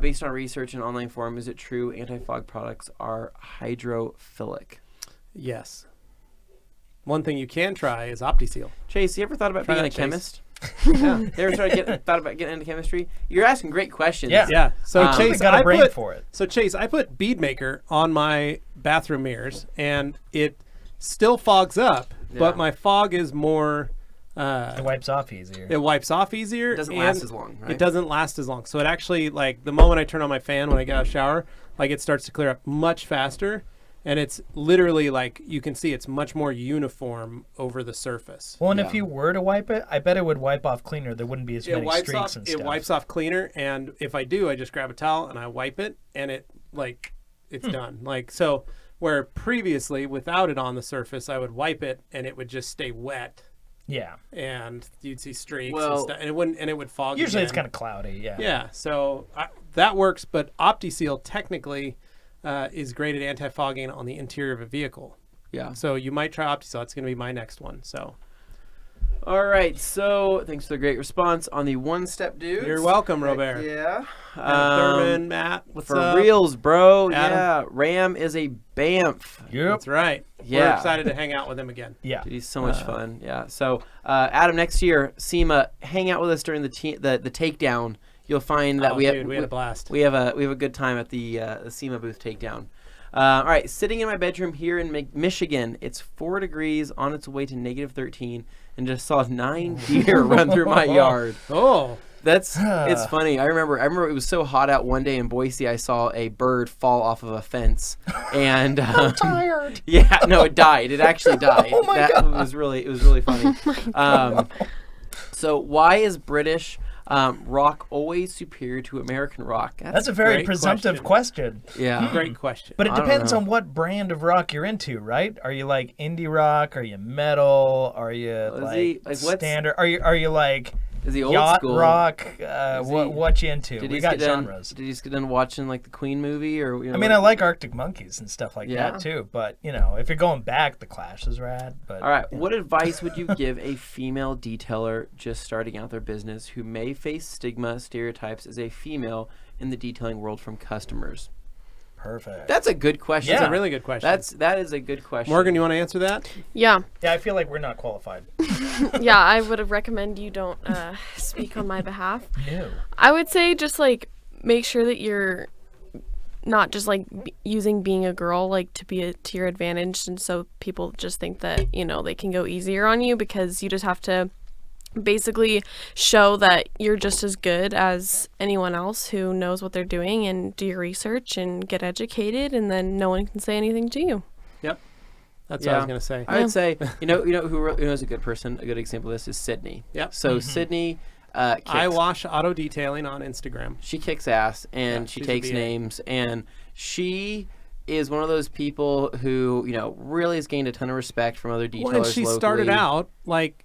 B: Based on research and online forum, is it true anti-fog products are hydrophilic?
A: Yes. One thing you can try is OptiSeal.
B: Chase, you ever thought about
A: Try
B: being a
A: that, Chase.
B: chemist?
A: Yeah.
B: You ever thought about getting into chemistry? You're asking great questions.
C: Yeah.
A: Yeah. So
B: I
A: Chase,
C: got a
A: I
C: brain
A: put
C: for it.
A: Chase, I put Bead Maker on my bathroom mirrors, and it still fogs up, but
B: Yeah.
A: my fog is more.
C: It wipes off easier.
A: It wipes off easier.
B: It doesn't
A: and
B: last as long, right?
A: It doesn't last as long. So it actually, like, the moment I turn on my fan when I get out of the shower, like, it starts to clear up much faster. And it's literally, like, you can see it's much more uniform over the surface.
C: Well, and
B: Yeah.
C: if you were to wipe it, I bet it would wipe off cleaner. There wouldn't be as many streaks and stuff.
A: It wipes off cleaner, and if I do, I just grab a towel and I wipe it, and it, like, it's done. Like, so where previously, without it on the surface, I would wipe it and it would just stay wet,
C: Yeah.
A: and you'd see streaks
B: Well-
A: and stuff, and it would fog.
C: Usually it's
A: again.
C: kind of cloudy. Yeah.
A: Yeah, so that works, but OptiSeal technically is great at anti-fogging on the interior of a vehicle.
B: Yeah.
A: So you might try OptiSeal. It's going to be my next one. So
B: All right. So thanks for the great response on the one-step dudes.
A: you're welcome,
B: Heck
A: Robert.
B: Yeah.
A: Thurman, Matt, what's
B: for
A: up?
B: reals, bro.
A: Adam?
B: Yeah. Ram is a Bamf.
C: Yep.
A: That's right. We're
B: Yeah.
A: excited to hang out with him again.
C: Yeah.
B: Dude, he's so much fun. Yeah. So Adam, next year, SEMA, hang out with us during the takedown. You'll find that
A: Oh,
B: we
A: dude, we had a
B: have
A: blast.
B: we have a good time at the SEMA booth takedown. All right, sitting in my bedroom here in Michigan, it's 4 degrees on its way to -13, and just saw 9 deer run through my yard.
A: Oh,
B: It's funny. I remember it was so hot out one day in Boise. I saw a bird fall off of a fence, and
C: I'm tired.
B: yeah, no, it died. It actually died.
C: Oh my
B: that
C: God.
B: was really funny. So why is British rock always superior to American rock?
C: That's a very
A: great
C: presumptive question.
B: yeah.
A: great question.
C: But it
B: I don't
C: depends
B: know.
C: on what brand of rock you're into, right? Are you like indie rock? Are you metal? Are you like
B: like, what's-
C: standard? Are you like
B: Is he old
C: yacht
B: school?
C: rock?
B: Is he-
C: What you into?
B: Did
C: We
B: he
C: got
B: get done,
C: genres.
B: Did you just get done watching like the Queen movie, or you know,
C: I mean, I like Arctic Monkeys and stuff like
B: Yeah.
C: that too. But you know, if you're going back, the Clash is rad. But
B: All right, what advice would you give a female detailer just starting out their business who may face stigma, stereotypes as a female in the detailing world from customers?
C: perfect.
B: That's a good question.
A: That's
C: Yeah.
A: a really good question.
B: That is a good question.
A: Morgan, you want to answer that?
D: Yeah.
C: Yeah, I feel like we're not qualified.
D: Yeah, I would recommend you don't speak on my behalf.
C: No.
D: I would say just like make sure that you're not just like using being a girl like to be to your advantage, and so people just think that, you know, they can go easier on you, because you just have to basically show that you're just as good as anyone else who knows what they're doing, and do your research and get educated, and then no one can say anything to you.
A: Yep. That's what I was going to say.
B: I would say, you know who is a good person, a good example of this is Sydney.
A: Yep.
B: So Sydney,
A: I wash auto detailing on Instagram.
B: She kicks ass, and she takes names, and she is one of those people who, really has gained a ton of respect from other detailers
A: Well, and she
B: locally.
A: started out like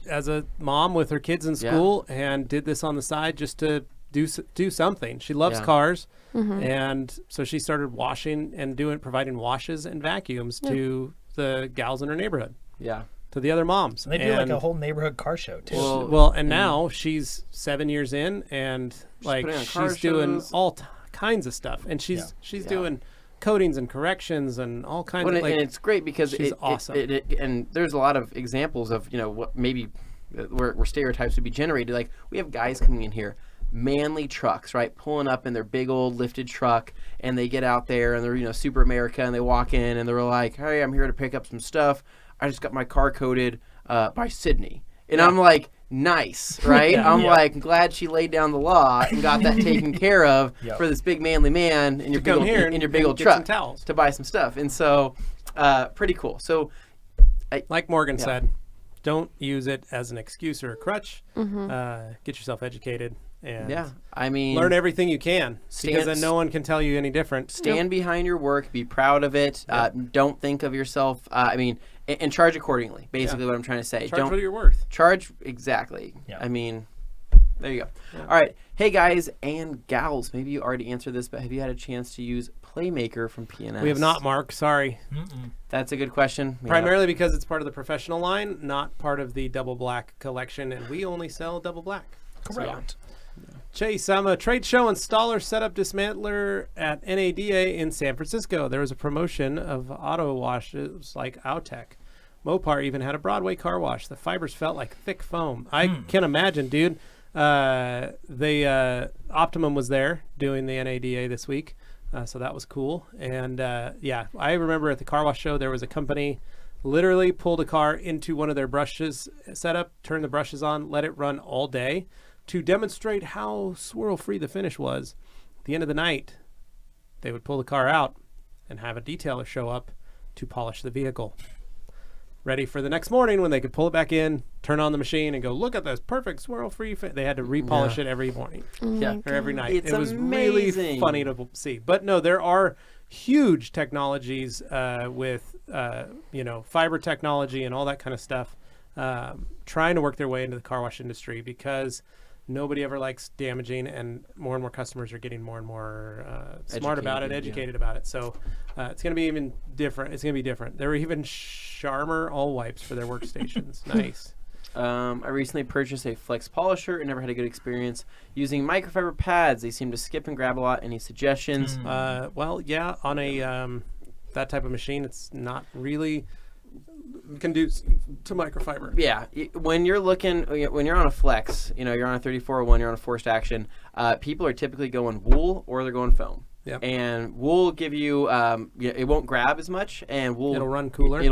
A: as a mom with her kids in school and did this on the side just to do something. She loves cars, and so she started washing and providing washes and vacuums to the gals in her neighborhood.
B: Yeah.
A: To the other moms.
C: And they do like a whole neighborhood car show too.
A: Well, and now she's 7 years in, and she's doing all kinds of stuff, and she's doing coatings and corrections and all kinds of.
B: And it's great because
A: she's awesome.
B: And there's a lot of examples of what maybe where stereotypes would be generated. Like, we have guys coming in here, manly trucks, right, pulling up in their big old lifted truck, and they get out there and they're super America, and they walk in and they're like, "Hey, I'm here to pick up some stuff. I just got my car coated by Sydney." And I'm like, nice, right? I'm like, glad she laid down the law and got that taken care of for this big manly man in your big old truck to buy some stuff. And so, pretty cool. So,
A: like Morgan said, don't use it as an excuse or a crutch. Get yourself educated. And learn everything you can, because then no one can tell you any different.
B: Stand behind your work. Be proud of it. Don't think of yourself. And charge accordingly. Basically, what I'm trying to say.
A: Charge what you're worth.
B: Charge exactly. Yeah. There you go. Yeah. All right. Hey guys and gals, maybe you already answered this, but have you had a chance to use Playmaker from P&S?
A: We have not, Mark. Sorry.
B: That's a good question.
A: Primarily because it's part of the professional line, not part of the double black collection, and we only sell double black.
C: Correct.
A: Chase, I'm a trade show installer setup dismantler at NADA in San Francisco. There was a promotion of auto washes like Autech. Mopar even had a Broadway car wash. The fibers felt like thick foam. I can imagine, dude. Optimum was there doing the NADA this week, so that was cool. And I remember at the car wash show there was a company literally pulled a car into one of their brushes setup, turned the brushes on, let it run all day to demonstrate how swirl-free the finish was. At the end of the night, they would pull the car out and have a detailer show up to polish the vehicle. Ready for the next morning when they could pull it back in, turn on the machine, and go, look at this perfect swirl-free They had to repolish it every morning or every night.
B: It was
A: really funny to see. But no, there are huge technologies with fiber technology and all that kind of stuff trying to work their way into the car wash industry, because nobody ever likes damaging, and more customers are getting more and more smart about it, educated about it. So it's going to be even different. It's going to be different. There were even Charmer all wipes for their workstations. Nice.
B: I recently purchased a flex polisher and never had a good experience using microfiber pads. They seem to skip and grab a lot. Any suggestions?
A: On a that type of machine, it's not really conducive to microfiber.
B: Yeah, when you're on a flex, you're on a 3401, you're on a forced action, people are typically going wool or they're going foam.
A: Yep.
B: And wool will give you, it won't grab as much, and
A: it'll run cooler.
B: And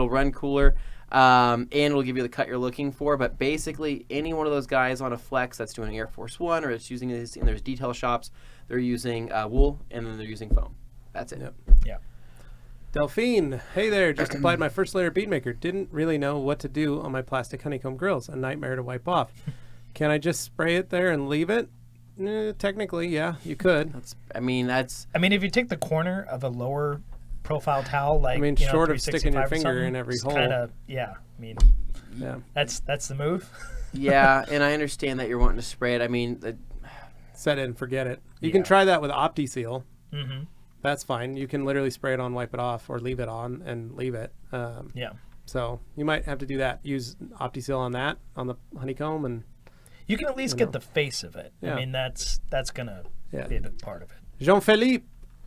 B: it'll give you the cut you're looking for. But basically, any one of those guys on a flex that's doing Air Force One, or it's using this in their detail shops, they're using wool, and then they're using foam. That's it.
A: Yep.
C: Yeah.
A: Delphine, hey there, just applied my first layer of bead maker. Didn't really know what to do on my plastic honeycomb grills. A nightmare to wipe off. Can I just spray it there and leave it? Technically, yeah, you could.
C: If you take the corner of a lower profile towel,
A: short of sticking your finger in every hole.
C: That's the move.
B: Yeah, and I understand that you're wanting to spray it.
A: Set it and forget it. You can try that with OptiSeal. Mm-hmm. That's fine. You can literally spray it on, wipe it off, or leave it on and leave it. So you might have to do that. Use OptiSeal on the honeycomb, and
C: you can at least get the face of it.
A: Yeah.
C: That's gonna be a big part of it.
A: Jean-Philippe,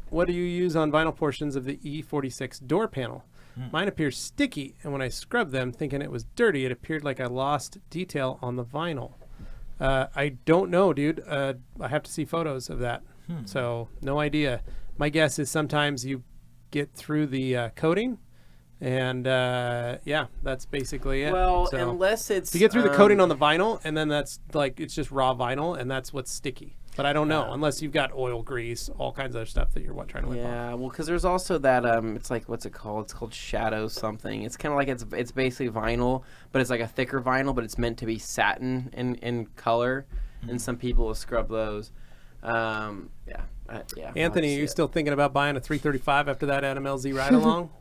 A: what do you use on vinyl portions of the E46 door panel? Mine appears sticky, and when I scrubbed them, thinking it was dirty, it appeared like I lost detail on the vinyl. I don't know, dude. I have to see photos of that. So no idea. My guess is sometimes you get through the coating And yeah, that's basically it.
B: Well,
A: So,
B: unless it's
A: you get through the coating on the vinyl, and then that's like it's just raw vinyl, and that's what's sticky. But I don't know unless you've got oil, grease, all kinds of other stuff that you're trying to whip off.
B: Yeah, well, because there's also that it's like what's it called? It's called shadow something. It's kind of like it's basically vinyl, but it's like a thicker vinyl, but it's meant to be satin in color, and some people will scrub those. Yeah.
A: Anthony, are you still thinking about buying a 335 after that Adam LZ ride along?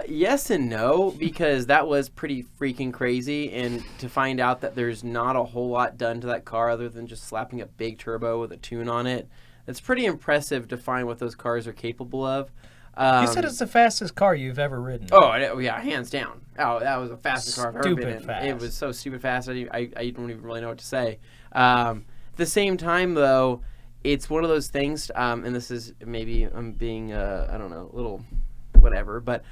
B: Yes and no, because that was pretty freaking crazy, and to find out that there's not a whole lot done to that car other than just slapping a big turbo with a tune on it, it's pretty impressive to find what those cars are capable of.
C: You said it's the fastest car you've ever ridden.
B: Oh, yeah, hands down. Oh, that was the fastest car I've ever been in.
C: Fast.
B: It was so stupid fast, I don't even really know what to say. At the same time, though, it's one of those things, and this is maybe I'm being, I don't know, a little whatever, but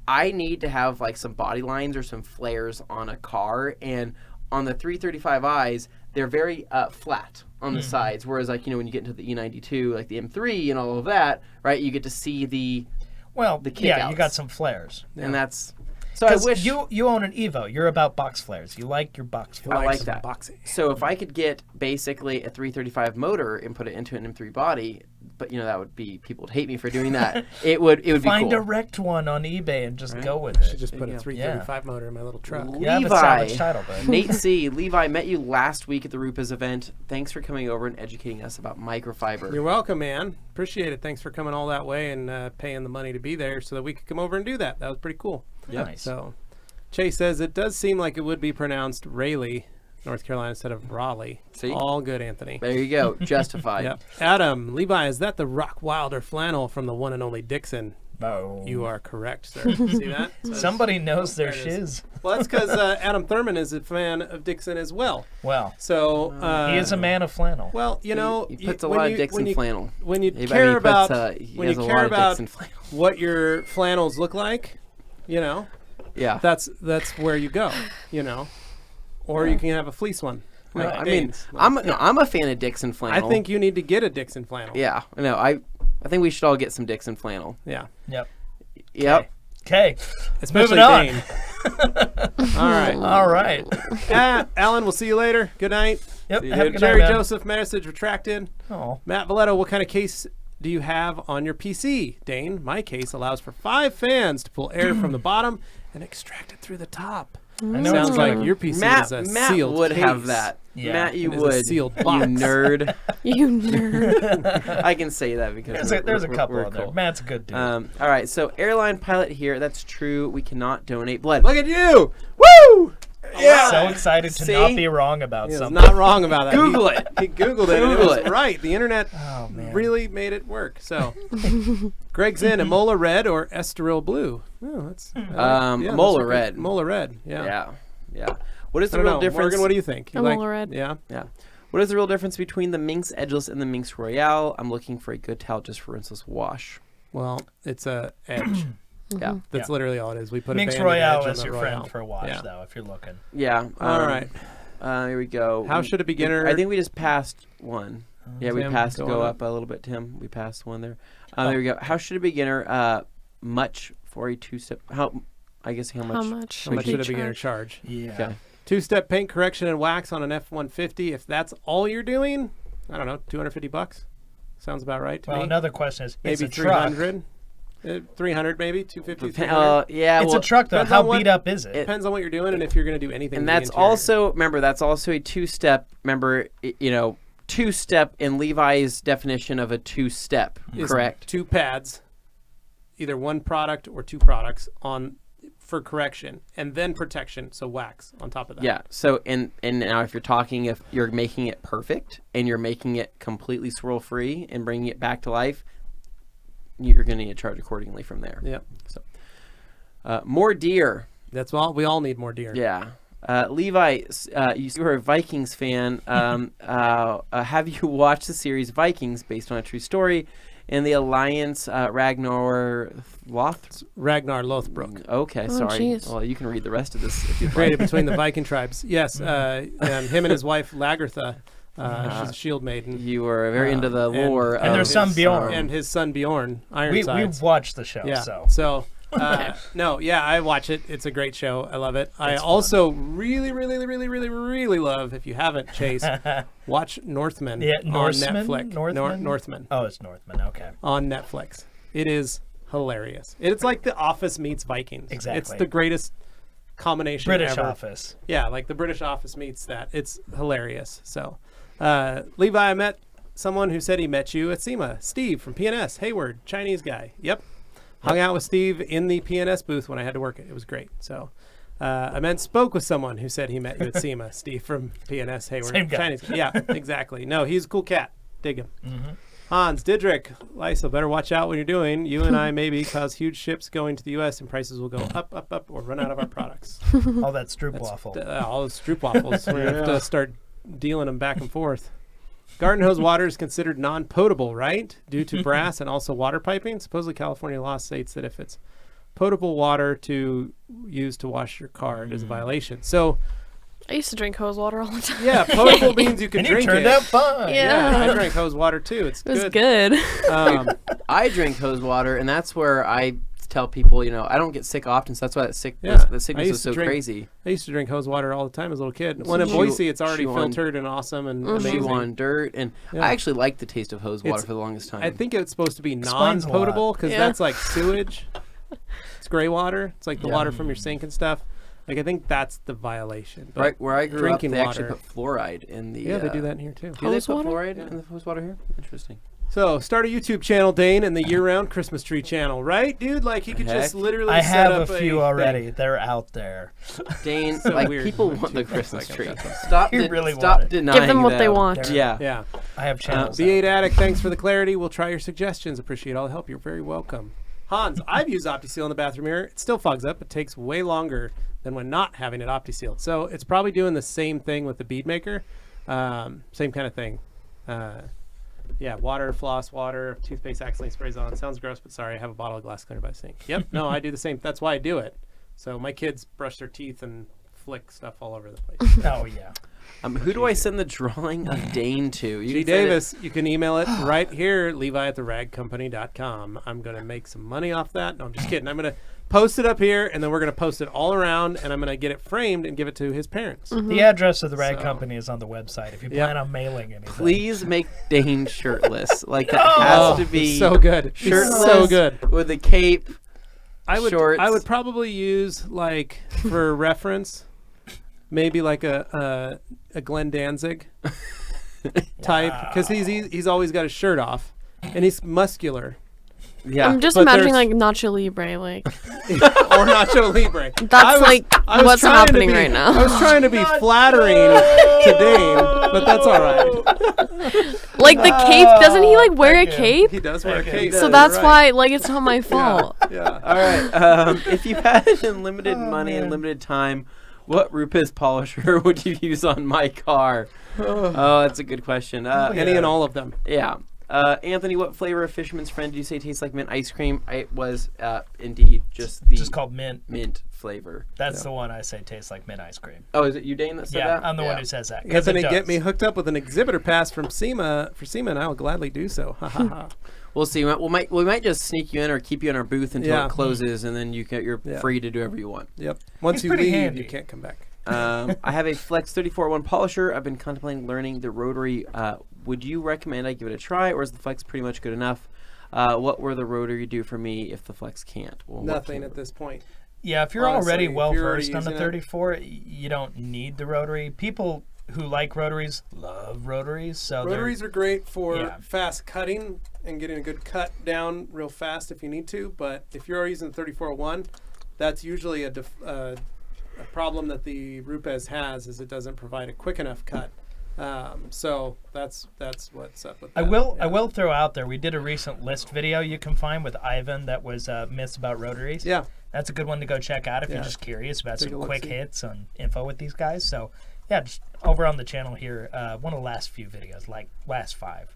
B: I need to have like some body lines or some flares on a car, and on the 335i's they're very flat on the sides, whereas like when you get into the E92, like the M3 and all of that, right, you get to see the kickouts.
C: You got some flares,
B: and that's so I wish
C: you own an Evo. You're about box flares. You like your box flares.
B: I like that.
A: Boxy.
B: So if I could get basically a 335 motor and put it into an M3 body, but that would be, people would hate me for doing that. It would be
C: Find
B: cool.
C: a wrecked one on eBay and just go with it.
A: Should just put a 335 motor in my little truck.
C: You have a
B: Levi,
C: salvage title, bud.
B: Nate C. Levi, met you last week at the Rupas event. Thanks for coming over and educating us about microfiber.
A: You're welcome, man. Appreciate it. Thanks for coming all that way and paying the money to be there so that we could come over and do that. That was pretty cool.
C: Yep. Nice.
A: So, Chase says it does seem like it would be pronounced Raleigh, North Carolina, instead of Raleigh.
B: See?
A: All good, Anthony.
B: There you go. Justified.
A: Yep. Adam, Levi, is that the Rock Wilder flannel from the one and only Dixon?
C: No.
A: You are correct, sir. See that? So
C: Somebody knows their
A: there it is.
C: shiz.
A: Well, that's because Adam Thurman is a fan of Dixon as well.
C: Well,
A: So
C: he is a man of flannel.
A: Well,
B: He puts a
A: when
B: lot
A: you-
B: of Dixon flannel.
A: When you
B: He
A: care
B: puts,
A: about
B: he
A: when
B: has
A: you
B: a
A: care
B: lot of
A: about
B: Dixon flannel.
A: what your flannels look like,
B: Yeah.
A: that's where you go, or you can have a fleece one.
C: Right.
A: Like
B: I mean,
A: Dane's.
B: I'm a fan of Dixon flannel.
A: I think you need to get a Dixon flannel.
B: Yeah. No, I think we should all get some Dixon flannel.
A: Yeah.
C: Yep.
B: Yep.
C: Okay.
A: Especially
C: Moving on.
A: Dane. All right.
C: All right.
A: Alan, we'll see you later. Good night.
C: Yep.
B: See you
C: Have a
B: later.
C: good
A: Jerry
C: night, man.
A: Joseph, message retracted.
C: Oh.
A: Matt Valletto, what kind of case do you have on your PC? Dane, my case allows for 5 fans to pull air from the bottom and extract it through the top.
C: I know
A: Sounds
C: it's
A: like
C: good.
A: your PC
B: Matt,
A: is a
B: Matt
A: sealed
B: would
A: case.
B: have that.
C: Yeah.
B: Matt, you
A: It is a
B: would.
A: sealed
B: You
A: box.
B: nerd.
D: You nerd.
B: I can say that because
C: There's a couple
B: we're
C: of them.
B: cool.
C: Matt's a good dude.
B: All right, so airline pilot here. That's true. We cannot donate blood. Look at you! Woo!
C: So excited to
B: See?
C: not be wrong about
A: He was
C: something.
A: not wrong about that.
B: Google it.
A: He Googled it and it
B: Google
A: was
B: it.
A: right. The internet
C: Oh, man.
A: really made it work. So, Greg's in Emola red or Estoril blue. Oh, that's
B: Mola red.
A: Mola red. Yeah.
B: Yeah. What is
A: I
B: the
A: don't
B: real
A: know.
B: difference?
A: Morgan, what do you think? You
D: Emola red.
A: Yeah.
B: Yeah. What is the real difference between the Minx Edgeless and the Minx Royale? I'm looking for a good towel just for rinseless wash.
A: Well, it's a edge.
B: Yeah.
A: That's
C: Yeah.
A: literally all it is. We put
C: Minx
A: a banded edge
C: Royale
A: on
C: is
A: the
C: your
A: Royale.
C: friend for a wash,
A: Yeah.
C: though, if you're looking.
B: Yeah.
A: All right.
B: Here we go.
A: How should a beginner?
B: I think we just passed one. Yeah, we
A: Tim,
B: passed.
A: go
B: Go
A: on
B: up a little bit, Tim. We passed one there. There we go. How should a beginner much for a 2-step? I guess how much?
D: How much?
A: How much
D: should
A: should a
D: you
A: beginner
D: charge?
A: charge?
C: Yeah.
B: Okay.
A: 2-step paint correction and wax on an F-150. If that's all you're doing, I don't know, $250. Sounds about right to
C: Well,
A: me.
C: another question is,
A: Maybe
C: it's a truck.
A: 300. 300 maybe, 250, 300.
B: Yeah.
C: It's
B: well,
C: a truck, though.
A: depends
C: How
A: on what-
C: beat up is it?
A: Depends on what you're doing and if you're going to do anything.
B: and
A: to the
B: that's
A: interior.
B: also that's also a 2-step. Remember, 2-step in Levi's definition of a 2-step.
A: Is
B: Correct.
A: 2 pads, either one product or 2 products for correction, and then protection, so wax on top of that.
B: Yeah. So and now if you're making it perfect and you're making it completely swirl free and bringing it back to life, you're going to need to charge accordingly from there.
A: Yep.
B: So more deer.
A: That's all. We all need more deer.
B: Yeah. Levi, you are a Vikings fan. Have you watched the series Vikings based on a true story? And the Alliance Ragnar
A: Lothbrok.
B: Okay,
D: Oh,
B: sorry.
D: jeez.
B: Well, you can read the rest of this if you
A: Created between the Viking tribes. Yes, and him and his wife Lagertha. She's a shield maiden.
B: You were very into the
A: and-
B: lore.
C: and their
B: of
C: son
B: his,
C: Bjorn.
A: And his son Bjorn,
C: We've
A: Ironsides.
C: watched the show,
A: Yeah.
C: so.
A: So No, yeah, I watch it. It's a great show. I love it. I also really love, if you haven't, Chase, watch Northman on Netflix. Northman.
C: Oh, it's Northman. Okay.
A: On Netflix. It is hilarious. It's like The Office meets Vikings.
C: Exactly.
A: It's the greatest combination
C: British
A: ever.
C: Office.
A: Yeah, like the British Office meets that. It's hilarious. So, Levi, I met someone who said he met you at SEMA. Steve from PNS, Hayward, Chinese guy. Yep. Hung out with Steve in the PNS booth when I had to work it. It was great. So, I spoke with someone who said he met you at SEMA. Steve from PNS, Hayward,
C: Same guy.
A: Chinese guy. Yeah, exactly. No, he's a cool cat. Dig him. Hans, Didrik, Lisa, better watch out what you're doing. You and I maybe cause huge ships going to the U.S. and prices will go up, or run out of our products.
C: All that stroopwafel.
A: All those stroopwafels. We're going to have to start dealing them back and forth. Garden hose water is considered non-potable, right? Due to brass and also water piping. Supposedly California law states that if it's potable water to use to wash your car, it is a violation. So,
D: I used to drink hose water all the time.
A: yeah, potable means you can
C: And
A: drink
C: you turned
A: it.
C: out fine.
D: Yeah.
A: I drank hose water too. It's
D: It was
A: good.
D: good.
B: I drink hose water, and that's where I tell people, I don't get sick often, so that's why the
A: Yeah.
B: sickness
A: used
B: is
A: to
B: so
A: drink-
B: crazy.
A: I used to drink hose water all the time as a little kid. When in
B: chew-
A: Boise, it's already
B: chew on-
A: filtered and awesome and
B: Chew
A: amazing.
B: on dirt, and
A: Yeah.
B: I actually like the taste of hose water
A: It's-
B: for the longest time.
A: I think it's supposed to be
C: Explains a lot.
A: non-potable because
D: Yeah.
A: that's like sewage. It's gray water. It's like the water from your sink and stuff. Like I think that's the violation. But
B: Right where I grew up,
A: drinking
B: they actually
A: water-
B: put fluoride in the.
A: Yeah, they do that in here too.
B: Do they
D: Hose
B: put
D: water?
B: fluoride in the hose water here? Interesting.
A: So start a YouTube channel, Dane, and the year-round Christmas tree channel, right, dude? Like you could just
B: Heck.
A: literally.
C: I
A: set
C: have
A: up
C: a few already.
A: thing.
C: They're out there.
B: Dane,
A: So
B: like
A: weird.
B: people want the Christmas tree. Stop,
C: You really
B: stop
C: want it.
B: denying
D: Give them what they
B: them.
D: want.
B: Yeah.
A: Yeah.
C: I have channels.
A: B8 Addict, thanks for the clarity. We'll try your suggestions. Appreciate all the help. You're very welcome. Hans, I've used OptiSeal in the bathroom mirror. It still fogs up. It takes way longer than when not having it OptiSealed. So it's probably doing the same thing with the bead maker. Same kind of thing. Yeah, water, floss, water, toothpaste accidentally sprays on. Sounds gross, but sorry, I have a bottle of glass cleaner by the sink. Yep, no, I do the same. That's why I do it. So my kids brush their teeth and flick stuff all over the place.
C: Oh, yeah.
B: Who do I send the drawing of Dane to? You
A: G.
B: can send it-
A: Davis, you can email it right here, levi@theragcompany.com. I'm going to make some money off that. No, I'm just kidding. I'm going to post it up here, and then we're going to post it all around, and I'm going to get it framed and give it to his parents.
C: The address of the rag
A: So-
C: company is on the website if you
A: Yeah.
C: plan on mailing anything.
B: Please make Dane shirtless. Like that has to be
A: so good.
B: shirtless,
A: So good.
B: with a cape.
A: I would
B: Shorts.
A: probably use, like, for reference, maybe like a Glenn Danzig type, because he's always got his shirt off, and he's muscular.
B: Yeah.
D: I'm just
A: but
D: imagining
A: there's-
D: like Nacho Libre, like
A: Or Nacho Libre.
D: that's
A: I was
D: what's
A: trying to
D: happening
A: be-
D: right now.
A: I was trying to be flattering to Dane, but that's all right.
D: Like the cape, doesn't he like wear a
C: thank you.
D: cape?
A: He does wear a
C: Okay.
A: cape.
D: So
A: you're
D: that's
A: right.
D: why like it's not my fault.
A: Yeah.
B: All right. If you had unlimited money and limited time, what Rupes polisher would you use on my car? Oh, that's a good question.
A: Any and all of them.
B: Yeah. Anthony, what flavor of Fisherman's Friend did you say tastes like mint ice cream? It was indeed just the
C: Just called mint.
B: mint flavor.
C: That's the one I say tastes like mint ice cream.
B: Oh, is it you, Dane, that said
C: Yeah,
B: that?
C: I'm the one who says that. 'cause
A: Anthony,
C: it
A: get
C: does.
A: me hooked up with an exhibitor pass from SEMA and I will gladly do so. Ha ha ha.
B: We'll see. We might just sneak you in or keep you in our booth until
A: Yeah.
B: it closes, and then you're
A: Yeah.
B: free to do whatever you want.
A: Yep. Once
C: He's
A: you
C: pretty
A: leave,
C: handy.
A: you can't come back.
B: I have a Flex 3401 polisher. I've been contemplating learning the rotary. Would you recommend I give it a try, or is the Flex pretty much good enough? What will the rotary do for me if the Flex can't? Well, what
A: Nothing
B: can-
A: at this point.
C: Yeah, if you're
A: Honestly,
C: already
A: if
C: well
A: you're already
C: versed on the
A: using it.
C: 34, you don't need the rotary. People who like rotaries love rotaries. So
A: Rotaries are great for
C: Yeah.
A: fast cutting and getting a good cut down real fast if you need to. But if you're already using the 3401, that's usually a problem that the Rupes has, is it doesn't provide a quick enough cut. So that's what's up with that.
C: I will throw out there. We did a recent list video you can find with Ivan that was myths about rotaries.
A: Yeah.
C: That's a good one to go check out if
A: Yeah.
C: you're just curious about
A: Take a
C: some
A: look,
C: quick
A: see.
C: hits and info with these guys. So yeah, just over on the channel here, one of the last few videos, like last 5.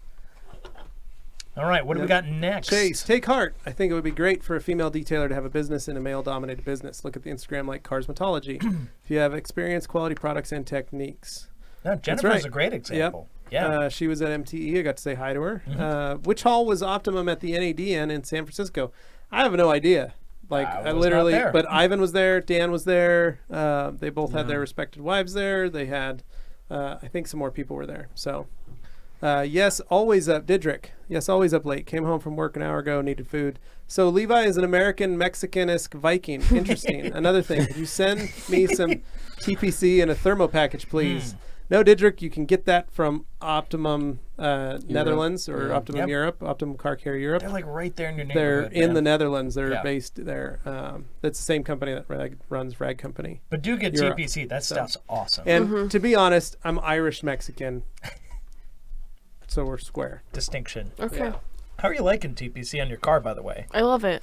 C: All right, what do we got next?
A: Chase, take heart. I think it would be great for a female detailer to have a business in a male-dominated business. Look at the Instagram like Carsmatology. If you have experience, quality products, and techniques.
C: No, Jennifer's
A: right.
C: a great example. Yeah.
A: She was at MTE. I got to say hi to her. Which hall was Optimum at the NADN in San Francisco? I have no idea. Like
C: I
A: I
C: was
A: literally,
C: not there.
A: but Ivan was there, Dan was there. They both had their respected wives there. They had, I think, some more people were there. So, yes, always up. Didrik, yes, always up late. Came home from work an hour ago. Needed food. So Levi is an American Mexican-esque Viking. Interesting. Another thing, could you send me some TPC in a thermo package, please? No, Didrik, you can get that from Optimum Netherlands or Optimum
C: Yep.
A: Europe, Optimum Car Care Europe.
C: They're like right there in your
A: They're
C: neighborhood.
A: in the
C: man.
A: Netherlands. They're
C: Yeah.
A: based there. That's the same company that runs Rag Company.
C: But do get
A: Europe.
C: TPC. That stuff's awesome.
A: And to be honest, I'm Irish Mexican, so we're square.
C: Distinction.
D: Okay.
A: Yeah.
C: How are you liking TPC on your car, by the way?
D: I love it.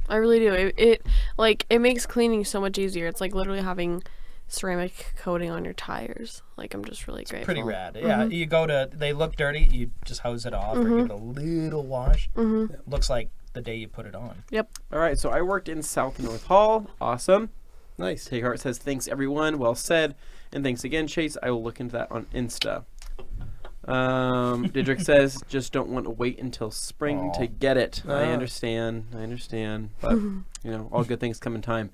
D: I really do. It makes cleaning so much easier. It's like literally having ceramic coating on your tires. Like, I'm just really grateful.
C: Pretty rad. Yeah, you go to, they look dirty, you just hose it off or give it a little wash. Looks like the day you put it on.
D: Yep.
B: All right, so I worked in South North Hall. Awesome.
A: Nice.
B: Take Heart says, thanks everyone. Well said. And thanks again, Chase. I will look into that on Insta. Didrik says, just don't want to wait until spring to get it. I understand. But, all good things come in time.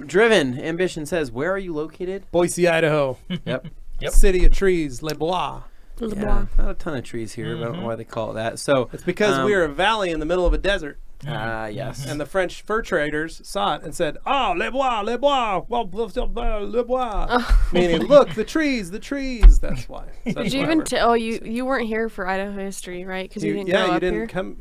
B: Driven Ambition says, where are you located?
A: Boise, Idaho.
B: Yep.
C: Yep.
A: City of Trees, Les Bois.
B: Yeah, not a ton of trees here, but I don't know why they call it that. So
A: It's because we are a valley in the middle of a desert.
B: yes.
A: And the French fur traders saw it and said, "Oh, les bois, les bois, les bois," meaning, "Look, the trees, the trees." That's why. So that's
D: Did you
A: why
D: even?
A: we're-
D: You weren't here for Idaho history, right? Because you didn't grow
A: you
D: up
A: didn't
D: here.
A: come.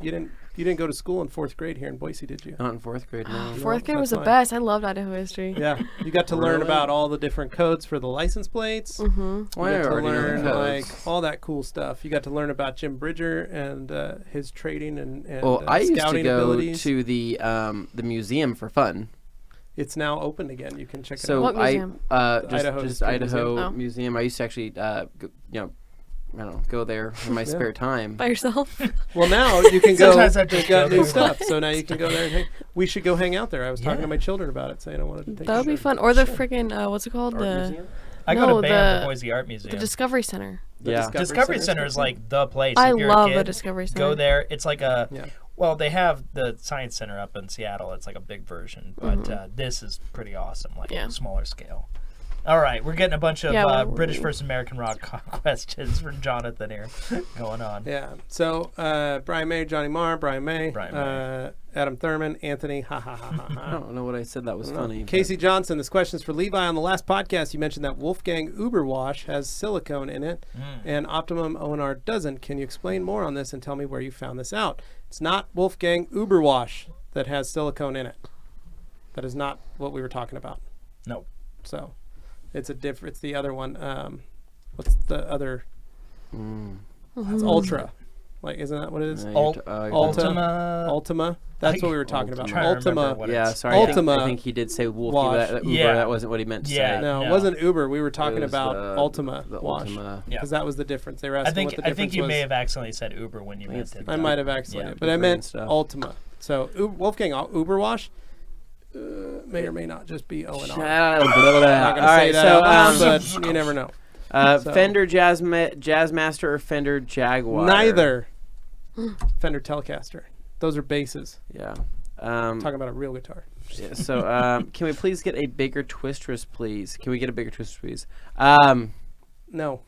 A: You didn't go to school in 4th grade here in Boise, did you?
B: Not in 4th grade, no.
D: Fourth grade was
A: that's
D: the
A: fine.
D: best. I loved Idaho history.
A: Yeah, you got to learn
B: Really?
A: about all the different codes for the license plates.
B: Well,
A: You
B: I
A: got to
B: already know the
A: learn
B: codes.
A: like all that cool stuff. You got to learn about Jim Bridger and his trading and
B: Well, I used to
A: scouting
B: go
A: abilities.
B: to the museum for fun.
A: It's now open again. You can check it
B: So
A: out.
D: What museum?
A: Idaho
B: just
A: History
B: Idaho
D: Museum. Oh.
B: Museum. I used to actually, I don't know, go there in my spare time.
D: By yourself?
A: Well, now you can go.
C: Sometimes I
A: They've
C: just
A: got
C: go
A: new
C: there.
A: stuff, so now you can go there and hang. We should go hang out there. I was talking
C: Yeah.
A: to my children about it, saying I wanted to take.
D: That would be fun. Or the freaking what's it called?
B: Art
D: The
B: museum?
C: I go
D: No,
C: to BAM, the
D: the-
C: Boise Art Museum.
D: the Discovery Center.
B: Yeah.
C: Discovery Center is like the place.
D: I
C: If you're a
D: love
C: kid,
D: the Discovery Center.
C: Go there. It's like a,
A: Yeah.
C: well, they have the Science Center up in Seattle. It's like a big version, but this is pretty awesome, like
D: Yeah.
C: smaller scale. All right, we're getting a bunch of
D: Yeah, well,
C: British versus American rock questions from Jonathan here going on.
A: Yeah. So Brian May, Johnny Marr, Brian May,
C: Brian May.
A: Adam Thurman, Anthony. Ha ha ha ha
B: I
A: ha.
B: don't know what I said that was funny. but-
A: Casey Johnson. This question's for Levi. On the last podcast, you mentioned that Wolfgang Uberwash has silicone in it, and Optimum ONR doesn't. Can you explain more on this and tell me where you found this out? It's not Wolfgang Uberwash that has silicone in it. That is not what we were talking about.
C: No.
A: So, it's it's the other one. What's the other? It's Ultra. Like, isn't that what it is?
B: No,
C: Ult-
B: you're
C: Ultima.
A: Ultima. That's what we were talking about.
C: Trying to remember
A: Ultima.
C: what
B: Yeah,
C: it's-
B: sorry.
A: Ultima
B: I think he did say Wolf.
A: wash.
B: Uber,
C: Yeah.
B: that wasn't what he meant to
C: Yeah.
B: say.
A: No, it
C: No.
A: wasn't Uber. We were talking
B: It was
A: about
B: the-
A: Ultima
B: the
A: wash.
B: Ultima.
C: Yeah.
A: Because that was the difference. They were
C: I
A: asking what
C: think
A: the
C: I
A: difference
C: think you
A: was.
C: may have accidentally said Uber when you
B: I think
C: meant
B: it's
C: it.
B: the-
A: I might have accidentally,
C: Yeah.
A: but I
B: Different
A: meant
B: stuff.
A: Ultima. So Wolfgang Uberwash may or may not just be O and R. I'm not
B: All
A: gonna say
B: right,
A: that
B: so
A: out loud, but you never know. so-
B: Fender Jazzmaster or Fender Jaguar?
A: Neither. Fender Telecaster. Those are basses.
B: Yeah.
A: Talking about a real guitar.
B: Yeah, so can we please get a bigger twistress, please? Can we get a bigger twistress, please?
A: No.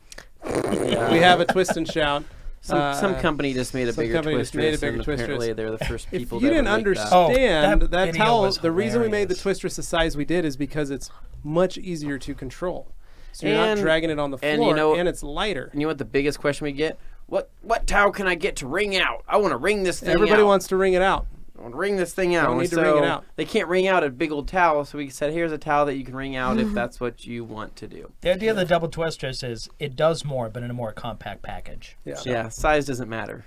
A: We have a twist and shout.
B: Some company just made a
A: some
B: bigger
A: company
B: twistress,
A: just made a bigger
B: and apparently
A: twistress.
B: they're the first
A: If
B: people
A: you
B: to
A: didn't
B: ever make that.
A: understand
C: that
A: that
C: video
A: towel,
C: was
A: the reason we made the
C: hilarious.
A: twistress the size we did is because it's much easier to control. So you're
B: And-
A: not dragging it on the floor,
B: and you know-
A: and it's lighter.
B: And you know what the biggest question we get? What towel can I get to ring out? I want to ring this thing
A: Everybody
B: out.
A: wants to ring it out.
B: I want to ring this thing out.
A: Don't
B: And
A: need to
B: so
A: ring it out.
B: They can't ring out a big old towel, so we said, here's a towel that you can ring out if that's what you want to do.
C: The idea of the double twistress is it does more, but in a more compact package.
A: Yeah.
B: Yeah, size doesn't matter.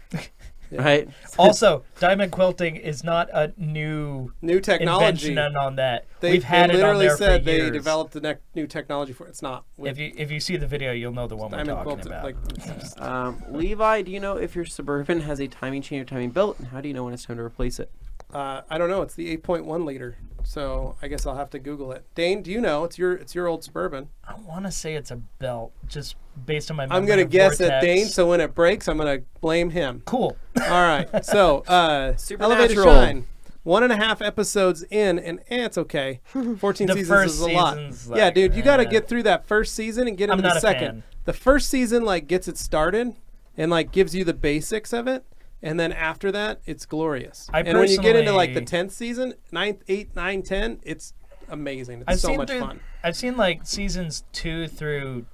B: Right?
C: Also, diamond quilting is not a new
A: technology.
C: invention on that.
A: They,
C: We've had
A: they
C: it on
A: literally
C: there
A: said
C: for
A: they
C: years.
A: developed the new technology for it. It's not. With
C: If you see the video, you'll know the one we're
A: diamond
C: talking
A: quilted,
C: about.
A: like,
B: Levi, do you know if your Suburban has a timing chain or timing belt, and how do you know when it's time to replace it?
A: I don't know. It's the 8.1 liter, so I guess I'll have to Google it. Dane, do you know? It's your old Suburban.
C: I want to say it's a belt, just based on my memory
A: I'm gonna
C: of
A: guess at
C: Vortex.
A: Dane, so when it breaks, I'm gonna blame him.
C: Cool.
A: All right. So elevator
B: Supernatural.
A: shine. 1.5 episodes in, and it's okay. 14
C: The
A: seasons
C: first
A: is a lot.
C: season's
A: Yeah,
C: like,
A: dude, you got to get through that first season and get
C: I'm
A: into
C: not
A: the
C: a
A: second.
C: fan.
A: The first season like gets it started and like gives you the basics of it, and then after that, it's glorious. And when you get into like the 10th season, 9th, 8th, 9, 10, it's amazing. It's so much fun.
C: I've seen like seasons 2 through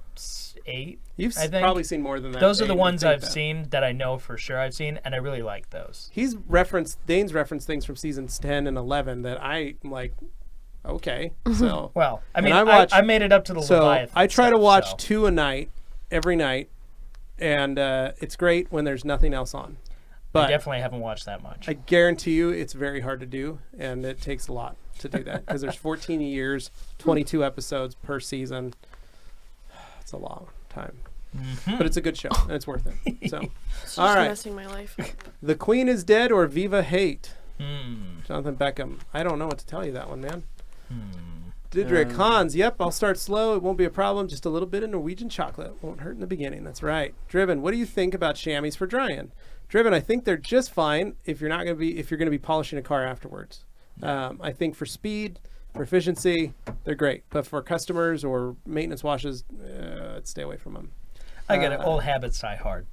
C: 8.
A: You've
C: I think.
A: probably seen more than that.
C: Those are the
A: Dane,
C: ones
A: I
C: I've
A: think that.
C: seen that I know for sure I've seen, and I really like those.
A: Dane's referenced things from seasons 10 and 11 that I'm like, okay. So
C: Well, I
A: And
C: mean,
A: I
C: I made it up to the
A: So
C: Leviathan
A: I try to
C: stuff,
A: watch
C: so.
A: 2 a night, every night, and it's great when there's nothing else on.
C: I
A: But
C: definitely haven't watched that much.
A: I guarantee you it's very hard to do, and it takes a lot to do that because there's 14 years, 22 episodes per season. It's a long time. But it's a good show, and it's worth it. So,
D: It's
A: all
D: just
A: right.
D: messing my life up.
A: The Queen is Dead or Viva Hate?
C: Hmm.
A: Jonathan Beckham. I don't know what to tell you that one, man. Didrik Hans. Yep, I'll start slow. It won't be a problem. Just a little bit of Norwegian chocolate. Won't hurt in the beginning. That's right. Driven. What do you think about chamois for drying? Driven. I think they're just fine if you're not going to be polishing a car afterwards. I think for speed, for efficiency, they're great. But for customers or maintenance washes, I'd stay away from them.
C: I get it. Old habits die hard.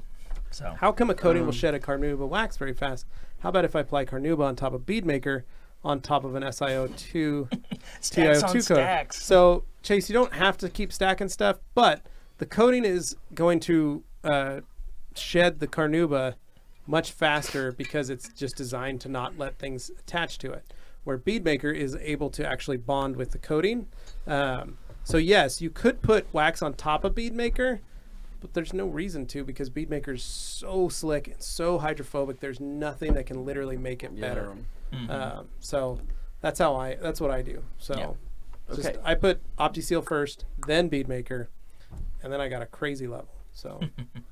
C: So
A: How come a coating will shed a Carnauba wax very fast? How about if I apply Carnauba on top of Bead Maker on top of an SiO2
C: stacks on
A: TiO2 coating?
C: stacks.
A: So, Chase, you don't have to keep stacking stuff, but the coating is going to shed the Carnauba much faster because it's just designed to not let things attach to it, where Bead Maker is able to actually bond with the coating. So, yes, you could put wax on top of Bead Maker, but there's no reason to because Bead Maker is so slick and so hydrophobic. There's nothing that can literally make it better. So that's what I do. So
C: Yeah.
A: just,
B: Okay.
A: I put OptiSeal first, then Bead Maker, and then I got a crazy level. So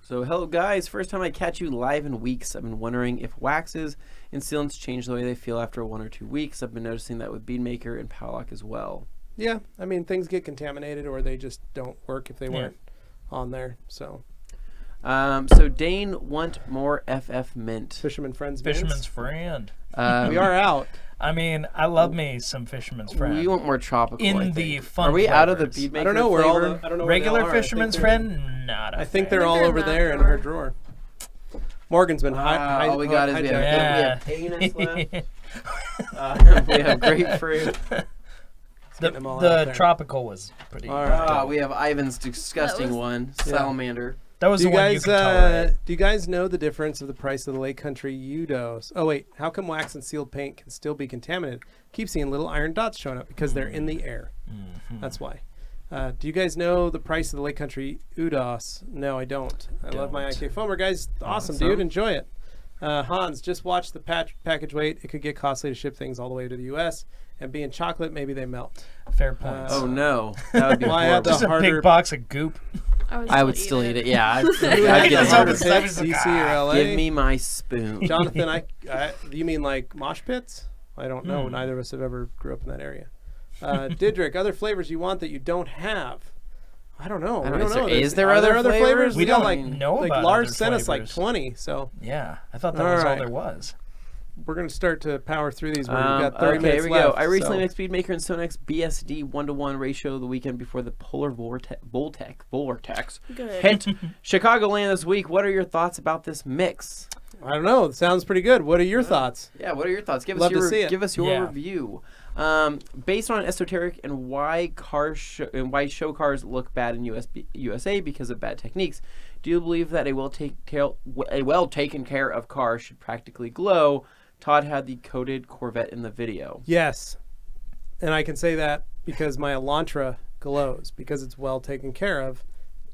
B: So, hello guys. First time I catch you live in weeks. I've been wondering if waxes and sealants change the way they feel after 1 or 2 weeks. I've been noticing that with Bead Maker and Powlock as well.
A: yeah, I mean things get contaminated or they just don't work if they weren't on there. So
B: So Dane want more FF mint.
A: Fisherman Friends.
C: Fisherman's Friend.
A: We are out.
C: I mean, I love me some Fisherman's Friend.
B: We want more tropical.
C: In
B: I
C: the
B: think.
C: fun
B: Are we out of the
C: flavors.
B: Bead Maker
A: I don't know where all
B: flavor?
A: the I don't know where they
C: Regular
A: all are. I think
C: Fisherman's
A: they're-
C: Friend, not a
A: I think
C: fan.
A: they're all
D: they're in
A: over
D: that
A: there in
D: drawer.
A: her drawer. Morgan's been high.
B: All we got is we have,
C: Yeah.
B: we have anus left. We have grapefruit.
A: getting them all out
C: the
A: there.
C: tropical was pretty.
A: All right.
B: We have Ivan's disgusting
D: That was-
B: one, salamander.
C: That was
A: Do
C: the
A: you
C: one you
A: guys
C: could tolerate.
A: do you guys know the difference of the price of the Lake Country Udos? Oh wait, how come wax and sealed paint can still be contaminated? Keep seeing little iron dots showing up because they're in the air. That's why. Do you guys know the price of the Lake Country Udos? No, I don't. I love my IK foamer, guys. Awesome, dude. Enjoy it. Hans, just watch the package weight. It could get costly to ship things all the way to the U.S. And being chocolate, maybe they melt.
C: Fair point.
B: Oh no, that would be
A: Well, I had
B: horrible.
C: Just a
A: harder-
C: big box of goop.
B: I would still eat it. Yeah, I'd
A: Who
B: get
A: has
B: it.
A: the
C: That's
A: harder
C: all the
A: pick,
C: stuff is
A: DC or LA?
B: Give me my spoon.
A: Jonathan, you mean like mosh pits? I don't know. Neither of us have ever grew up in that area. Didrik, other flavors you want that you don't have? I don't know.
B: I don't
A: We
B: know.
A: don't know.
B: Is there
A: Are
B: other flavors?
C: We
A: got
C: don't
A: like
C: know
A: like
C: about
A: Lars
C: other
A: sent us like
C: flavors.
A: 20, so
C: Yeah, I thought that
A: All
C: was all
A: right.
C: there was.
A: we're gonna start to power through these. Where we've got 30
B: okay,
A: minutes
B: here we go.
A: left.
B: I recently
A: so.
B: made Speed Maker and Sonex BSD 1-to-1 ratio the weekend before the polar vortex
D: Good.
B: hit Chicagoland this week. What are your thoughts about this mix?
A: I don't know. It sounds pretty good. What are your thoughts?
B: Yeah, what are your thoughts? Give
A: Love
B: us
A: to see it.
B: give us your
C: Yeah.
B: review. Based on esoteric and why show cars look bad in USA because of bad techniques, do you believe that a well taken care of car should practically glow? Todd had the coated Corvette in the video.
A: Yes, and I can say that because my Elantra glows because it's well taken care of.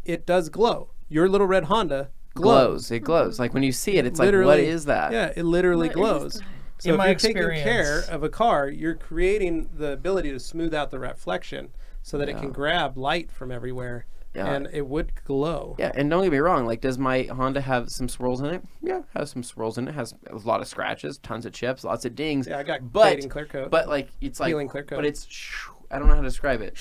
A: It does glow. Your little red Honda glows.
B: It glows. Like when you see it, it's
A: Literally,
B: like, what is that?
A: Yeah, it literally
D: What is
A: glows.
D: that?
A: So
C: In
A: if
C: my
A: you're taking care
C: experience-
A: of a car, you're creating the ability to smooth out the reflection so that it can grab light from everywhere
B: Yeah.
A: and it would glow.
B: Yeah, and don't get me wrong. Like, does my Honda have some swirls in it? Yeah, it has some swirls in it. Has a lot of scratches, tons of chips, lots of dings.
A: Yeah, I got
B: but
A: fading clear coat.
B: but like it's like
A: Peeling clear coat.
B: but it's I don't know how to describe it.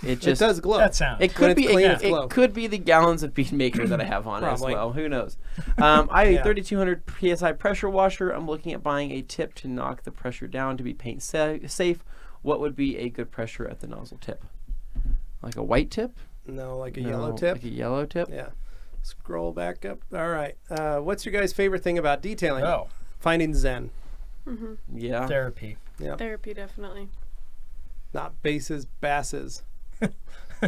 B: It just
A: does glow.
C: That sound.
B: It could
A: it's
B: be
A: clean,
B: it,
A: it's glow.
B: it could be the gallons of Bead Maker that I have on it as
A: Probably.
B: well. Who knows? I have
A: Yeah.
B: a 3200 psi pressure washer. I'm looking at buying a tip to knock the pressure down to be paint safe. What would be a good pressure at the nozzle tip? Like a white tip?
A: No, like a
B: No,
A: yellow tip.
B: Like a yellow tip?
A: Yeah. Scroll back up. All right. What's your guys' favorite thing about detailing?
C: Oh,
A: Finding Zen.
B: Yeah.
C: therapy.
A: Yeah.
D: Therapy, definitely.
A: Not bases, basses. All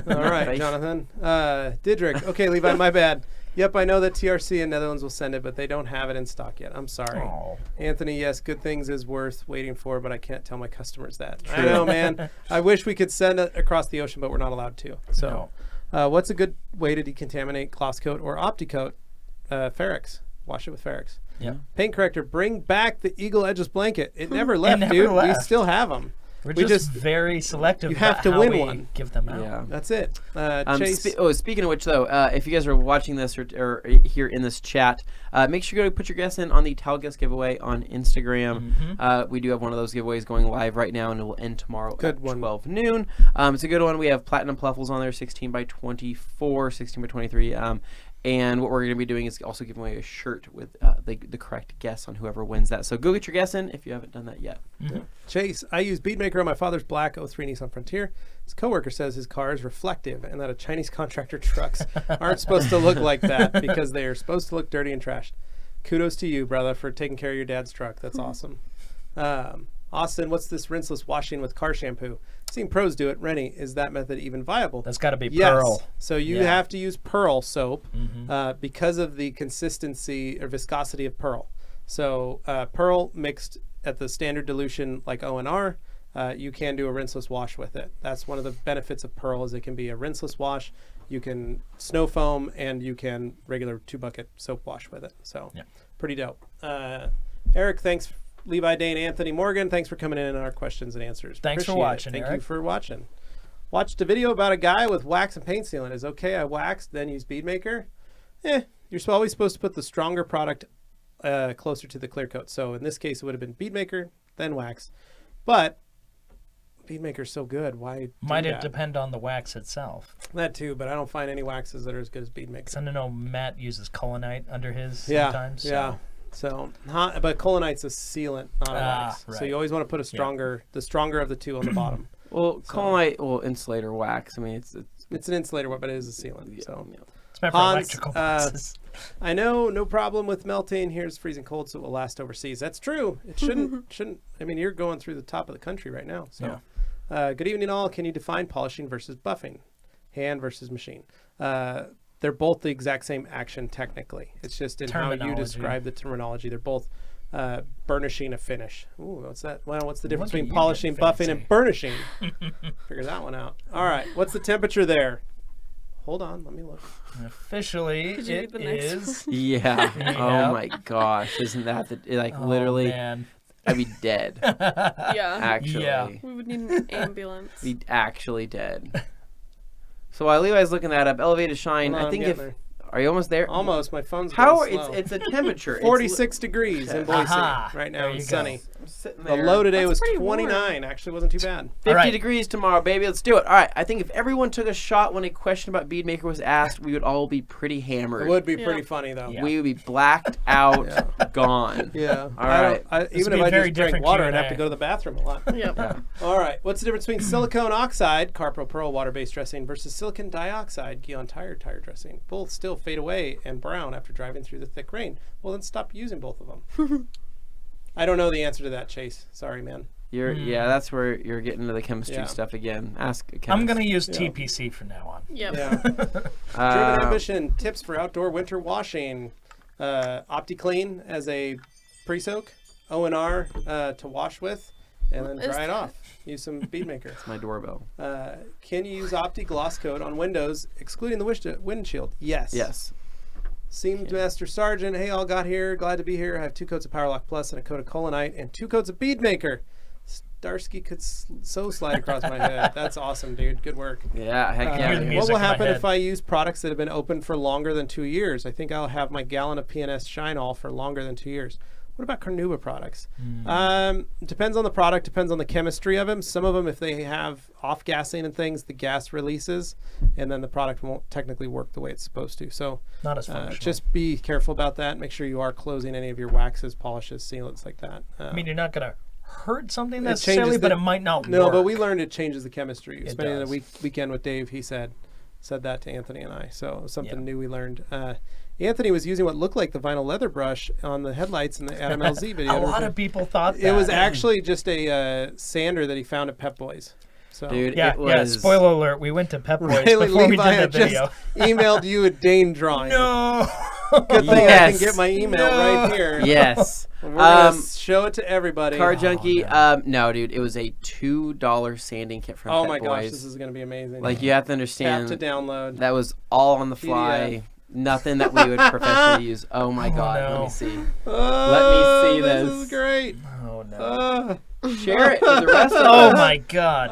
A: right,
B: Base.
A: Jonathan. Didrik. Okay, Levi, my bad. Yep, I know that TRC and Netherlands will send it, but they don't have it in stock yet. I'm sorry.
C: Oh.
A: Anthony, yes, good things is worth waiting for, but I can't tell my customers that. I
B: True.
A: know, man. I wish we could send it across the ocean, but we're not allowed to. So, what's a good way to decontaminate gloss coat or OptiCoat? Ferrex. Wash it with Ferrex.
C: Yeah.
A: Paint corrector. Bring back the Eagle Edges blanket. It never left,
C: never
A: dude.
C: left.
A: We still have them.
C: We're
A: We
C: just
A: just-
C: very selective.
A: you have
C: about
A: to
C: how
A: win
C: we
A: one.
C: Give them out.
B: Yeah.
A: That's it. Chase.
B: Speaking of which, though, if you guys are watching this or here in this chat, make sure you go to put your guess in on the Towel Guess giveaway on Instagram. We do have one of those giveaways going live right now, and it will end tomorrow
A: Good
B: at
A: one.
B: 12 noon. It's a good one. We have platinum pluffles on there, 16 by 24, 16 by 23. And what we're going to be doing is also giving away a shirt with the correct guess on whoever wins that. So go get your guess in if you haven't done that yet.
A: Chase, I use Bead Maker on my father's black 03 Nissan Frontier. His coworker says his car is reflective and that a Chinese contractor trucks aren't supposed to look like that because they are supposed to look dirty and trashed. Kudos to you, brother, for taking care of your dad's truck. That's awesome. Austin, what's this rinseless washing with car shampoo? Seen pros do it. Rennie, is that method even viable?
C: That's got to be
A: Yes.
C: Pearl.
A: So you
C: Yeah.
A: have to use Pearl soap because of the consistency or viscosity of Pearl. So Pearl mixed at the standard dilution like ONR, you can do a rinseless wash with it. That's one of the benefits of Pearl is it can be a rinseless wash. You can snow foam and you can regular 2-bucket soap wash with it. So pretty dope. Eric, thanks. Levi, Dane, Anthony, Morgan, thanks for coming in on our questions and answers.
C: Thanks for
A: Appreciate it.
C: watching,
A: Thank you
C: Eric.
A: for watching. Watched a video about a guy with wax and paint sealant. Is okay, I waxed, then use Bead Maker. You're always supposed to put the stronger product closer to the clear coat. So in this case, it would have been Bead Maker, then wax. But Bead Maker's so good. Why do
C: Might it
A: that?
C: depend on the wax itself?
A: That too, but I don't find any waxes that are as good as Bead Maker.
C: Because I know Matt uses Colonite under his
A: Yeah,
C: sometimes.
A: yeah. So, but Colonite's a sealant, not a wax. So
C: right.
A: you always want to put the stronger of the two on the bottom.
B: Well, Colonite will insulate or wax. I mean,
A: It's an insulator, but it is a sealant. So.
C: It's meant for
A: Hans,
C: electrical boxes.
A: I know, no problem with melting. Here's freezing cold, so it will last overseas. That's true. It shouldn't. I mean, you're going through the top of the country right now. So, good evening, all. Can you define polishing versus buffing, hand versus machine? They're both the exact same action technically. It's just in how you
C: Terminology.
A: describe the terminology. They're both burnishing a finish. Ooh, what's that? Well, what's the difference
C: Look at
A: between
C: you
A: polishing,
C: getting
A: buffing, and
C: fancy.
A: burnishing? Figure that one out. All right. What's the temperature there? Hold on. Let me look.
C: Officially,
D: Could you read
C: it
D: the next
C: is.
B: yeah.
C: Yep.
B: Oh my gosh, isn't that literally?
C: Oh, man.
B: I'd be dead.
D: Yeah.
B: Actually,
C: Yeah.
D: We would need an ambulance.
B: be actually dead. So while Levi's looking that up, elevated shine.
A: Hold on,
B: I think
A: I'm
B: if
A: getting
B: are you almost there?
A: Almost. My phone's
B: How
A: going slow.
B: it's a temperature. It's
A: 46 degrees in Boise
C: Aha.
A: right now.
C: There
A: It's
C: you go.
A: sunny.
B: I'm sitting
A: The
B: there.
A: low today
D: That's
A: was
D: pretty warm.
A: 29. Actually, wasn't too bad.
B: 50
C: All right.
B: degrees tomorrow, baby. Let's do it. All right. I think if everyone took a shot when a question about Bead Maker was asked, we would all be pretty hammered.
A: It would be
D: Yeah.
A: pretty funny though.
C: Yeah.
B: We would be blacked out, gone.
A: Yeah.
B: All right.
A: Even
C: would
A: if
C: be
A: I
C: a very
A: just drank
C: different
A: water, I'd
C: Q&A.
A: have to go to the bathroom a lot.
D: Yep.
A: All right. What's the difference between silicone oxide, Carpro Pearl water-based dressing, versus silicon dioxide, Gion tire dressing? Both still fade away and brown after driving through the thick rain. Well, then stop using both of them. I don't know the answer to that, Chase. Sorry, man.
B: Yeah, that's where you're getting into the chemistry
A: Yeah.
B: stuff again. Ask a chemist.
C: I'm going to use
A: Yeah.
C: TPC from now on.
D: Yep.
A: Yeah. Driven Ambition, tips for outdoor winter washing. OptiClean as a pre-soak, ONR to wash with, and then dry it off. Use some Bead Maker.
B: It's my doorbell.
A: Can you use Opti Gloss Coat on windows, excluding the windshield? Yes.
B: Yes.
A: Seam Master Sergeant, hey, all got here. Glad to be here. I have 2 coats of Powerlock Plus and a coat of Colonite and 2 coats of Bead Maker. Starsky could so slide across my head. That's awesome, dude. Good work.
B: Yeah, heck
C: Hear the
B: yeah.
C: music
A: What will
C: in my
A: happen
C: head.
A: if I use products that have been open for longer than 2 years? I think I'll have my gallon of PNS Shine All for longer than 2 years. What about carnauba products? Depends on the product, depends on the chemistry of them. Some of them, if they have off-gassing and things, the gas releases, and then the product won't technically work the way it's supposed to. So
C: Not as functional.
A: just be careful about that. Make sure you are closing any of your waxes, polishes, sealants like that.
C: I mean, you're not going to hurt something
A: It
C: necessarily,
A: changes
C: but
A: the-
C: it might not
A: No,
C: work.
A: but we learned it changes the chemistry.
C: It
A: Spending
C: does.
A: the weekend with Dave, he said that to Anthony and I. So it was something
C: Yeah.
A: new we learned. Anthony was using what looked like the vinyl leather brush on the headlights in the Adam LZ video.
C: A lot of people thought that.
A: It was actually just a sander that he found at Pep Boys. So
B: Dude,
C: Yeah,
B: it was...
C: spoiler alert. We went to Pep Boys
A: Riley
C: before we
A: Levi
C: did
A: had
C: that video.
A: just emailed you a Dane drawing.
C: No!
A: Good thing I
B: Yes.
A: can get my email
C: No.
A: right here.
B: Yes.
A: We're gonna show it to everybody.
B: Car Junkie. No, dude, it was a $2 sanding kit from
A: Oh
B: Pet
A: my gosh,
B: Boys.
A: this is gonna be amazing.
B: Like, you have to
A: Tap
B: understand,
A: to download.
B: that was all on the fly. Nothing that we would professionally use. Oh my God,
C: no.
B: let me see.
A: Oh,
B: see
A: this.
B: this.
A: is great.
C: Oh, no.
B: Share it with the rest of
C: Oh,
B: us.
C: my God.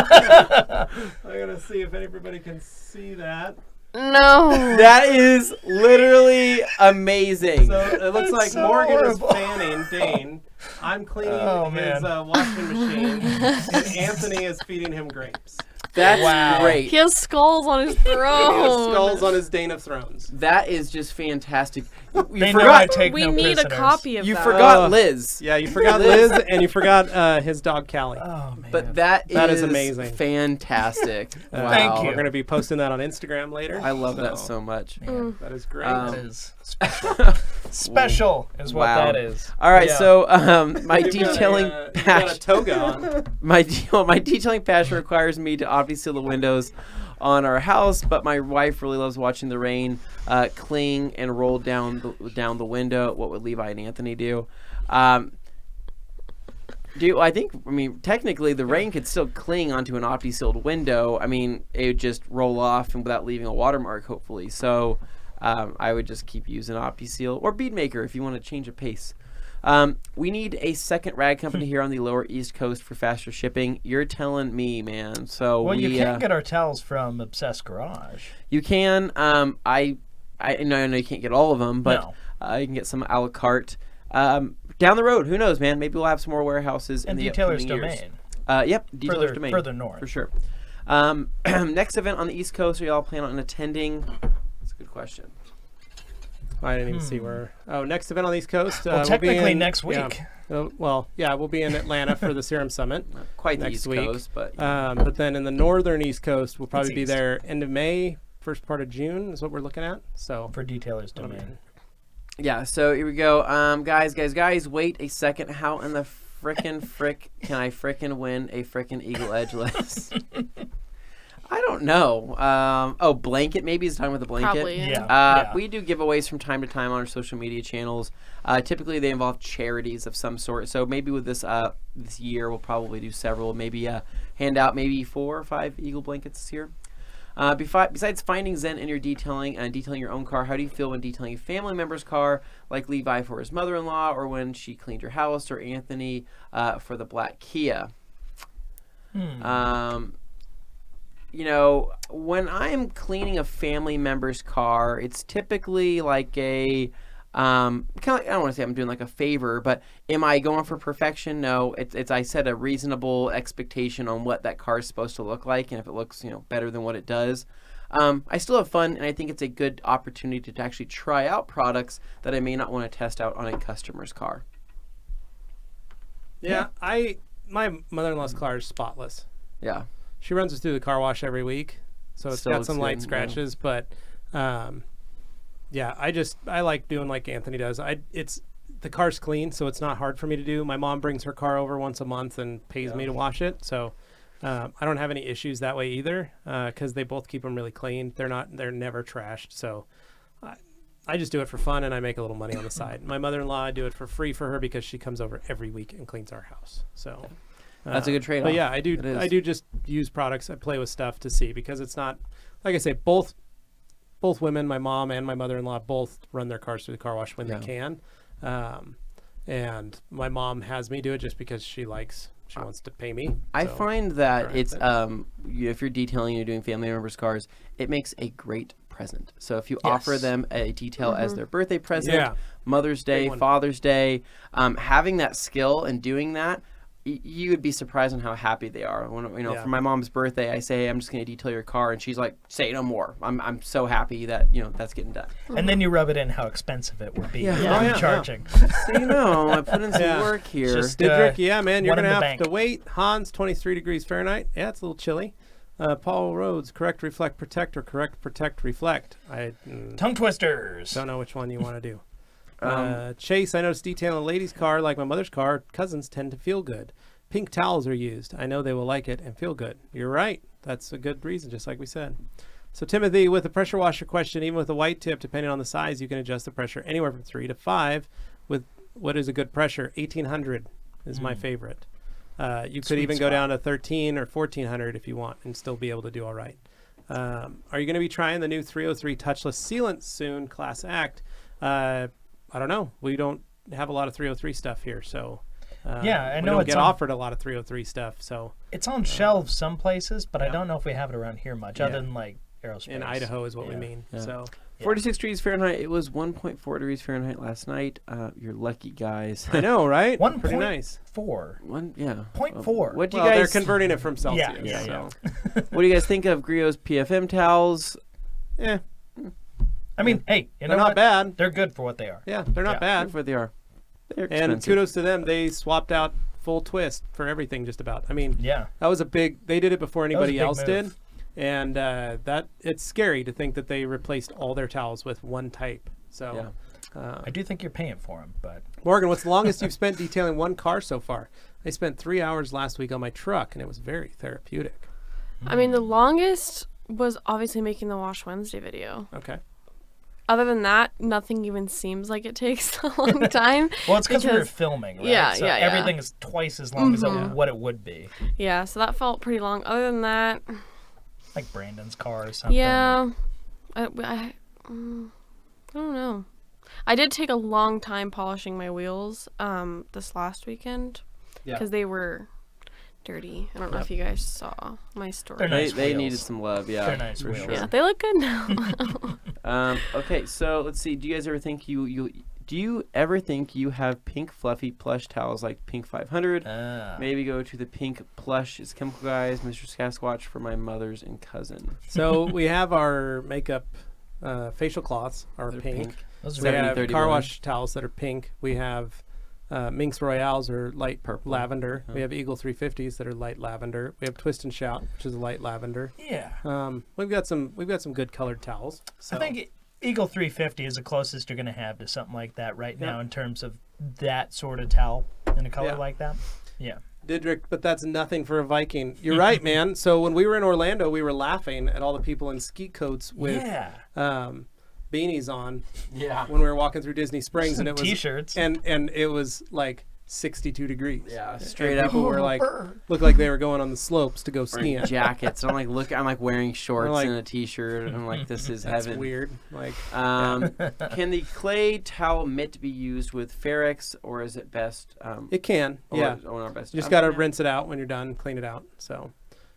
A: I gotta see if everybody can see that.
D: No.
B: That is literally amazing.
A: So it looks like
C: so
A: Morgan
C: horrible.
A: is fanning Dane. I'm cleaning his
C: man.
A: washing machine, and Anthony is feeding him grapes.
B: That's
C: Wow.
B: great.
D: He has skulls on his
A: He has
D: throne.
A: skulls on his Dane of Thrones.
B: That is just fantastic. You
C: They know I
B: forgot.
C: take
D: We
C: no
D: need
C: prisoners.
D: a copy of
B: You
D: that.
B: forgot Liz.
A: Yeah, you forgot Liz, and you forgot his dog Callie.
C: Oh, man.
B: But that
A: is amazing.
B: Fantastic. Wow.
C: Thank you.
A: We're gonna be posting that on Instagram later.
B: I love that so much.
A: That is great.
C: That is special. Special is what
B: Wow.
C: that is.
B: All right,
C: Yeah.
B: so my
A: You've got
B: detailing
A: you've got a
B: passion,
A: toga on.
B: my detailing passion requires me to obviously seal the windows on our house, but my wife really loves watching the rain cling and roll down the window. What would Levi and Anthony do? I mean, technically, the rain could still cling onto an opti-sealed window. I mean, it would just roll off and without leaving a watermark, hopefully. So I would just keep using OptiSeal or Bead Maker if you want to change a pace. We need a second rag company here on the lower East Coast for faster shipping. You're telling me, man. So
C: Well, you can get our towels from Obsessed Garage.
B: You can. I know you can't get all of them, but
C: No.
B: you can get some a la carte. Down the road, who knows, man? Maybe we'll have some more warehouses
C: And
B: in the
C: Detailer's
B: upcoming years.
C: Domain.
B: Yep, Detailer's
C: Further,
B: Domain.
C: further north.
B: For sure. Next event on the East Coast, are y'all plan on attending? That's a good question.
A: I didn't even see where. Oh, next event on the East Coast.
C: Well,
A: we'll be
C: technically
A: in-
C: next week.
A: Yeah. We'll be in Atlanta for the Serum Summit.
B: Not quite the
A: Next
B: East
A: week.
B: Coast, but
A: But then in the northern East Coast, we'll probably
C: It's
A: be
C: east.
A: there end of May, first part of June is what we're looking at. So
C: For Detailer's Domain.
B: yeah. So here we go. Guys, wait a second. How in the frickin' frick can I frickin' win a frickin' Eagle Edgeless? I don't know. Blanket. Maybe it's time with the blanket.
D: Probably. Yeah.
C: Yeah.
B: We do giveaways from time to time on our social media channels. Typically, they involve charities of some sort. So maybe with this this year, we'll probably do several. Maybe hand out maybe 4 or 5 Eagle blankets this year. Besides finding Zen in your detailing and detailing your own car, how do you feel when detailing a family member's car, like Levi for his mother-in-law, or when she cleaned your house, or Anthony for the black Kia? You know, when I'm cleaning a family member's car, it's typically like a kind of like, I don't want to say I'm doing like a favor, but am I going for perfection? No, it's I set a reasonable expectation on what that car is supposed to look like, and if it looks better than what it does, I still have fun, and I think it's a good opportunity to actually try out products that I may not want to test out on a customer's car.
A: yeah, my mother-in-law's car is spotless.
B: Yeah.
A: She runs us through the car wash every week, so it's
B: Still
A: got some
B: looks
A: light
B: good,
A: scratches. But yeah, I like doing like Anthony does. It's the car's clean, so it's not hard for me to do. My mom brings her car over once a month and pays me to wash it, so I don't have any issues that way either because they both keep them really clean. They're never trashed, so I just do it for fun and I make a little money on the side. My mother-in-law, I do it for free for her because she comes over every week and cleans our house. So.
B: That's a good trade-off.
A: But yeah,
B: It is.
A: I do just use products. I play with stuff to see because it's not, like I say, both women, my mom and my mother-in-law, both run their cars through the car wash when they can. And my mom has me do it just because she wants to pay me.
B: I find that
A: Alright,
B: it's if you're detailing and you're doing family members' cars, it makes a great present. So if you
C: Yes.
B: offer them a detail as their birthday present,
A: Yeah.
B: Mother's Day,
A: one.
B: Father's Day, having that skill and doing that, you would be surprised on how happy they are. When,
A: Yeah.
B: for my mom's birthday, I say, I'm just going to detail your car. And she's like, say no more. I'm so happy that, that's getting done.
C: And then you rub it in how expensive it would be.
B: Yeah.
C: Yeah.
B: Oh, yeah.
C: Charging.
B: So, I put in some
A: Yeah.
B: work here.
C: Just,
A: Didrik, yeah, man, you're
C: one in
A: going to
C: the
A: have
C: bank.
A: to wait. Hans, 23 degrees Fahrenheit. Yeah, it's a little chilly. Paul Rhodes, correct, reflect, protect, or correct, protect, reflect. I
C: Tongue twisters.
A: don't know which one you want to do. Chase, I noticed detailing a lady's car, like my mother's car, cousins tend to feel good. Pink towels are used. I know they will like it and feel good. You're right. That's a good reason, just like we said. So Timothy, with the pressure washer question, even with a white tip, depending on the size, you can adjust the pressure anywhere from 3 to 5. With what is a good pressure? 1800 is my favorite. You could
C: Sweet
A: even go
C: spot.
A: down to 13 or 1400 if you want and still be able to do all right. Are you going to be trying the new 303 touchless sealant soon, Class Act? I don't know. We don't have a lot of 303 stuff here, so
C: Yeah, I
A: we
C: know
A: don't
C: it's
A: get
C: on-
A: offered a lot of 303 stuff. So
C: It's on shelves some places, but I
A: yeah.
C: don't know if we have it around here much,
A: Yeah.
C: other than like aerospace.
A: in Idaho is what we
C: Yeah.
A: mean.
B: Yeah.
A: So
B: 46 degrees Fahrenheit. It was 1.4 degrees Fahrenheit last night. You're lucky guys.
A: I know, right?
C: One
A: Pretty
C: point-
A: nice.
C: 4.
B: 0.4. What do you
A: Well, they're
B: guys?
A: converting it from Celsius.
C: yeah,
A: so.
B: What do you guys think of Grio's PFM towels?
A: Yeah,
C: I mean, hey, you know
A: they're not
C: what?
A: bad.
C: They're good for what they are.
A: Yeah, they're not
C: Yeah.
A: bad.
B: That's what they are. They're
A: And
B: expensive.
A: kudos to them. They swapped out full twist for everything just about. I mean,
C: Yeah.
A: that was a big, they did it before
C: was a
A: anybody
C: big
A: else
C: move.
A: did. And that it's scary to think that they replaced all their towels with one type. So,
C: I do think you're paying for them, but
A: Morgan, what's the longest you've spent detailing one car so far? I spent 3 hours last week on my truck, and it was very therapeutic.
D: I mean, the longest was obviously making the Wash Wednesday video.
A: Okay.
D: Other than that, nothing even seems like it takes a long time.
C: well, it's because we were
D: Because-
C: filming, right?
D: Yeah,
C: so
D: yeah, yeah.
C: everything is twice as long as what it would be.
D: Yeah, so that felt pretty long. Other than that,
C: Like Brandon's car or something.
D: yeah, I don't know. I did take a long time polishing my wheels this last weekend
A: Yeah.
D: because they were dirty. I don't know if you guys saw my story.
C: They're nice
B: They
C: wheels.
B: needed some love, yeah.
C: They're nice
B: for
C: wheels.
B: sure.
D: Yeah, they look good now.
B: Okay, so let's see. Do you guys ever think do you ever think you have pink fluffy plush towels like Pink 500? Maybe go to the pink plush. It's Chemical Guys, Mr. Sasquatch for my mothers and cousin.
A: So we have our makeup facial cloths are
B: They're
A: pink.
C: Those are
A: We have
B: 70-30
A: car
B: blend.
A: wash towels that are pink. We have Minx Royales are light
B: Purple.
A: lavender.
B: Huh.
A: We have Eagle 350s that are light lavender. We have Twist and Shout, which is a light lavender.
C: Yeah.
A: We've got some good colored towels. So.
C: I think Eagle 350 is the closest you're going to have to something like that right now in terms of that sort of towel in a color
A: Yeah.
C: like that. Yeah.
A: Didrik, but that's nothing for a Viking. You're right, man. So when we were in Orlando, we were laughing at all the people in ski coats with beanies on
B: Yeah.
A: when we were walking through Disney Springs, and it was
C: T-shirts.
A: and it was like 62 degrees.
B: Yeah,
A: And
B: straight up.
A: people were like, looked like they were going on the slopes to go
B: Wearing
A: skiing.
B: jackets. I'm like wearing shorts
A: like-
B: and a t-shirt. I'm like, this is
A: That's
B: heaven.
A: weird. Like,
B: Can the clay towel mitt be used with Ferrex, or is it best?
A: it can.
B: Or
A: Yeah.
B: or not best?
A: You just got to rinse it out when you're done, clean it out. So,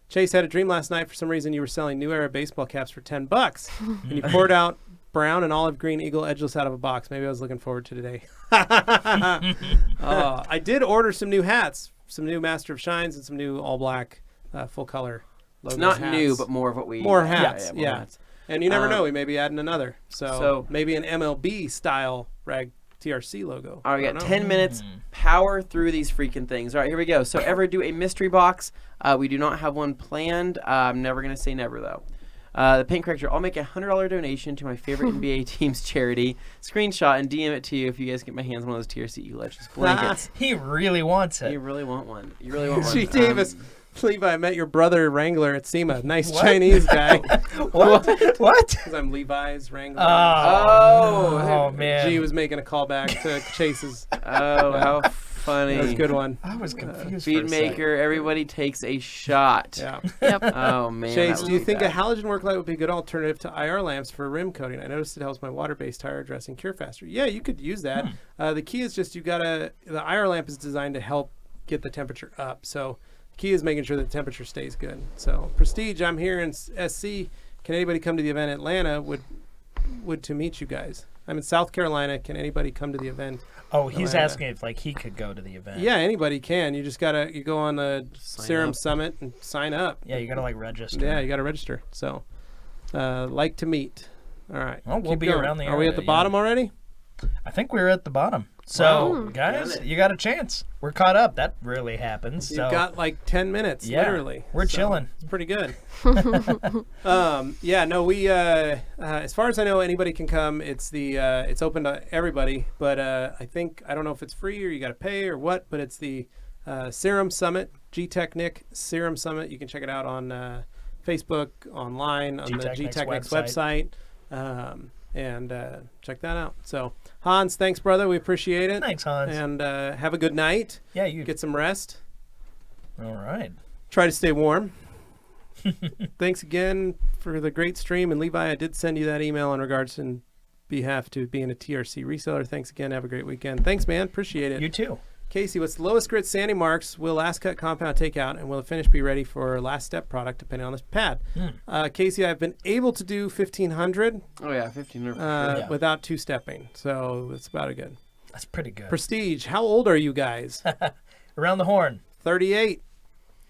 A: Chase had a dream last night. For some reason, you were selling New Era baseball caps for $10, and you poured out brown and olive green Eagle Edgeless out of a box. Maybe I was looking forward to today. I did order some new hats, some new Master of Shines, and some new all black, full color.
B: It's
A: logo
B: not
A: hats.
B: new, but more of what we.
A: More hats,
B: more
A: yeah.
B: hats.
A: And you never
B: Um,
A: know, we may be adding another. So,
B: so-
A: maybe an MLB style rag TRC logo.
B: All right, we
A: I
B: got
A: don't know.
B: 10 minutes. Power through these freaking things. All right, here we go. So, ever do a mystery box? We do not have one planned. I'm never going to say never, though. The paint corrector. I'll make a $100 donation to my favorite NBA team's charity. Screenshot and DM it to you if you guys get my hands on one of those TRC Eagle Edges blankets.
C: He really wants it.
B: You really want one. You really want one.
A: G. Davis, Levi, I met your brother Wrangler at SEMA. Nice
C: What?
A: Chinese guy.
C: What? What?
A: Because I'm Levi's Wrangler.
C: Oh, man.
A: G was making a callback to Chase's.
B: Oh, how funny.
A: That was a good one.
C: I was confused.
B: Feed
C: for a second.
B: maker, everybody takes a shot.
A: Yeah.
D: Yep.
B: Oh, man.
A: Chase,
B: that
A: do you
B: was
A: think
B: bad.
A: a halogen work light would be a good alternative to IR lamps for rim coating? I noticed it helps my water-based tire dressing cure faster. Yeah, you could use that. The key is just the IR lamp is designed to help get the temperature up. So the key is making sure the temperature stays good. So Prestige, I'm here in SC. can anybody come to the event in Atlanta? Would to meet you guys. I'm in South Carolina. Can anybody come to the event?
C: Oh, he's
A: Atlanta?
C: asking if like he could go to the event.
A: Yeah, anybody can. You just you go on the Serum
B: up.
A: Summit and sign up.
C: Yeah, you gotta like register.
A: Yeah, you got to register. So, like to meet. All right.
C: Well, we'll
A: keep
C: be
A: going.
C: around the
A: Are we
C: area,
A: at the
C: yeah.
A: bottom already?
C: I think we're at the bottom. So,
A: Wow.
C: guys,
B: Damn it.
C: you got a chance. We're caught up. That rarely happens.
A: You've
C: So,
A: got like 10 minutes,
C: yeah,
A: literally.
C: we're
A: So,
C: chilling.
A: It's pretty good. Yeah, no, we, as far as I know, anybody can come. It's open to everybody, but I don't know if it's free or you got to pay or what, but it's the Serum Summit, G-Technic Serum Summit. You can check it out on Facebook, online, on the
C: G-Technic's
A: G-Technic's website. And check that out. So, Hans, thanks, brother. We appreciate it.
C: Thanks, Hans.
A: And have a good night.
C: Yeah, you.
A: Get some rest.
C: All right.
A: Try to stay warm. Thanks again for the great stream. And Levi, I did send you that email in regards in behalf to being a TRC reseller. Thanks again. Have a great weekend. Thanks, man. Appreciate it.
C: You too.
A: Casey, what's the lowest grit sandy marks will last cut compound take out, and will the finish be ready for last step product depending on this pad? Casey, I've been able to do 1500
B: Oh yeah, 1500.
A: without two-stepping, so that's about a good.
C: That's pretty good.
A: Prestige, how old are you guys?
C: Around the horn.
A: 38.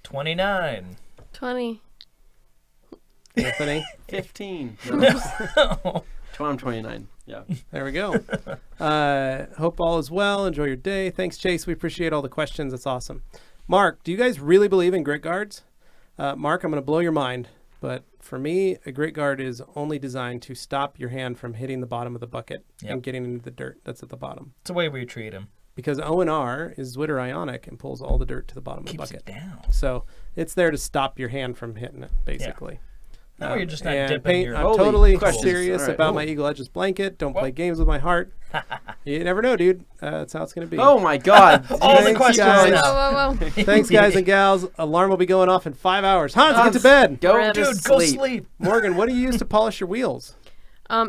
C: 29.
D: 20.
A: Anthony?
B: 15. I'm 29. Yeah.
A: There we go. Hope all is well. Enjoy your day. Thanks, Chase. We appreciate all the questions. That's awesome. Mark, do you guys really believe in grit guards? Mark, I'm going to blow your mind, but for me, a grit guard is only designed to stop your hand from hitting the bottom of the bucket and getting into the dirt that's at the bottom.
C: It's the way we treat him.
A: Because O&R is Zwitter ionic and pulls all the dirt to the bottom
C: Keeps
A: of the
C: it
A: bucket.
C: down.
A: So it's there to stop your hand from hitting it, basically.
C: No, you're just not
A: and
C: dipping
A: paint,
C: your...
A: I'm
B: Holy
A: totally
B: questions.
A: serious
B: All right.
A: about
B: Ooh.
A: my Eagle Edges blanket. Don't play games with my heart. You never know, dude. That's how it's going to be.
B: Oh my God.
C: All the
A: Thanks,
C: questions
A: guys.
C: now.
D: Whoa, whoa, whoa.
A: Thanks, guys and gals. Alarm will be going off in 5 hours. Hans, get to
B: Hans,
A: bed.
B: Go
D: Rip.
B: to
C: Dude, go
B: sleep.
C: sleep.
A: Morgan, what do you use to polish your wheels?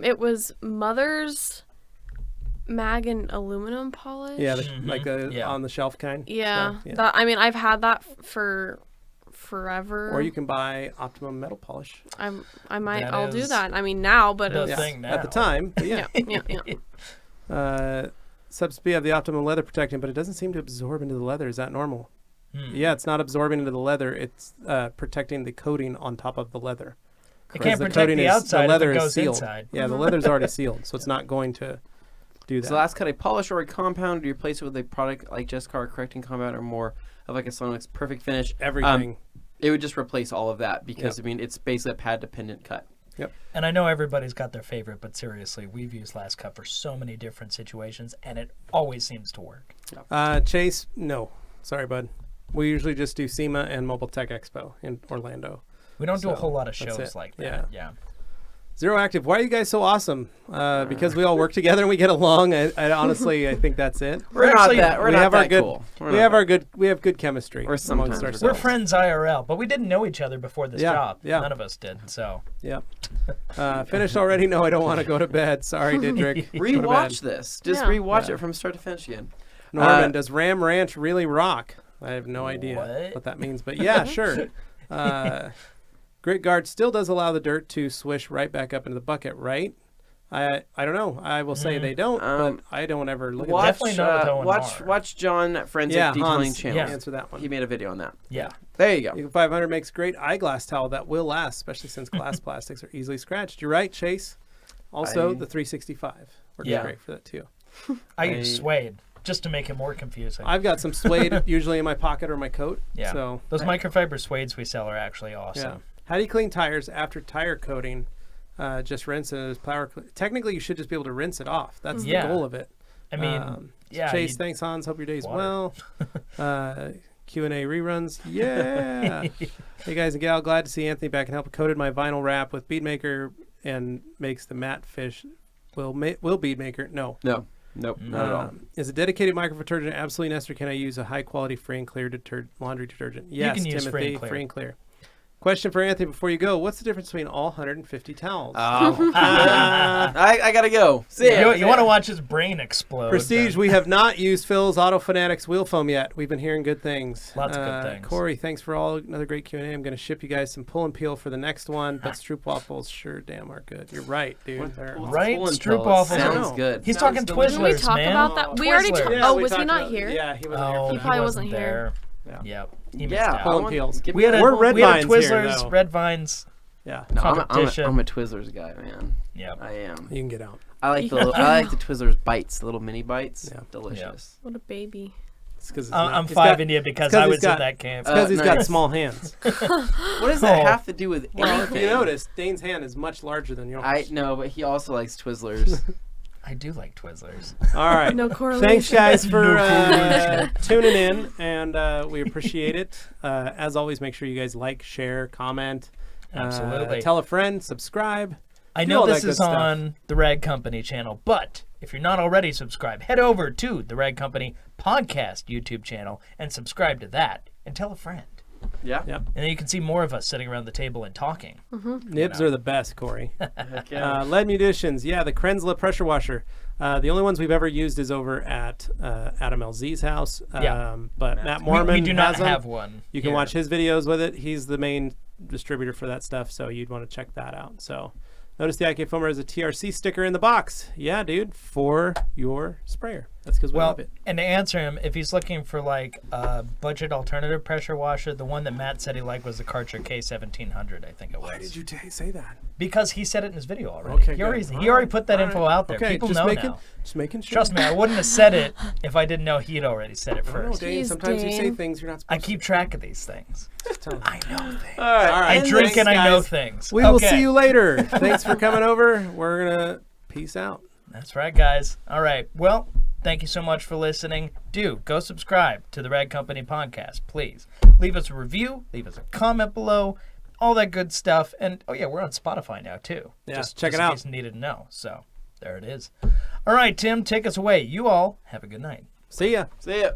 D: It was Mother's mag and aluminum polish.
A: Yeah, like the
C: Yeah.
A: on the shelf kind.
D: Yeah.
A: stuff?
D: That, I mean, I've had that for forever.
A: Or you can buy Optimum Metal Polish.
D: I'll do
C: is
D: that. I mean, now, but
C: the
D: it's,
C: thing now.
A: At the time, but yeah.
D: yeah.
A: Subs B have the Optimum leather protecting, but it doesn't seem to absorb into the leather. Is that normal? Yeah, it's not absorbing into the leather. It's protecting the coating on top of the leather.
C: It
A: Because
C: can't
A: the
C: protect
A: coating
C: the
A: is-
C: outside
A: the leather
C: if it
A: is
C: goes
A: sealed.
C: inside.
A: Yeah, the leather's already sealed, so it's not going to do that.
B: So last cut a polish or a compound. Do you replace it with a product like Jessica or correcting compound or more of like a Sonox perfect finish?
A: Everything.
B: It would just replace all of that because
A: Yep.
B: I mean it's basically a pad dependent cut.
C: And I know everybody's got their favorite, but seriously, we've used Last Cut for so many different situations, and it always seems to work.
A: Chase, no. Sorry, bud. We usually just do SEMA and Mobile Tech Expo in Orlando.
C: We don't do a
A: So,
C: whole lot of
A: that's
C: shows
A: it.
C: like that. Yeah.
A: Zero Active, why are you guys so awesome? Because we all work together and we get along. I honestly, I think that's it.
B: We're not
C: actually-
B: that. We're
A: we
B: not
A: have
B: that
A: our good.
B: cool.
A: We have good chemistry
B: Or sometimes
A: amongst
B: we're
A: ourselves.
C: We're friends IRL, but we didn't know each other before this
A: Yeah,
C: job.
A: yeah.
C: None of us did. So
A: Yep. Finished already? No, I don't want to go to bed. Sorry, Didrik. Go to bed.
B: Rewatch this. Just
D: Yeah.
B: rewatch
A: Yeah.
B: it from start to finish again.
A: Norman, does Ram Ranch really rock? I have no idea
C: What?
A: that means, but yeah, sure. Grit Guard still does allow the dirt to swish right back up into the bucket, right? I don't know. I will say they don't, but I don't ever look
B: Watch,
C: Definitely not with O&R.
B: watch John at Forensic
A: at that. Yeah,
B: Detailing
A: Hans,
B: Channel.
C: Yeah.
A: answer that one.
B: He made a video on that.
C: yeah.
B: There you go.
A: Eagle 500 makes great eyeglass towel that will last, especially since glass plastics are easily scratched. You're right, Chase. Also, the 365 works
C: Yeah.
A: great for that too.
C: I use suede just to make it more confusing.
A: I've got some suede usually in my pocket or my coat.
C: yeah.
A: So
C: Those microfiber suedes we sell are actually awesome.
A: yeah. How do you clean tires after tire coating? Just rinse it as power. Technically, you should just be able to rinse it off. That's
C: Yeah.
A: the goal of it.
C: I mean, yeah.
A: Chase,
C: you-
A: thanks, Hans. Hope your day's
C: Water.
A: well. Q&A reruns. Yeah. Hey, guys and gal. Glad to see Anthony back and help. Coated my vinyl wrap with Bead Maker and makes the matte fish. Will Bead Maker? No.
B: No. Nope. Not at all.
A: Is a dedicated micro detergent absolutely necessary? Can I use a high quality free and clear laundry detergent? Yes,
C: can use
A: Timothy,
C: free and clear.
A: free and clear. Question for Anthony before you go. What's the difference between all 150 towels?
B: I gotta go. See ya.
C: You want to watch his brain explode.
A: Prestige,
C: then.
A: we have not used Phil's Auto Fanatics wheel foam yet. We've been hearing good things.
C: Lots of good things.
A: Corey, thanks for another great Q&A. I'm going to ship you guys some pull and peel for the next one, but Stroop waffles sure damn are good. You're right, dude.
C: Right?
B: Pulling
C: Stroop
B: pills.
C: waffles.
B: Sounds good.
C: He's
B: Sounds
C: talking
B: delicious.
C: Twizzlers,
D: Can we talk
C: man.
D: about that? We already
C: Twizzlers.
D: talked.
A: Yeah,
D: Oh,
A: we
D: was he
A: talked
D: not
A: about-
D: here?
A: Yeah, he wasn't
C: Oh,
A: here.
D: He probably wasn't
C: there.
D: here.
C: Yeah.
A: Yeah.
C: He missed
B: Yeah,
C: out.
A: Pulling peels.
B: Give me
C: We had a,
A: We're Red
C: we had a
A: Vines here,
C: Twizzlers,
A: though.
C: Red Vines.
A: Yeah.
B: No,
C: competition.
B: I'm a Twizzlers guy, man.
C: Yep.
B: I am.
A: You can get out.
B: I like the Twizzlers bites, the little mini bites.
A: Yeah.
B: Delicious.
D: What a baby.
A: It's 'cause it's
C: I'm
A: not-
C: fiving you because
A: 'cause
C: I
A: he's
C: was
A: got-
C: at that camp.
A: It's because he's got
B: Nice.
A: small hands.
B: What does that
C: Oh.
B: have to do with
A: Well,
B: anything?
A: if you notice, Dane's hand is much larger than yours.
B: I know, but he also likes Twizzlers.
C: I do like Twizzlers.
A: All right.
D: No correlation.
A: Thanks, guys, for
C: No correlation.
A: tuning in, and we appreciate it. As always, make sure you guys like, share, comment.
C: Absolutely.
A: Tell a friend, subscribe.
C: I
A: Do
C: know
A: all
C: this
A: that good
C: is
A: stuff.
C: on the Rag Company channel, but if you're not already subscribed, head over to the Rag Company podcast YouTube channel and subscribe to that and tell a friend.
B: Yeah.
A: Yep.
C: And then you can see more of us sitting around the table and talking.
A: Nibs are the best, Corey.
B: Heck yeah.
A: Lead Munitions. Yeah, the Krenzla pressure washer. The only ones we've ever used is over at Adam LZ's house.
C: Yeah.
A: But Matt Mormon
C: we do not
A: has them.
C: have one.
A: You can
C: here.
A: watch his videos with it. He's the main distributor for that stuff, so you'd want to check that out. So notice the IK Foamer has a TRC sticker in the box. Yeah, dude, for your sprayer. That's because we
C: Well,
A: love it.
C: and to answer him, if he's looking for like a budget alternative pressure washer, the one that Matt said he liked was the Karcher K1700, I think it was.
A: Why did you say that?
C: Because he said it in his video already.
A: Okay,
C: he already,
A: good.
C: he already put that info out there.
A: Okay,
C: People
A: just
C: know
A: making,
C: now.
A: just making sure.
C: Trust me, I wouldn't have said it if I didn't know he'd already said it
A: I don't know,
C: first.
A: Dane.
D: Jeez,
A: Sometimes you say
D: Dane.
A: things you're not
C: I
A: supposed
C: keep track of these things.
A: to tell.
C: I know things.
B: All right.
C: I
A: and
C: drink
A: thanks,
C: and I know
A: guys.
C: things.
A: We will
C: Okay.
A: see you later. Thanks for coming over. We're going to peace out.
C: That's right, guys. All right. Well, thank you so much for listening. Do go subscribe to the Rag Company podcast, please. Leave us a review. Leave us a comment below. All that good stuff. And, oh, yeah, we're on Spotify now, too.
A: Yeah,
C: just
A: check it
C: in
A: out.
C: case you needed to know. So, there it is. All right, Tim, take us away. You all have a good night.
A: See ya.
B: See ya.